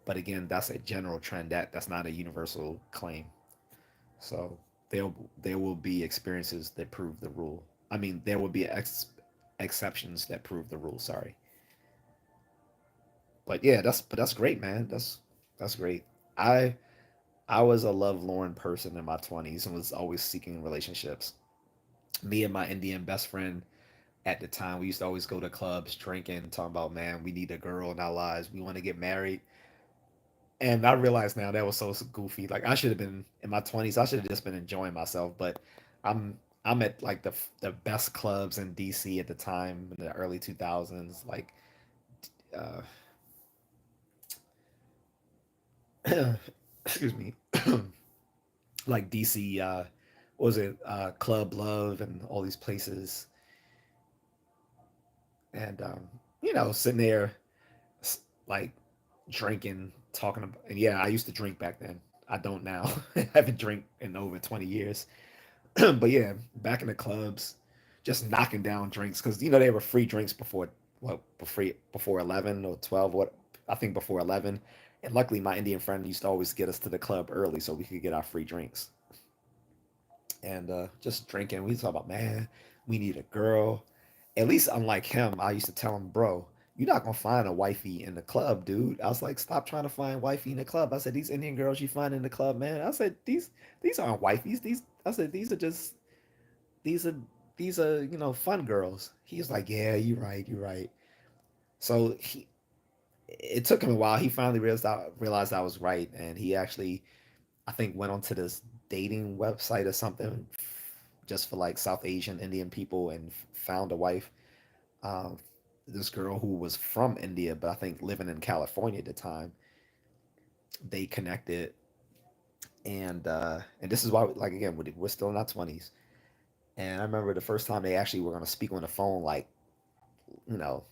But again, that's a general trend. That's not a universal claim. So there there will be experiences that prove the rule. I mean, there will be exceptions that prove the rule. Sorry, but yeah, that's great, man. That's great. I I was a lovelorn person in my 20s and was always seeking relationships. Me and my Indian best friend at the time, we used to always go to clubs, drinking, talking about, man, we need a girl in our lives. We want to get married. And I realize now that was so goofy. Like I should have been in my 20s. I should have just been enjoying myself. But I'm at like the best clubs in DC at the time in the early 2000s. Like uh, excuse me, like DC. What was it Club Love and all these places, and sitting there like drinking, talking about. And yeah, I used to drink back then. I don't now. I haven't drank in over 20 years. But yeah, back in the clubs, just knocking down drinks because they were free drinks before what before 11 or 12. What I think before 11. And luckily, my Indian friend used to always get us to the club early so we could get our free drinks. And just drinking. We talk about, man, we need a girl. At least unlike him, I used to tell him, bro, you're not gonna find a wifey in the club, dude. I was like, stop trying to find wifey in the club. I said, these Indian girls you find in the club, man. I said, these aren't wifeys. I said, these are these are fun girls. He's like, yeah, you're right, you're right. So it took him a while. He finally realized I was right, and he actually, I think, went onto this dating website or something just for like South Asian Indian people and found a wife. Um, this girl who was from India, but I think living in California at the time. They connected, and this is why, like again, we're still in our 20s. And I remember the first time they actually were going to speak on the phone, like you know,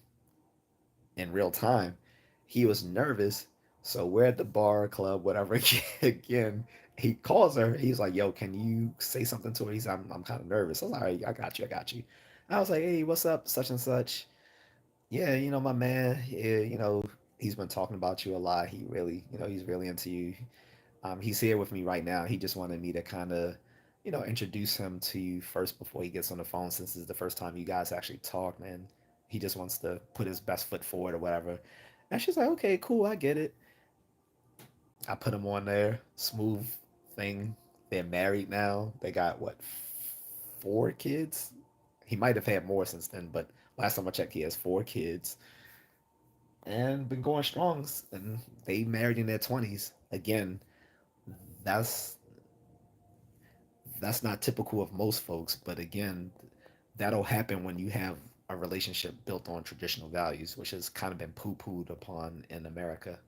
in real time. He was nervous, so we're at the bar, club, whatever. Again, he calls her. He's like, "Yo, can you say something to her?" He's, I'm kind of nervous. I was like, "All right, I got you, I got you." I was like, "Hey, what's up, such and such?" Yeah, my man. Yeah, he's been talking about you a lot. He really, he's really into you. He's here with me right now. He just wanted me to kind of, introduce him to you first before he gets on the phone, since it's the first time you guys actually talk, man. He just wants to put his best foot forward or whatever. And she's like, okay, cool, I get it. I put him on there. Smooth thing. They're married now. They got what, 4 kids? He might have had more since then, but last time I checked, he has 4 kids and been going strong. And they married in their 20s. Again, that's that's not typical of most folks, but again, that'll happen when you have a relationship built on traditional values, which has kind of been poo-pooed upon in America.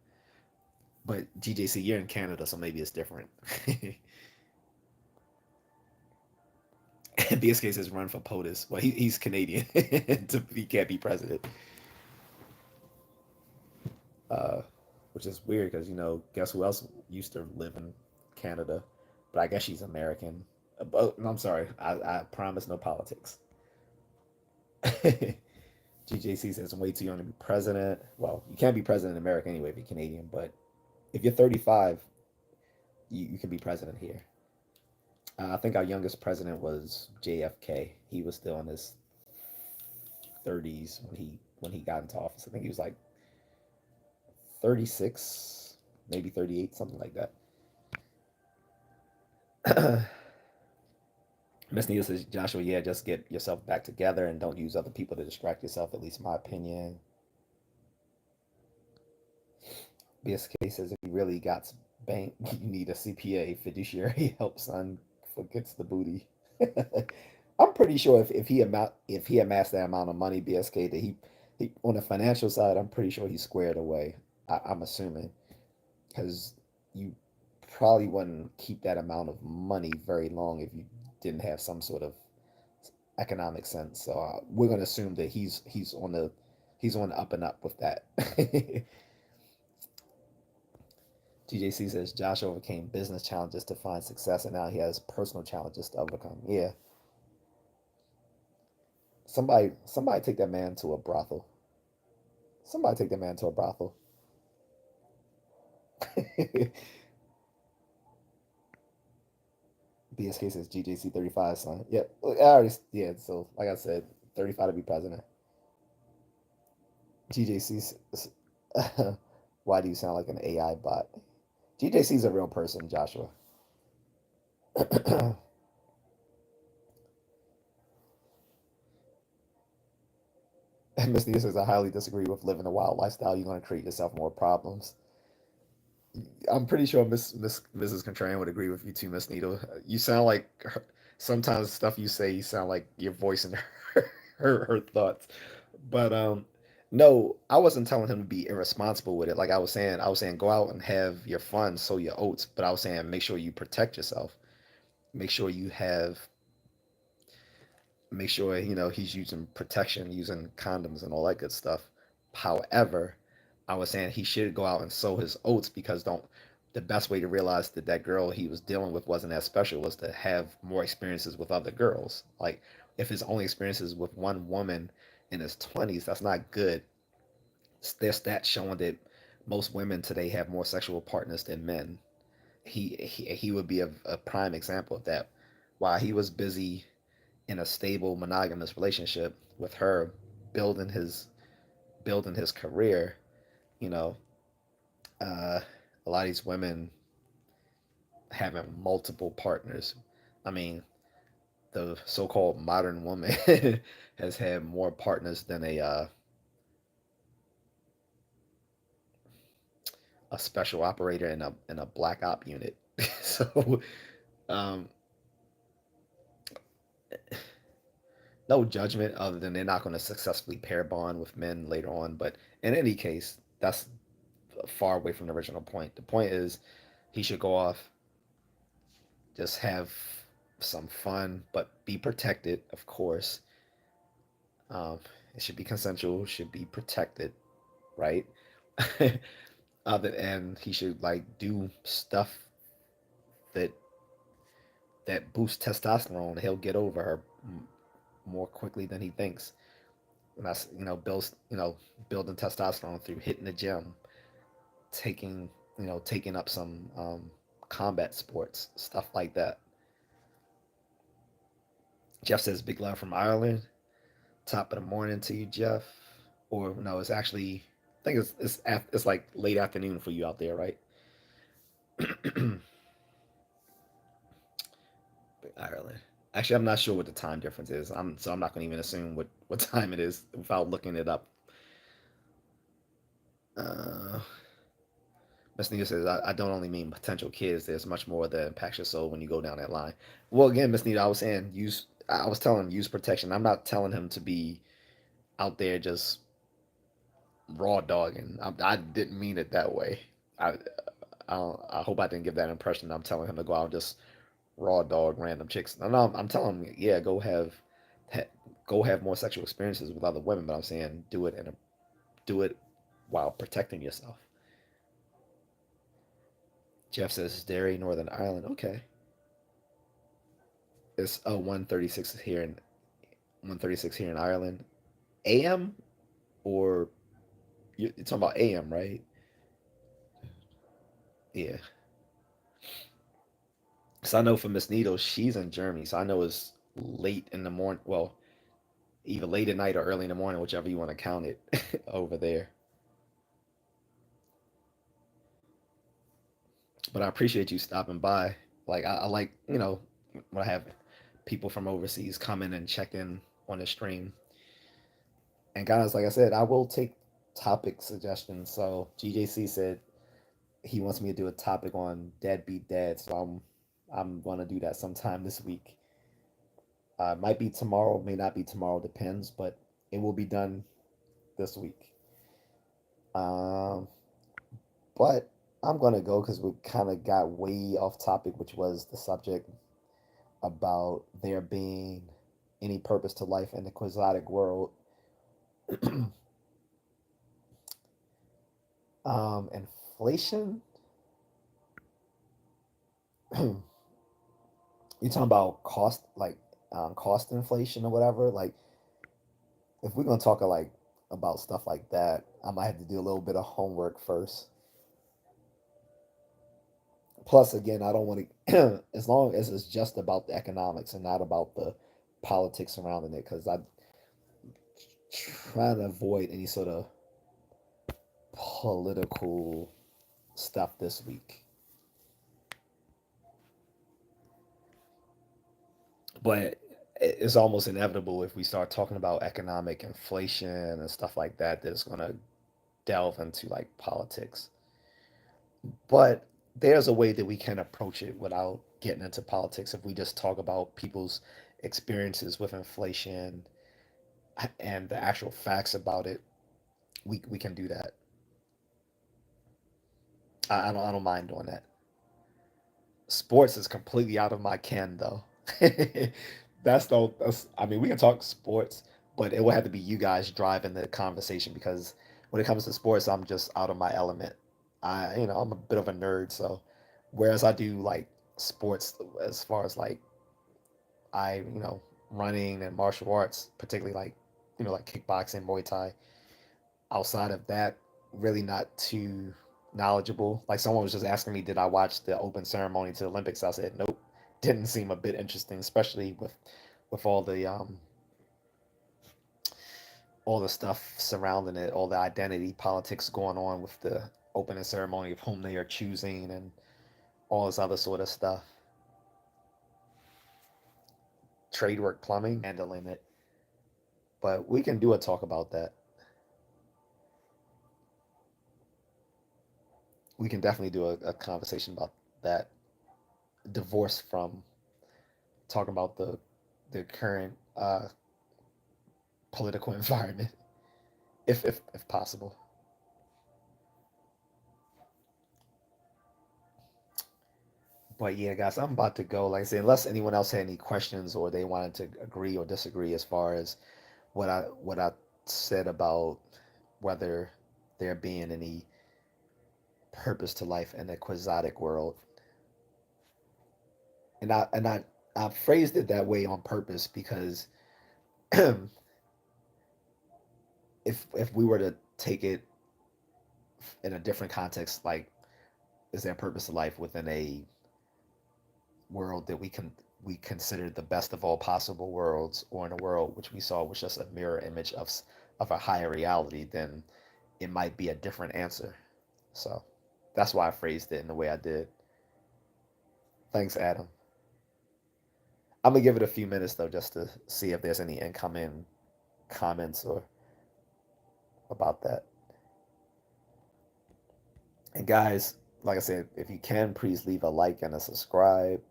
But GJC, you're in Canada, so maybe it's different. BSK says run for POTUS. Well, he's Canadian, he can't be president, uh, which is weird because guess who else used to live in Canada, but I guess she's American. No, I'm sorry, I promise no politics. GJC says I'm way too young to be president. Well, you can't be president in America anyway if you're Canadian, but if you're 35, you can be president here. I think our youngest president was JFK. He was still in his 30s when he got into office. I think he was like 36, maybe 38, something like that. Miss Needle says, Joshua, yeah, just get yourself back together and don't use other people to distract yourself, at least in my opinion. BSK says, if you really got bank, you need a CPA. Fiduciary help, son. Forgets the booty. I'm pretty sure if he amassed that amount of money, BSK, that he on the financial side, I'm pretty sure he squared away. I'm assuming because you probably wouldn't keep that amount of money very long if you didn't have some sort of economic sense. So we're gonna assume that he's on the up and up with that. J.A.C says Josh overcame business challenges to find success, and now he has personal challenges to overcome. Yeah, somebody take that man to a brothel. Somebody take that man to a brothel. BSK says GJC 35, son. Yep. I already, yeah, so like I said, 35 to be president. GJC, why do you sound like an AI bot? GJC is a real person, Joshua. And Miss Nita says, I highly disagree with living a wild lifestyle. You're going to create yourself more problems. I'm pretty sure Mrs. Contrarian would agree with you too, Miss Nita. You sound like sometimes stuff you say, you sound like you're voicing her thoughts. But no, I wasn't telling him to be irresponsible with it. Like I was saying, go out and have your fun, sow your oats. But I was saying, make sure you protect yourself. Make sure you have make sure he's using protection, using condoms and all that good stuff. However, I was saying he should go out and sow his oats because don't the best way to realize that that girl he was dealing with wasn't as special was to have more experiences with other girls. Like if his only experiences with one woman in his 20s, that's not good. There's stats showing that most women today have more sexual partners than men. He would be a prime example of that. While he was busy in a stable monogamous relationship with her, building his building his career, you know, uh, a lot of these women having multiple partners. I mean, the so-called modern woman has had more partners than a special operator in a black op unit. So, um, no judgment other than they're not going to successfully pair bond with men later on. But in any case, that's far away from the original point. The point is he should go off, just have some fun, but be protected, of course. Um, it should be consensual, should be protected, right? Other and he should like do stuff that boosts testosterone. He'll get over her more quickly than he thinks. And that's building testosterone through hitting the gym, taking taking up some combat sports, stuff like that. Jeff says big love from Ireland. Top of the morning to you, Jeff. Or no, it's actually I think it's like late afternoon for you out there, right? Ireland. Actually, I'm not sure what the time difference is. I'm not going to even assume what time it is without looking it up. Uh, Miss Nita says, I don't only mean potential kids. There's much more that impacts your soul when you go down that line. Well, again, Miss Nita, I was telling him use protection. I'm not telling him to be out there just raw dogging. I didn't mean it that way. I, I hope I didn't give that impression. I'm telling him to go out and just raw dog random chicks. No, no, I'm telling him, yeah, ha, go have more sexual experiences with other women. But I'm saying do it while protecting yourself. Jeff says Derry, Northern Ireland. Okay, it's 1:36 here in 1:36 here in Ireland. AM or you're talking about AM, right? Yeah. So I know for Miss Needle, she's in Germany, so I know it's late in the morning. Well, either late at night or early in the morning, whichever you want to count it over there. But I appreciate you stopping by. Like I like, when I have people from overseas come in and check in on the stream. And guys, like I said, I will take topic suggestions. So GJC said he wants me to do a topic on deadbeat dads, so I'm gonna do that sometime this week. Might be tomorrow, may not be tomorrow, depends, but it will be done this week. Um, but I'm gonna go because we kind of got way off topic, which was the subject about there being any purpose to life in the quixotic world. Inflation. You talking about cost, like cost inflation or whatever? Like, if we're gonna talk like about stuff like that, I might have to do a little bit of homework first. Plus, again, I don't want to, as long as it's just about the economics and not about the politics surrounding it, because I try to avoid any sort of political stuff this week. But it's almost inevitable if we start talking about economic inflation and stuff like that, that it's going to delve into like politics. But there's a way that we can approach it without getting into politics if we just talk about people's experiences with inflation and the actual facts about it. We can do that. I don't mind doing that. Sports is completely out of my ken though. I mean, we can talk sports, but it will have to be you guys driving the conversation because when it comes to sports, I'm just out of my element. I'm a bit of a nerd, so whereas I do like sports as far as like running and martial arts, particularly like like kickboxing, Muay Thai. Outside of that, really not too knowledgeable. Like someone was just asking me, did I watch the open ceremony to the Olympics? I said nope. Didn't seem a bit interesting, especially with all the stuff surrounding it, all the identity politics going on with the opening ceremony of whom they are choosing and all this other sort of stuff. Trade work plumbing, handling it. But we can do a talk about that. We can definitely do a conversation about that. Divorce from talking about the current political environment, if possible. But yeah, guys, I'm about to go. Like I said, unless anyone else had any questions or they wanted to agree or disagree as far as what I said about whether there being any purpose to life in the quixotic world, and I phrased it that way on purpose because if we were to take it in a different context, like is there a purpose to life within a world that we consider the best of all possible worlds, or in a world which we saw was just a mirror image of a higher reality, then it might be a different answer. So that's why I phrased it in the way I did. Thanks, Adam. I'm gonna give it a few minutes though, just to see if there's any incoming comments or about that. And guys, like I said, if you can, please leave a like and a subscribe.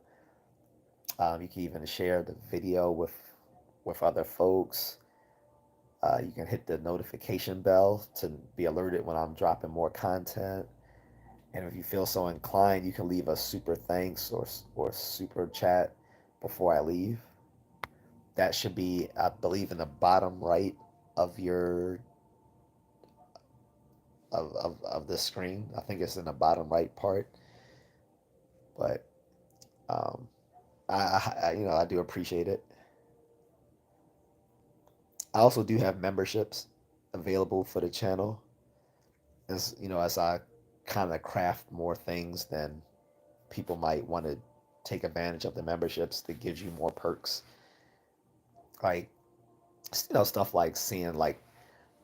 You can even share the video with other folks. You can hit the notification bell to be alerted when I'm dropping more content. And if you feel so inclined, you can leave a super thanks or super chat before I leave. That should be, I believe, in the bottom right of your of the screen. I think it's in the bottom right part. But um, I do appreciate it. I also do have memberships available for the channel as I kind of craft more things than people might want to take advantage of the memberships that gives you more perks. Like, stuff like seeing like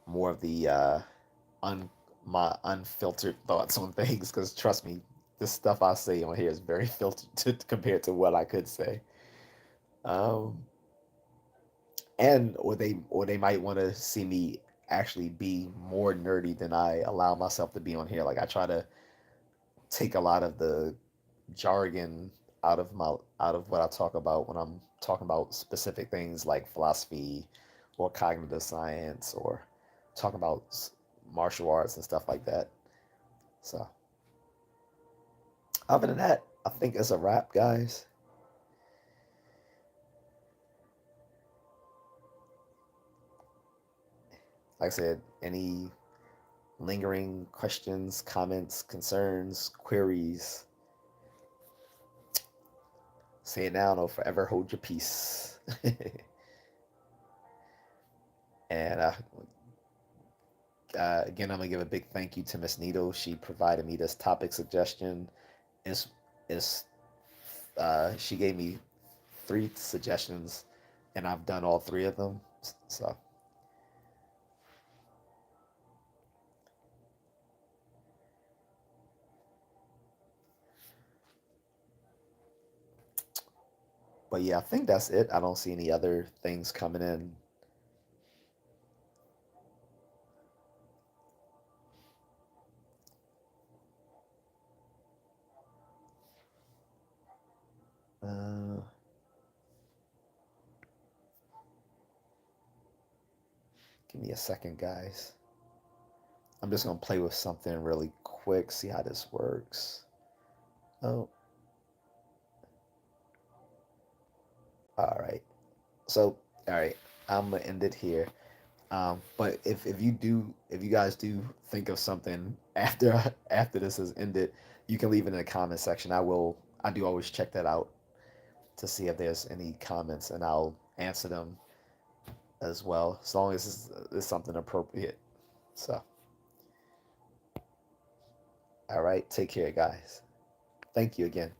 more of the un my unfiltered thoughts on things. Because trust me, the stuff I say on here is very filtered compared to what I could say. Um, and or they might want to see me actually be more nerdy than I allow myself to be on here. Like I try to take a lot of the jargon out of what I talk about when I'm talking about specific things like philosophy or cognitive science or talking about martial arts and stuff like that. So, other than that, I think it's a wrap, guys. Like I said, any lingering questions, comments, concerns, queries, say it now or forever hold your peace. And again, I'm gonna give a big thank you to Miss Needle. She provided me this topic suggestion. Is is she gave me three suggestions, and I've done all three of them. So, but yeah, I think that's it. I don't see any other things coming in. Uh, Give me a second, guys. I'm just gonna play with something really quick, see how this works. Oh, all right. So, all right, I'm gonna end it here. But if you guys do think of something after after this has ended, you can leave it in the comment section. I do always check that out to see if there's any comments, and I'll answer them as well, as long as it's something appropriate. So, all right, take care, guys. Thank you again.